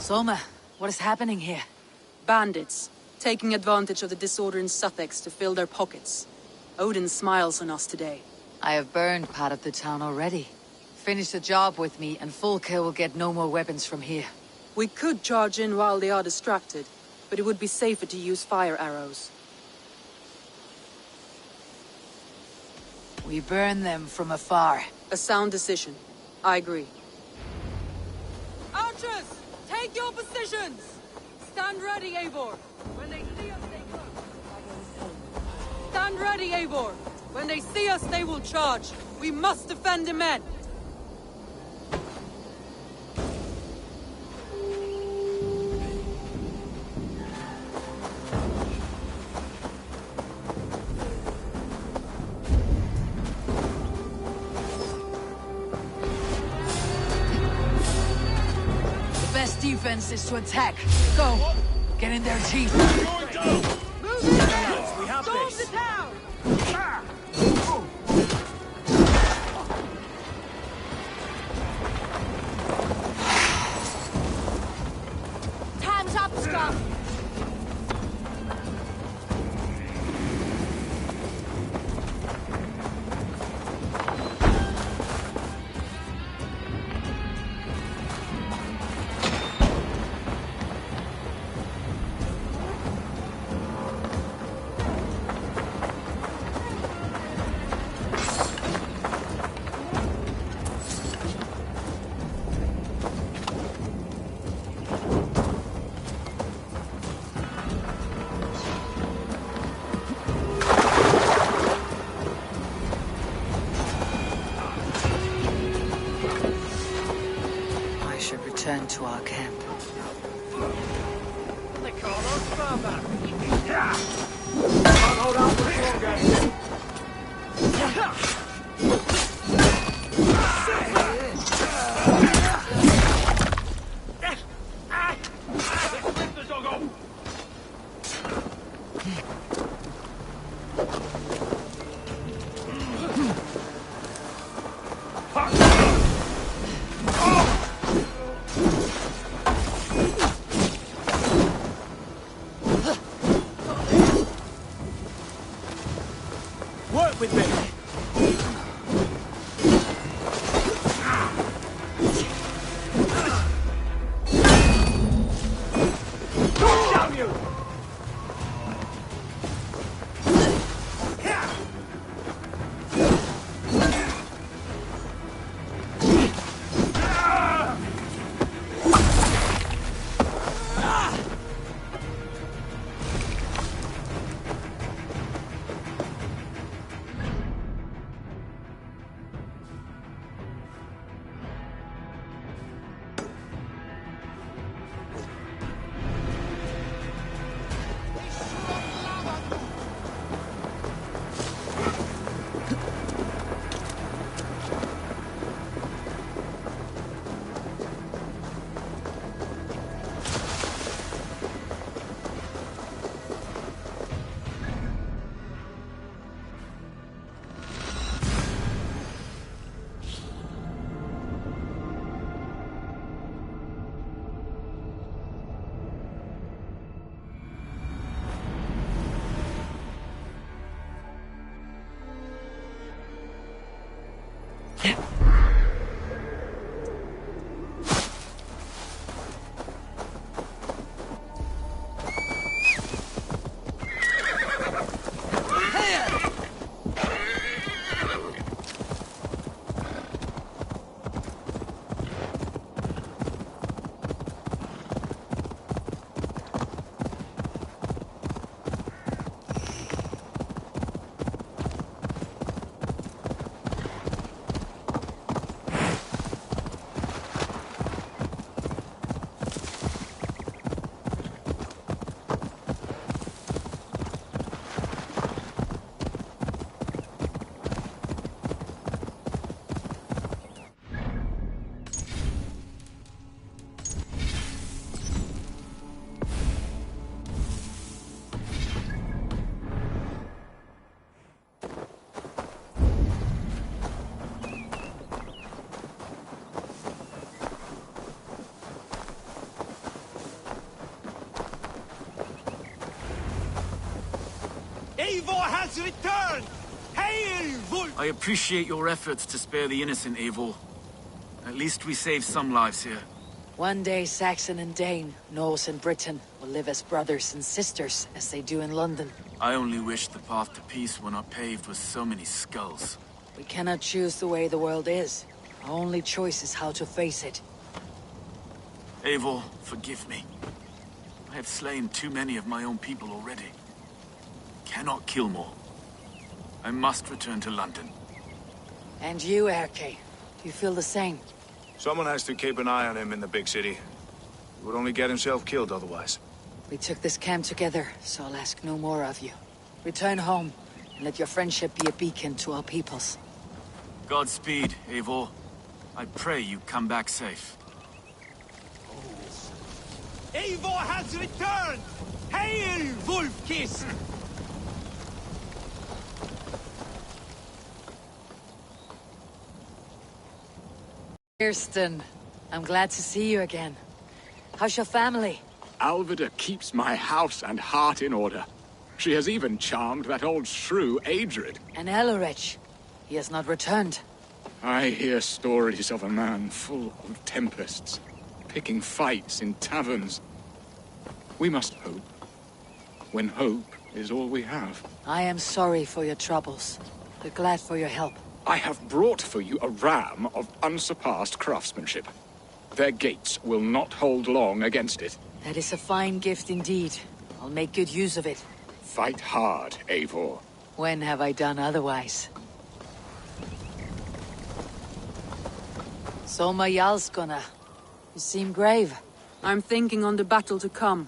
Soma, what is happening here? Bandits, taking advantage of the disorder in Sussex to fill their pockets. Odin smiles on us today. I have burned part of the town already. Finish the job with me, and Fulke will get no more weapons from here. We could charge in while they are distracted, but it would be safer to use fire arrows. We burn them from afar. A sound decision. I agree. Archers! Take your positions! Stand ready, Eivor! When they see us, they will... Stand ready, Eivor! When they see us, they will charge. We must defend the men! Defense is to attack. Go! Get in their teeth. Move in! We have storm the town! Time's up, Scott! Return to our camp. They call us further. Can't hold out for longer. Rip the dog off. Work with me! Damn you! Eivor has returned! Hail, Wolf! I appreciate your efforts to spare the innocent, Eivor. At least we saved some lives here. One day Saxon and Dane, Norse and Briton, will live as brothers and sisters, as they do in London. I only wish the path to peace were not paved with so many skulls. We cannot choose the way the world is. Our only choice is how to face it. Eivor, forgive me. I have slain too many of my own people already. Cannot kill more. I must return to London. And you, Erke, do you feel the same? Someone has to keep an eye on him in the big city. He would only get himself killed otherwise. We took this camp together, so I'll ask no more of you. Return home, and let your friendship be a beacon to our peoples. Godspeed, Eivor. I pray you come back safe. Eivor has returned! Hail, Wolf-Kiss! Kirsten, I'm glad to see you again. How's your family? Alvida keeps my house and heart in order. She has even charmed that old shrew, Adrid. And Elorich. He has not returned. I hear stories of a man full of tempests, picking fights in taverns. We must hope, when hope is all we have. I am sorry for your troubles, but glad for your help. I have brought for you a ram of unsurpassed craftsmanship. Their gates will not hold long against it. That is a fine gift indeed. I'll make good use of it. Fight hard, Eivor. When have I done otherwise? Soma Jarlskona. You seem grave. I'm thinking on the battle to come.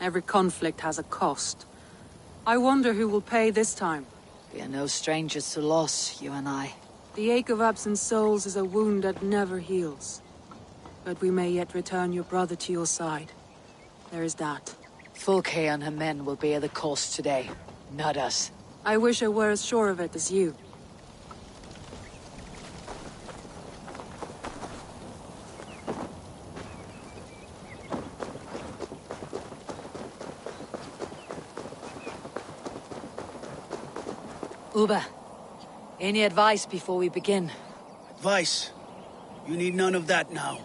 Every conflict has a cost. I wonder who will pay this time. We are no strangers to loss, you and I. The ache of absent souls is a wound that never heals. But we may yet return your brother to your side. There is that. Fulke and her men will bear the cost today, not us. I wish I were as sure of it as you. Uba, any advice before we begin? Advice? You need none of that now.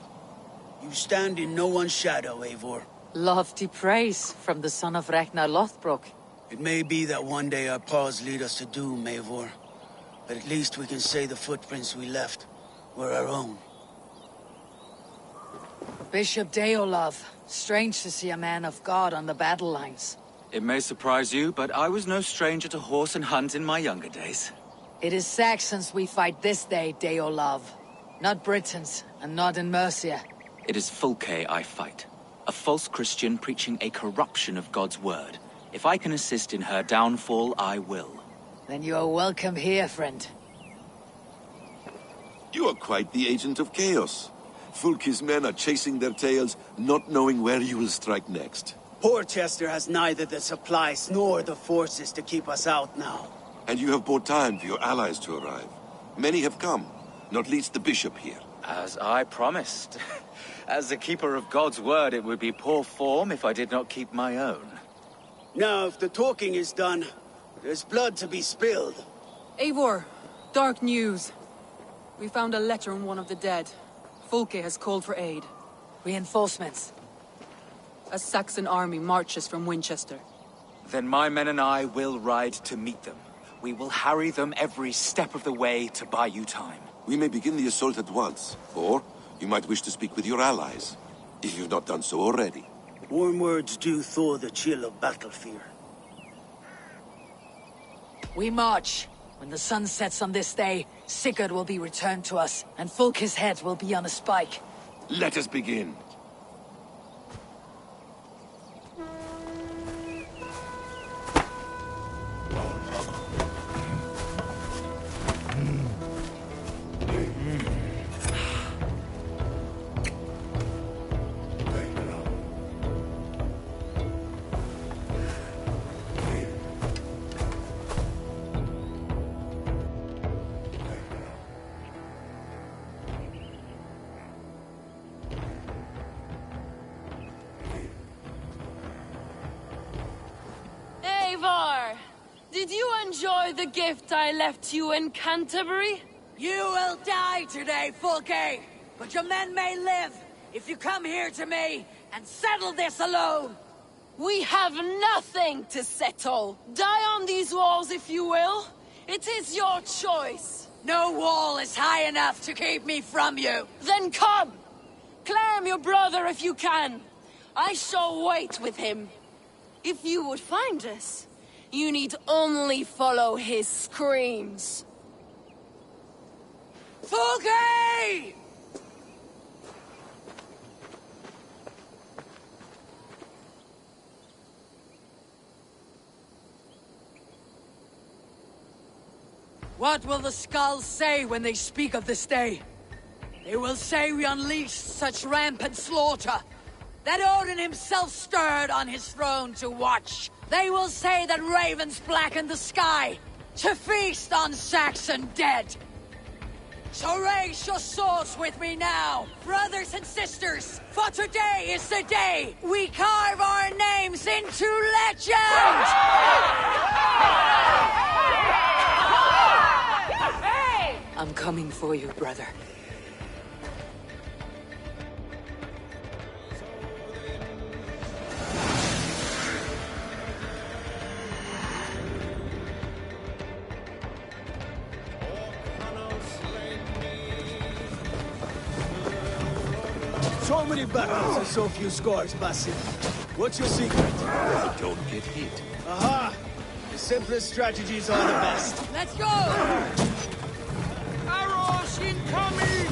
You stand in no one's shadow, Eivor. Lofty praise from the son of Ragnar Lothbrok. It may be that one day our paths lead us to doom, Eivor. But at least we can say the footprints we left were our own. Bishop Deolov. Strange to see a man of God on the battle lines. It may surprise you, but I was no stranger to horse and hunt in my younger days. It is Saxons we fight this day, Deolov. Not Britons, and not in Mercia. It is Fulke I fight. A false Christian preaching a corruption of God's word. If I can assist in her downfall, I will. Then you are welcome here, friend. You are quite the agent of chaos. Fulke's men are chasing their tails, not knowing where you will strike next. Porchester has neither the supplies nor the forces to keep us out now. And you have bought time for your allies to arrive. Many have come, not least the bishop here. As I promised. As the keeper of God's word, it would be poor form if I did not keep my own. Now, if the talking is done, there's blood to be spilled. Eivor, dark news. We found a letter on one of the dead. Folke has called for aid. Reinforcements? A Saxon army marches from Winchester. Then my men and I will ride to meet them. We will harry them every step of the way to buy you time. We may begin the assault at once, or you might wish to speak with your allies, if you've not done so already. Warm words do thaw the chill of battle fear. We march. When the sun sets on this day, Sigurd will be returned to us, and Fulke's head will be on a spike. Let us begin. Eivor! Did you enjoy the gift I left you in Canterbury? You will die today, Fulke! But your men may live if you come here to me and settle this alone! We have nothing to settle. Die on these walls if you will. It is your choice. No wall is high enough to keep me from you. Then come! Claim your brother if you can. I shall wait with him. If you would find us, you need only follow his screams. Fulke! What will the skulls say when they speak of this day? They will say we unleashed such rampant slaughter, that Odin himself stirred on his throne to watch. They will say that ravens blackened the sky, to feast on Saxon dead. So raise your swords with me now, brothers and sisters, for today is the day we carve our names into legend! I'm coming for you, brother. So many battles and so few scores, Basim. What's your secret? I don't get hit. Aha! The simplest strategies are the best. Let's go! Arrows incoming!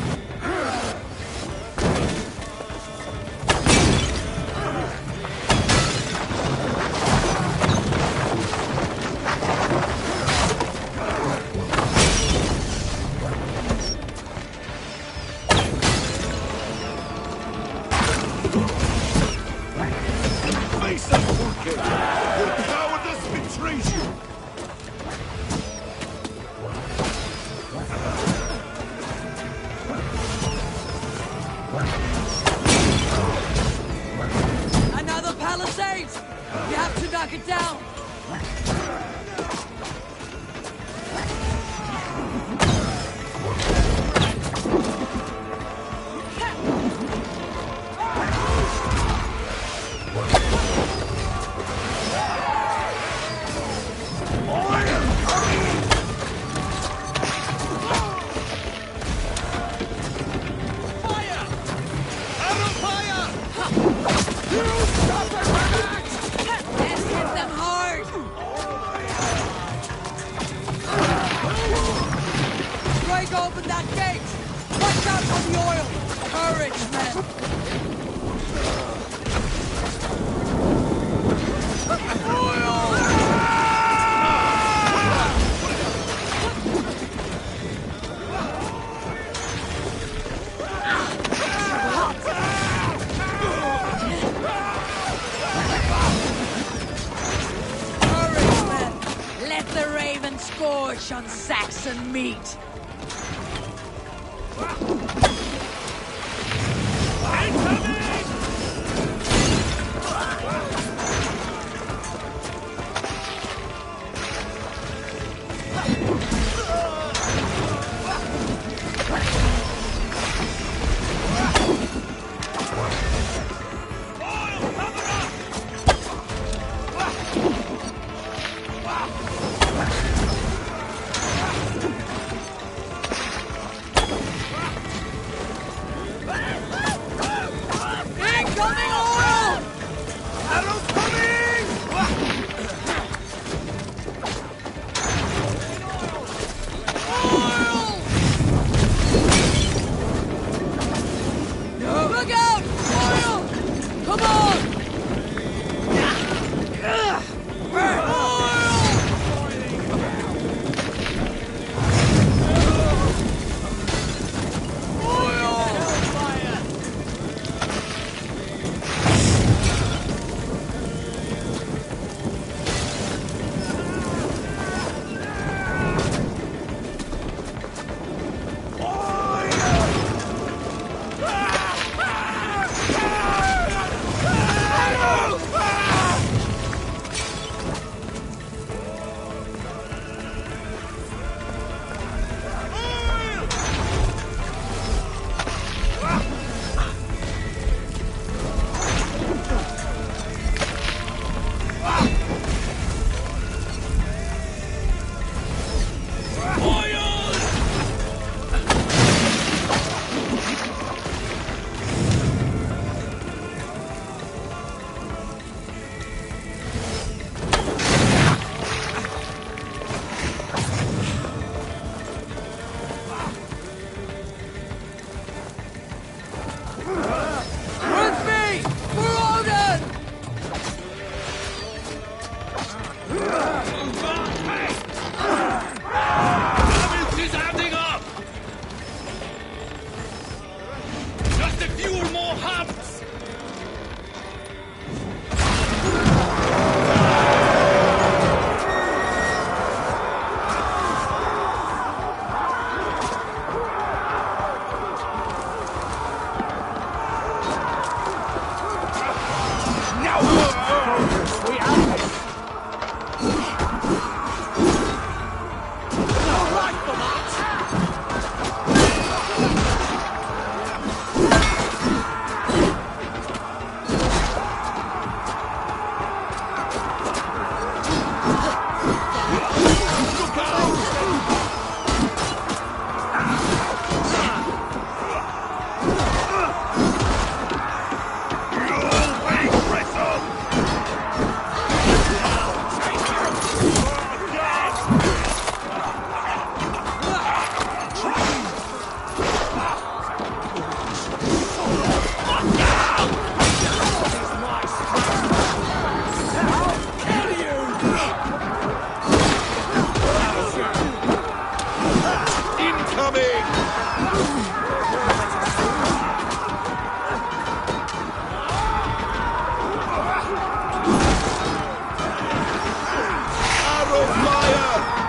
Face up, Fulke! Your cowardice betrays you! Another palisade! We have to knock it down! Let's hit them hard! Break open that gate! Watch out for the oil! Courage, men! Courage, men! Let the raven scorch on Saxon meat! incoming! Arrow fire!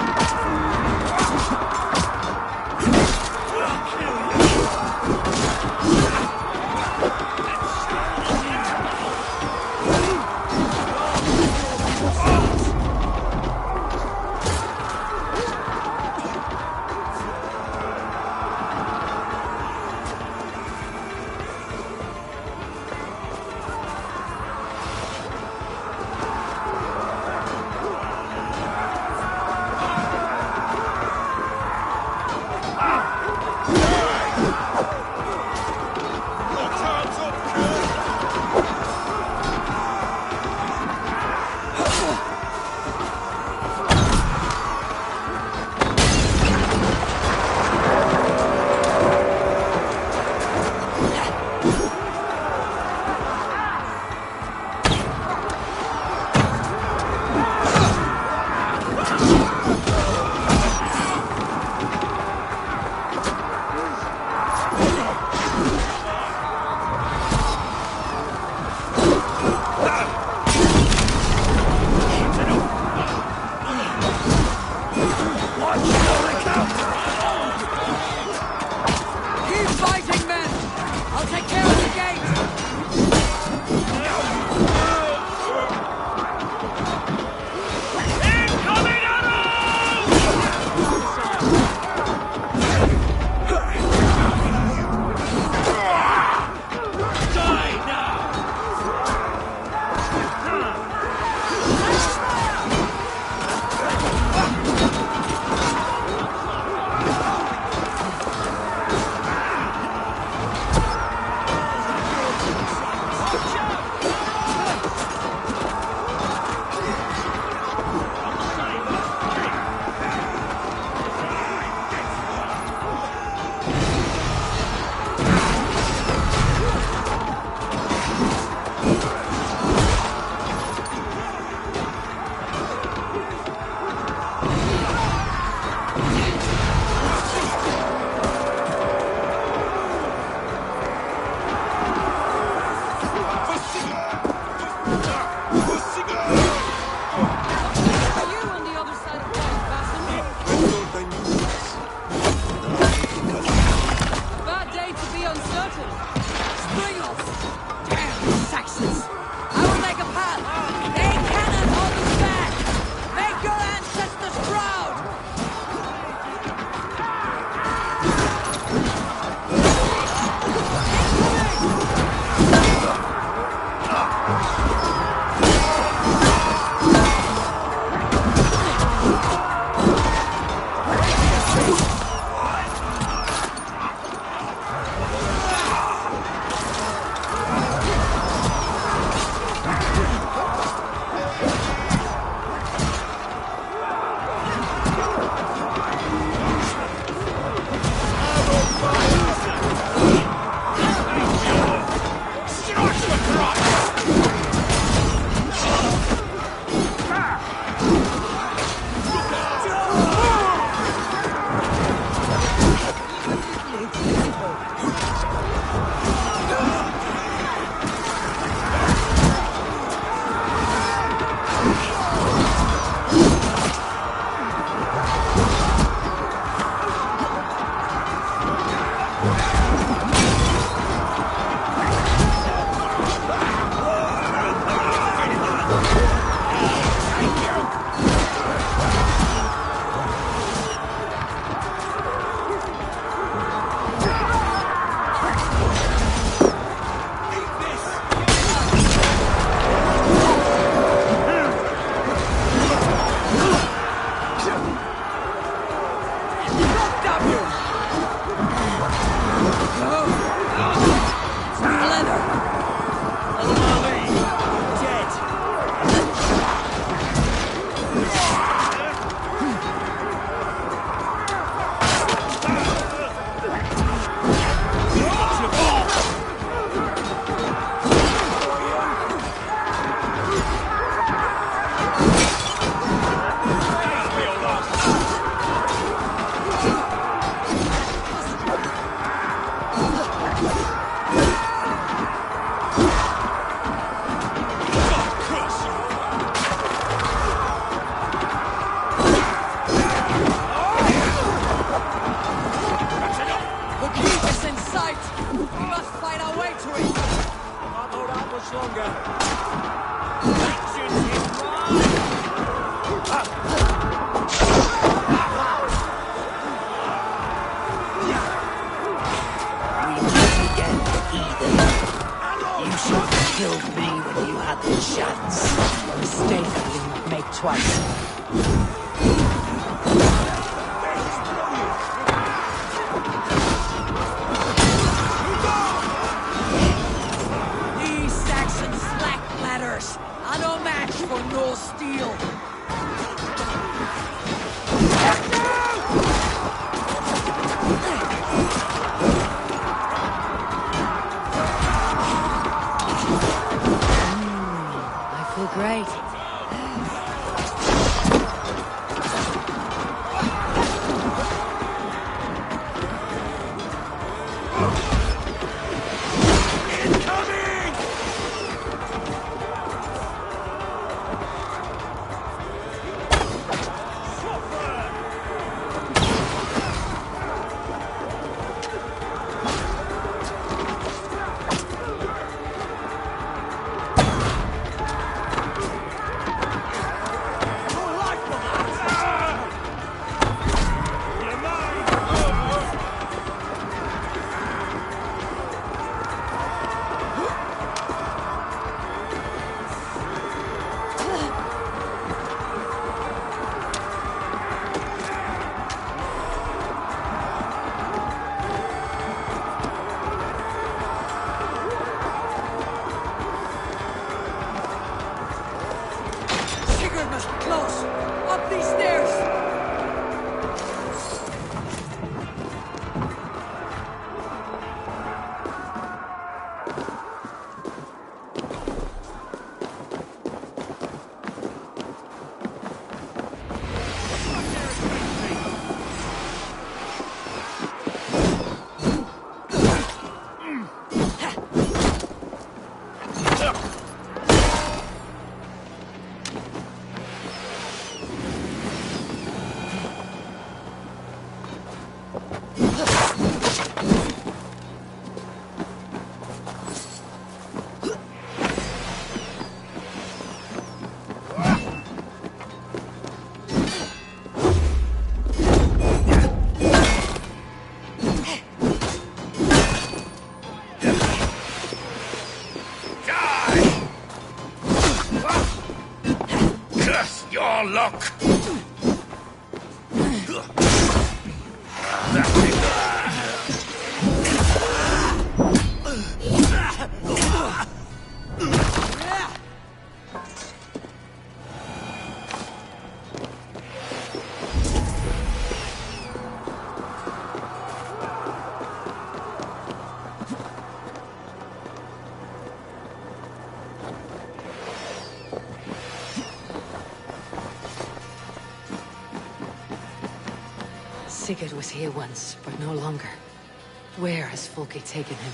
twice. These Saxon slack bladders are no match for no steel. I feel great. Luck! Sigurd was here once, but no longer. Where has Folke taken him?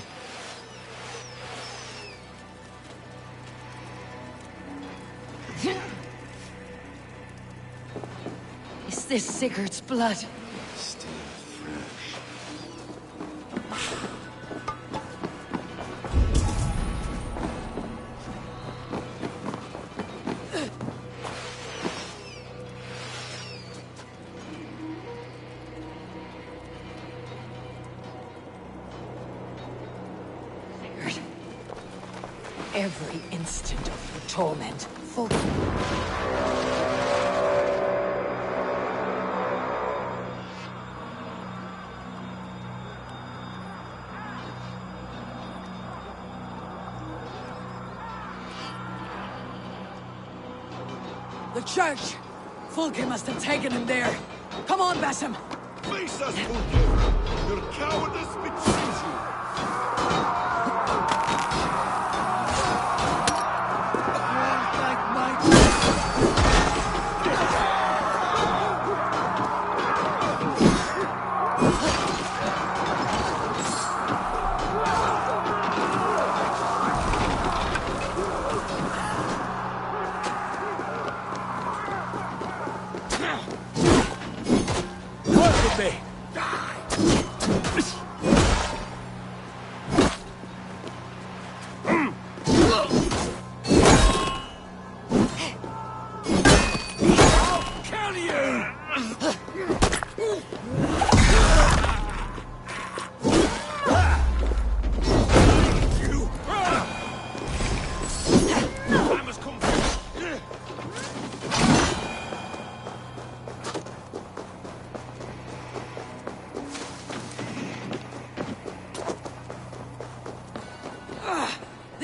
Is this Sigurd's blood? Still fresh. Every instant of your torment, Folke. The church! Folke must have taken him there. Come on, Basim! Face us, Folke! Your cowardice betrays you!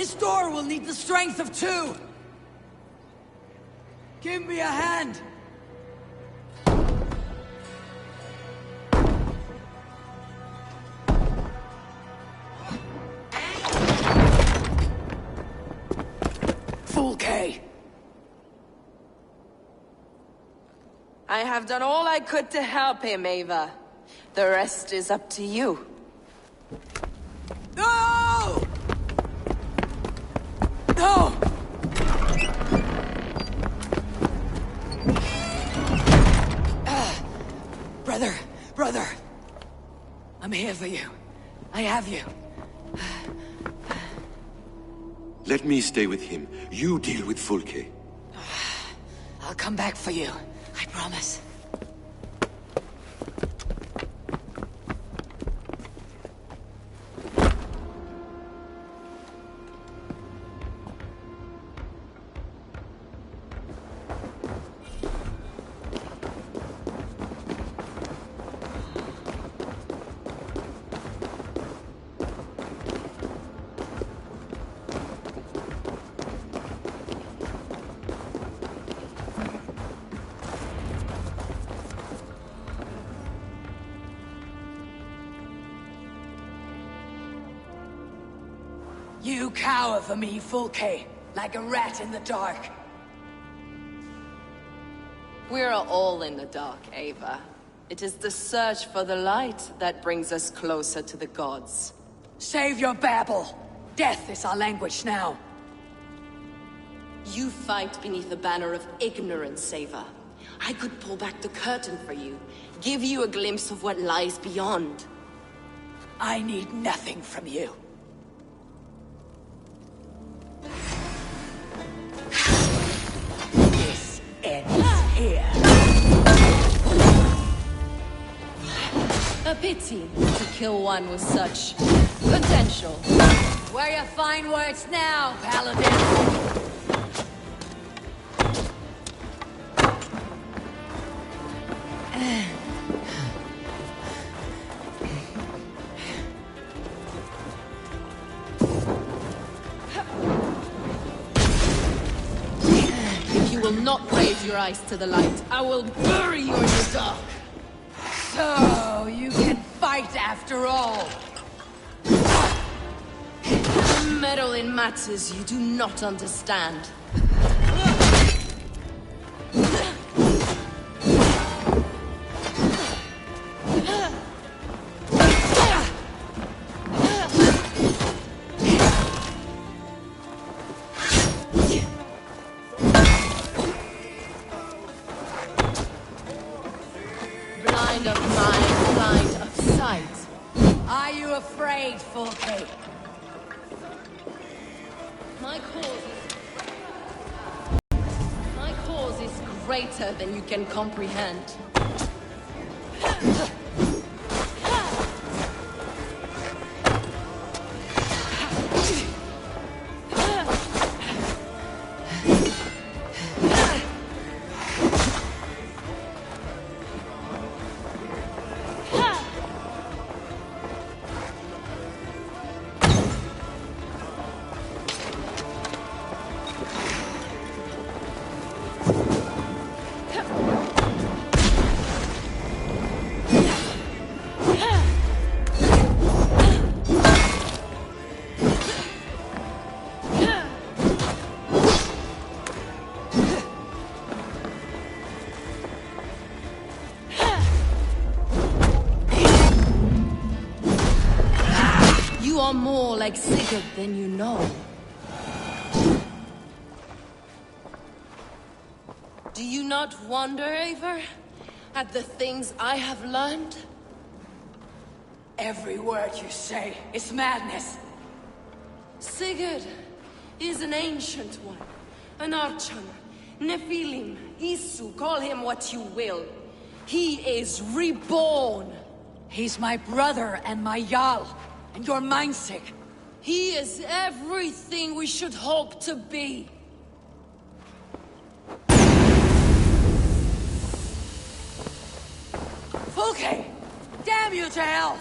This door will need the strength of two! Give me a hand! Fulke! I have done all I could to help him, Ava. The rest is up to you. No! No! Brother. I'm here for you. I have you. Let me stay with him. You deal with Fulke. I'll come back for you. I promise. You cower for me, Fulke, like a rat in the dark. We're all in the dark, Ava. It is the search for the light that brings us closer to the gods. Save your babble. Death is our language now. You fight beneath the banner of ignorance, Ava. I could pull back the curtain for you, give you a glimpse of what lies beyond. I need nothing from you. This ends here. A pity to kill one with such potential. Where your fine words now, Paladin? If you will not raise your eyes to the light, I will bury you in the dark. So, you can fight after all. Meddle in matters you do not understand. Blind of mind, blind of sight. Are you afraid, Fulke? My cause is greater than you can comprehend. You are more like Sigurd than you know. Do you not wonder, Eivor, at the things I have learned? Every word you say is madness. Sigurd is an ancient one, an archon, Nephilim, Isu, call him what you will. He is reborn. He's my brother and my Jarl, and you're mindsick. He is everything we should hope to be. Fulke! Damn you to hell!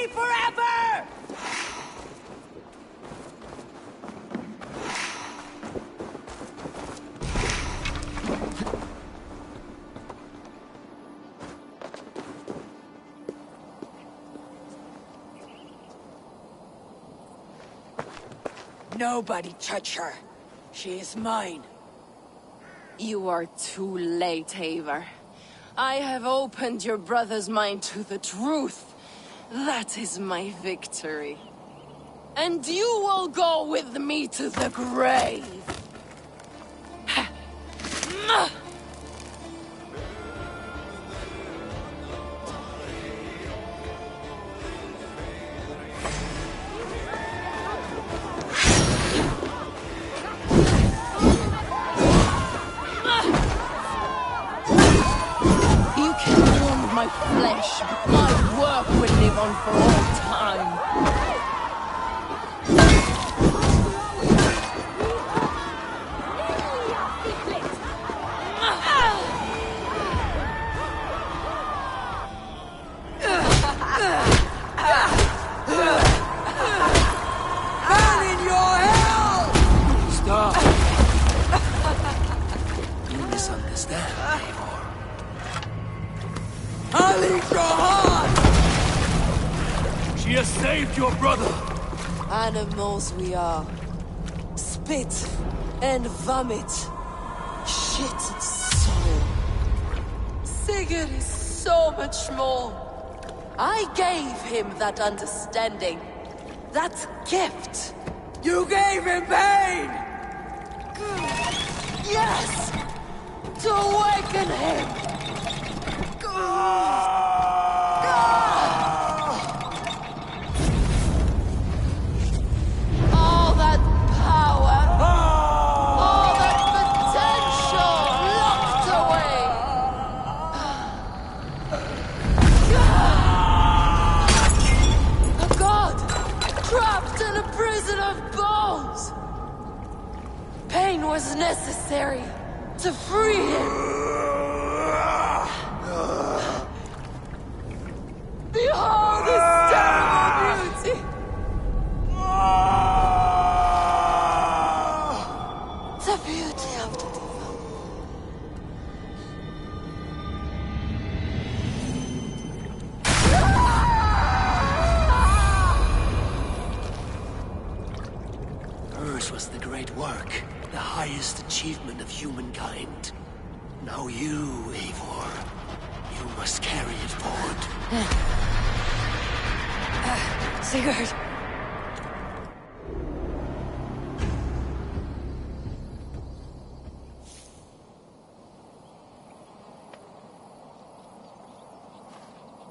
me forever! Nobody touch her. She is mine. You are too late, Eivor. I have opened your brother's mind to the truth. That is my victory. And you will go with me to the grave. My flesh, but my work will live on for all time. Man in your hell! Stop! You misunderstand, Eivor. She has saved your brother! Animals we are. Spit and vomit. Shit and soul. Sigurd is so much more. I gave him that understanding. That gift. You gave him pain! Yes! To awaken him! All that power, all that potential locked away. A god trapped in a prison of bones. Pain was necessary to free him. Behold his terrible beauty! The beauty of the devil. Hers was the great work, the highest achievement of humankind. Now you, Eivor, you must carry it forward. Sigurd.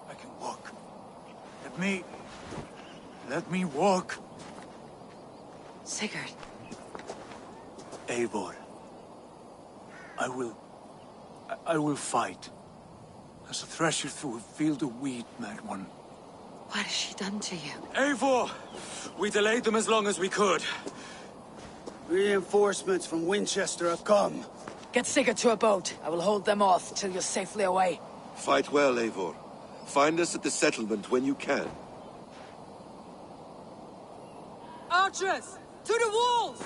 I can walk. Let me walk. Sigurd. Eivor. I will fight. As a thresher through a field of wheat, mad one. What has she done to you? Eivor! We delayed them as long as we could. Reinforcements from Winchester have come. Get Sigurd to a boat. I will hold them off till you're safely away. Fight well, Eivor. Find us at the settlement when you can. Archers! To the walls!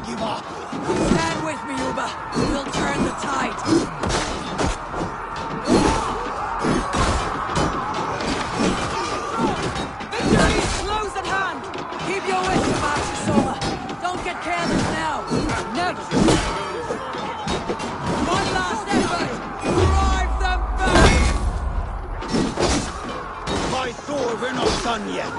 Stand with me, Uba. We'll turn the tide. Victory is close at hand. Keep your wits about you, Soma. Don't get careless now. Never. One last effort. Drive them back. By Thor, we're not done yet.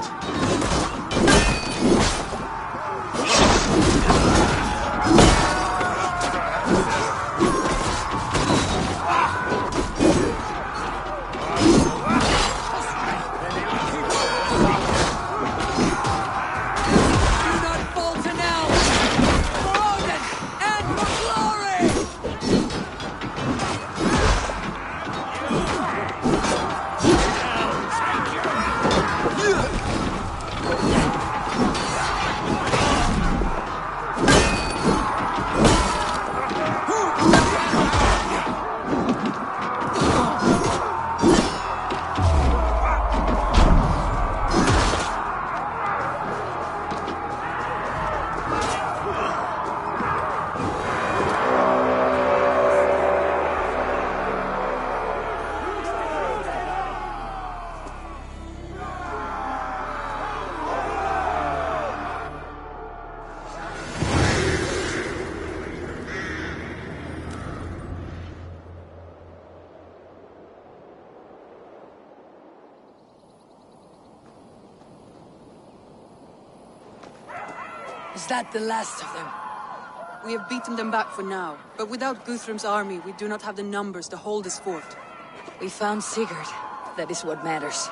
Is that the last of them? We have beaten them back for now, but without Guthrum's army, we do not have the numbers to hold this fort. We found Sigurd. That is what matters.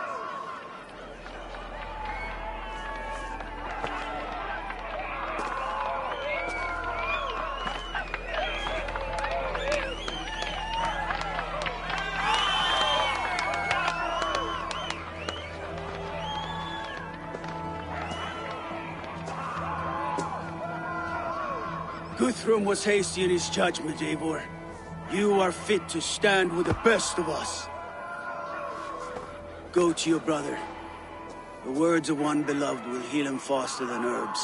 Guthrum was hasty in his judgment, Eivor. You are fit to stand with the best of us. Go to your brother. The words of one beloved will heal him faster than herbs.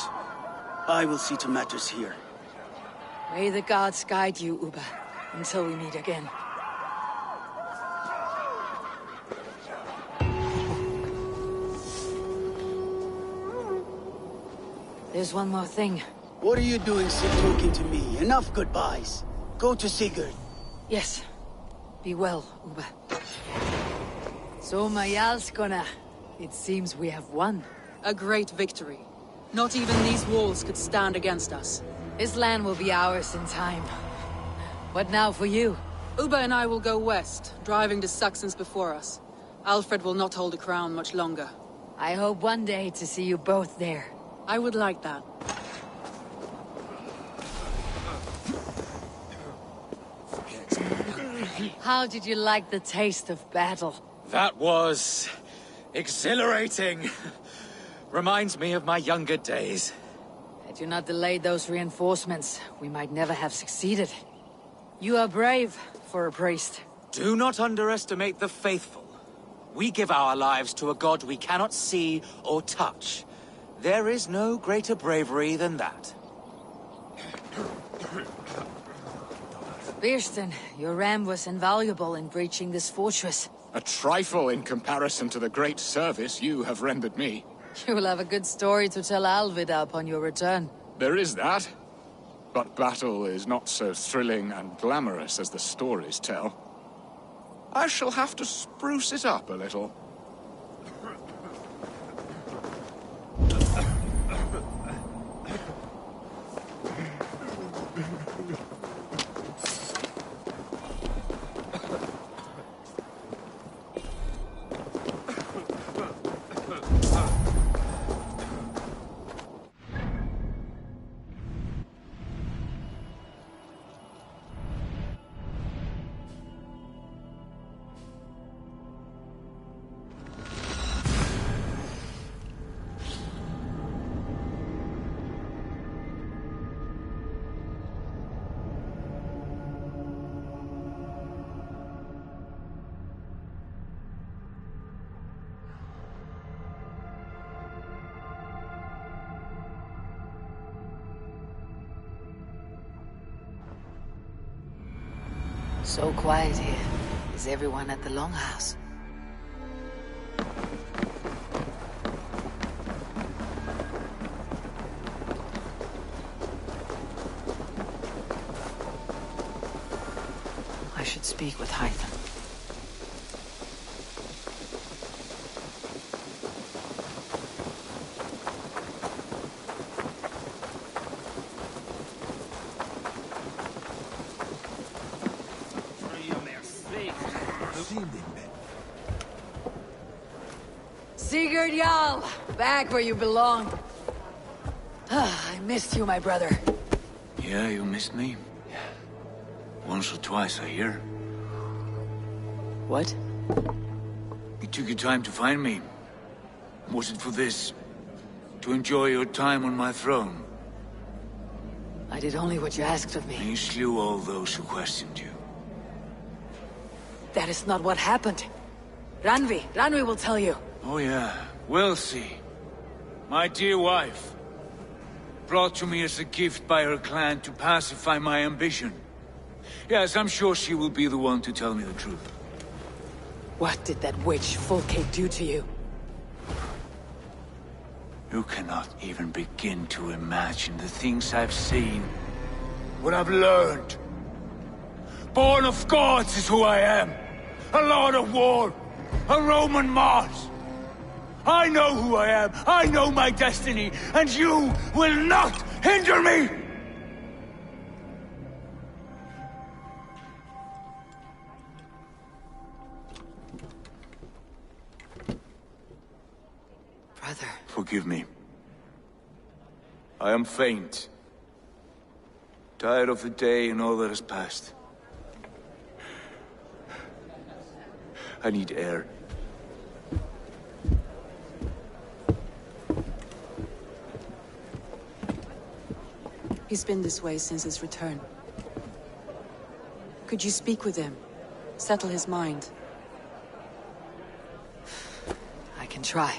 I will see to matters here. May the gods guide you, Uba, until we meet again. There's one more thing. What are you doing still talking to me? Enough goodbyes. Go to Sigurd. Yes. Be well, Uba. So, Majalskona, it seems we have won. A great victory. Not even these walls could stand against us. This land will be ours in time. What now for you? Uba and I will go west, driving the Saxons before us. Alfred will not hold the crown much longer. I hope one day to see you both there. I would like that. How did you like the taste of battle? That was... exhilarating. Reminds me of my younger days. Had you not delayed those reinforcements, we might never have succeeded. You are brave for a priest. Do not underestimate the faithful. We give our lives to a god we cannot see or touch. There is no greater bravery than that. Birsten, your ram was invaluable in breaching this fortress. A trifle in comparison to the great service you have rendered me. You will have a good story to tell Alvida upon your return. There is that. But battle is not so thrilling and glamorous as the stories tell. I shall have to spruce it up a little. So quiet here. Is everyone at the Longhouse? I should speak with Hytham. Sigurd Jarl, back where you belong. I missed you, my brother. Yeah, you missed me. Once or twice, I hear. What? You took your time to find me. Was it for this? To enjoy your time on my throne? I did only what you asked of And me. you slew all those who questioned you. That is not what happened. Ranvi will tell you. Oh yeah, we'll see. My dear wife, brought to me as a gift by her clan to pacify my ambition. Yes, I'm sure she will be the one to tell me the truth. What did that witch Fulke do to you? You cannot even begin to imagine the things I've seen. What I've learned. Born of gods is who I am. A lord of war. A Roman Mars. I know who I am. I know my destiny. And you will not hinder me! Brother. Forgive me. I am faint. Tired of the day and all that has passed. I need air. He's been this way since his return. Could you speak with him? Settle his mind? I can try.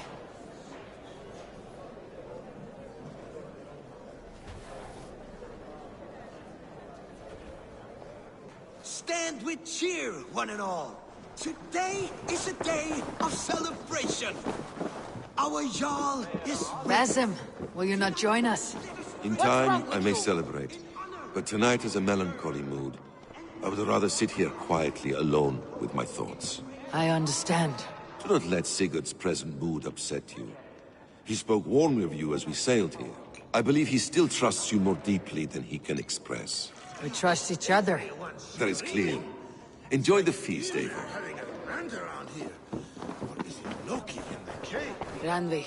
Stand with cheer, one and all. Today is a day of celebration. Our Jarl is... Basim, will you not join us? In time, I may celebrate. But tonight is a melancholy mood. I would rather sit here quietly alone with my thoughts. I understand. Do not let Sigurd's present mood upset you. He spoke warmly of you as we sailed here. I believe he still trusts you more deeply than he can express. We trust each other. That is clear. Enjoy the feast, Eivor. Randvi,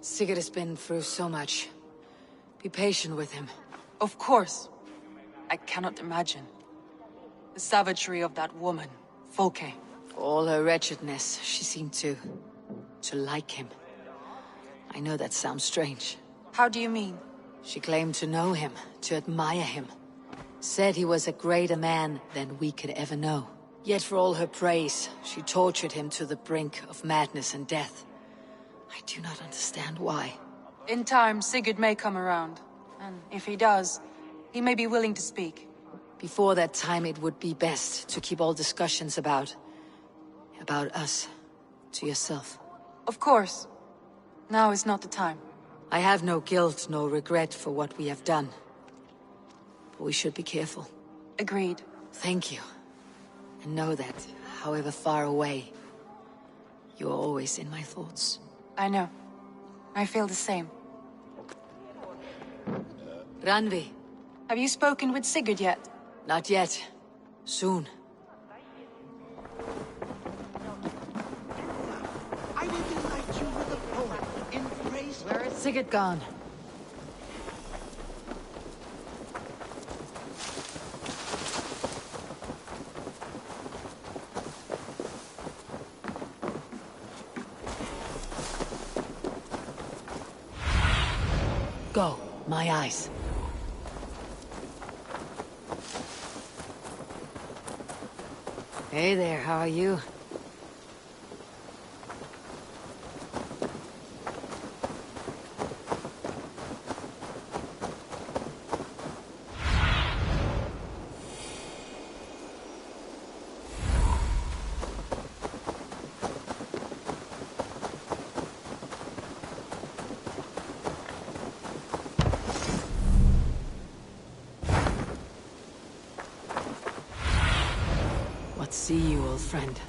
Sigurd has been through so much. Be patient with him. Of course. I cannot imagine. The savagery of that woman, Folke. For all her wretchedness, she seemed to like him. I know that sounds strange. How do you mean? She claimed to know him, to admire him. Said he was a greater man than we could ever know. Yet for all her praise, she tortured him to the brink of madness and death. I do not understand why. In time, Sigurd may come around. And if he does, he may be willing to speak. Before that time, it would be best to keep all discussions about us to yourself. Of course. Now is not the time. I have no guilt, no regret for what we have done. But we should be careful. Agreed. Thank you. And know that, however far away, you are always in my thoughts. I know. I feel the same. Randvi. Have you spoken with Sigurd yet? Not yet. Soon. I will delight you with a poem in praise... Where is Sigurd gone? Go, my eyes. Hey there, how are you? See you, old friend.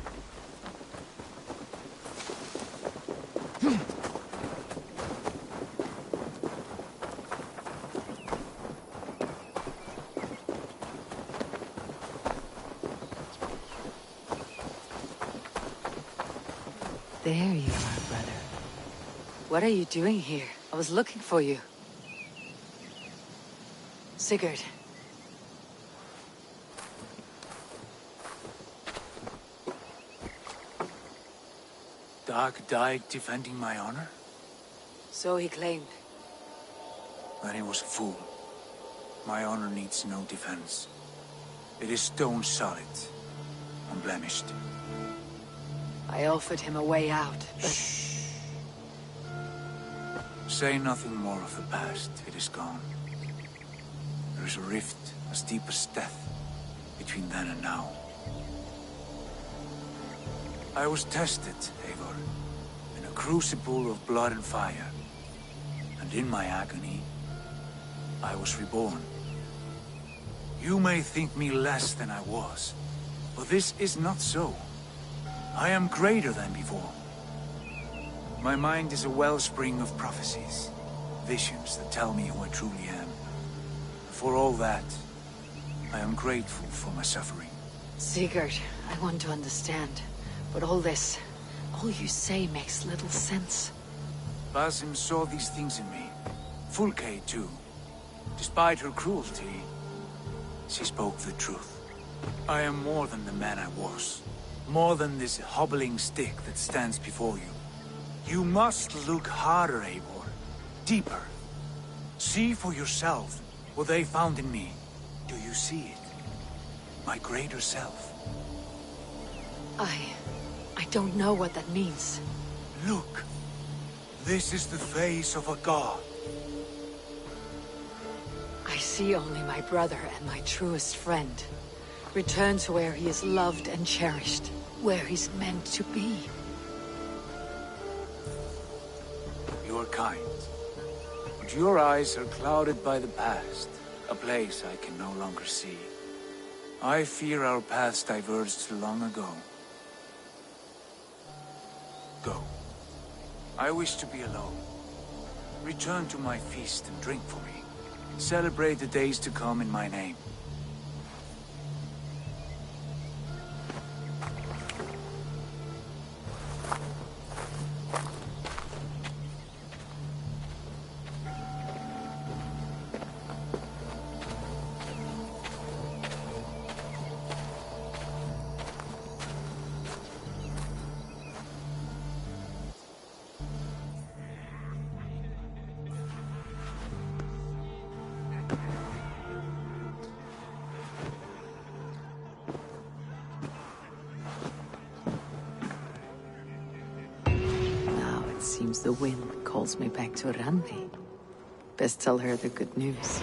There you are, brother. What are you doing here? I was looking for you. Sigurd. Dag died defending my honor? So he claimed. Then he was a fool. My honor needs no defense. It is stone solid, unblemished. I offered him a way out, but... Shh. Say nothing more of the past. It is gone. There is a rift as deep as death between then and now. I was tested, Eivor, in a crucible of blood and fire. And in my agony, I was reborn. You may think me less than I was, but this is not so. I am greater than before. My mind is a wellspring of prophecies, visions that tell me who I truly am. For all that, I am grateful for my suffering. Sigurd, I want to understand. But all this, all you say makes little sense. Basim saw these things in me. Fulke, too. Despite her cruelty, she spoke the truth. I am more than the man I was. More than this hobbling stick that stands before you. You must look harder, Eivor. Deeper. See for yourself what they found in me. Do you see it? My greater self. I don't know what that means. Look. This is the face of a god. I see only my brother and my truest friend. Return to where he is loved and cherished. Where he's meant to be. You're kind. But your eyes are clouded by the past. A place I can no longer see. I fear our paths diverged long ago. Go. I wish to be alone. Return to my feast and drink for me. Celebrate the days to come in my name. Seems the wind calls me back to Randi. Best tell her the good news.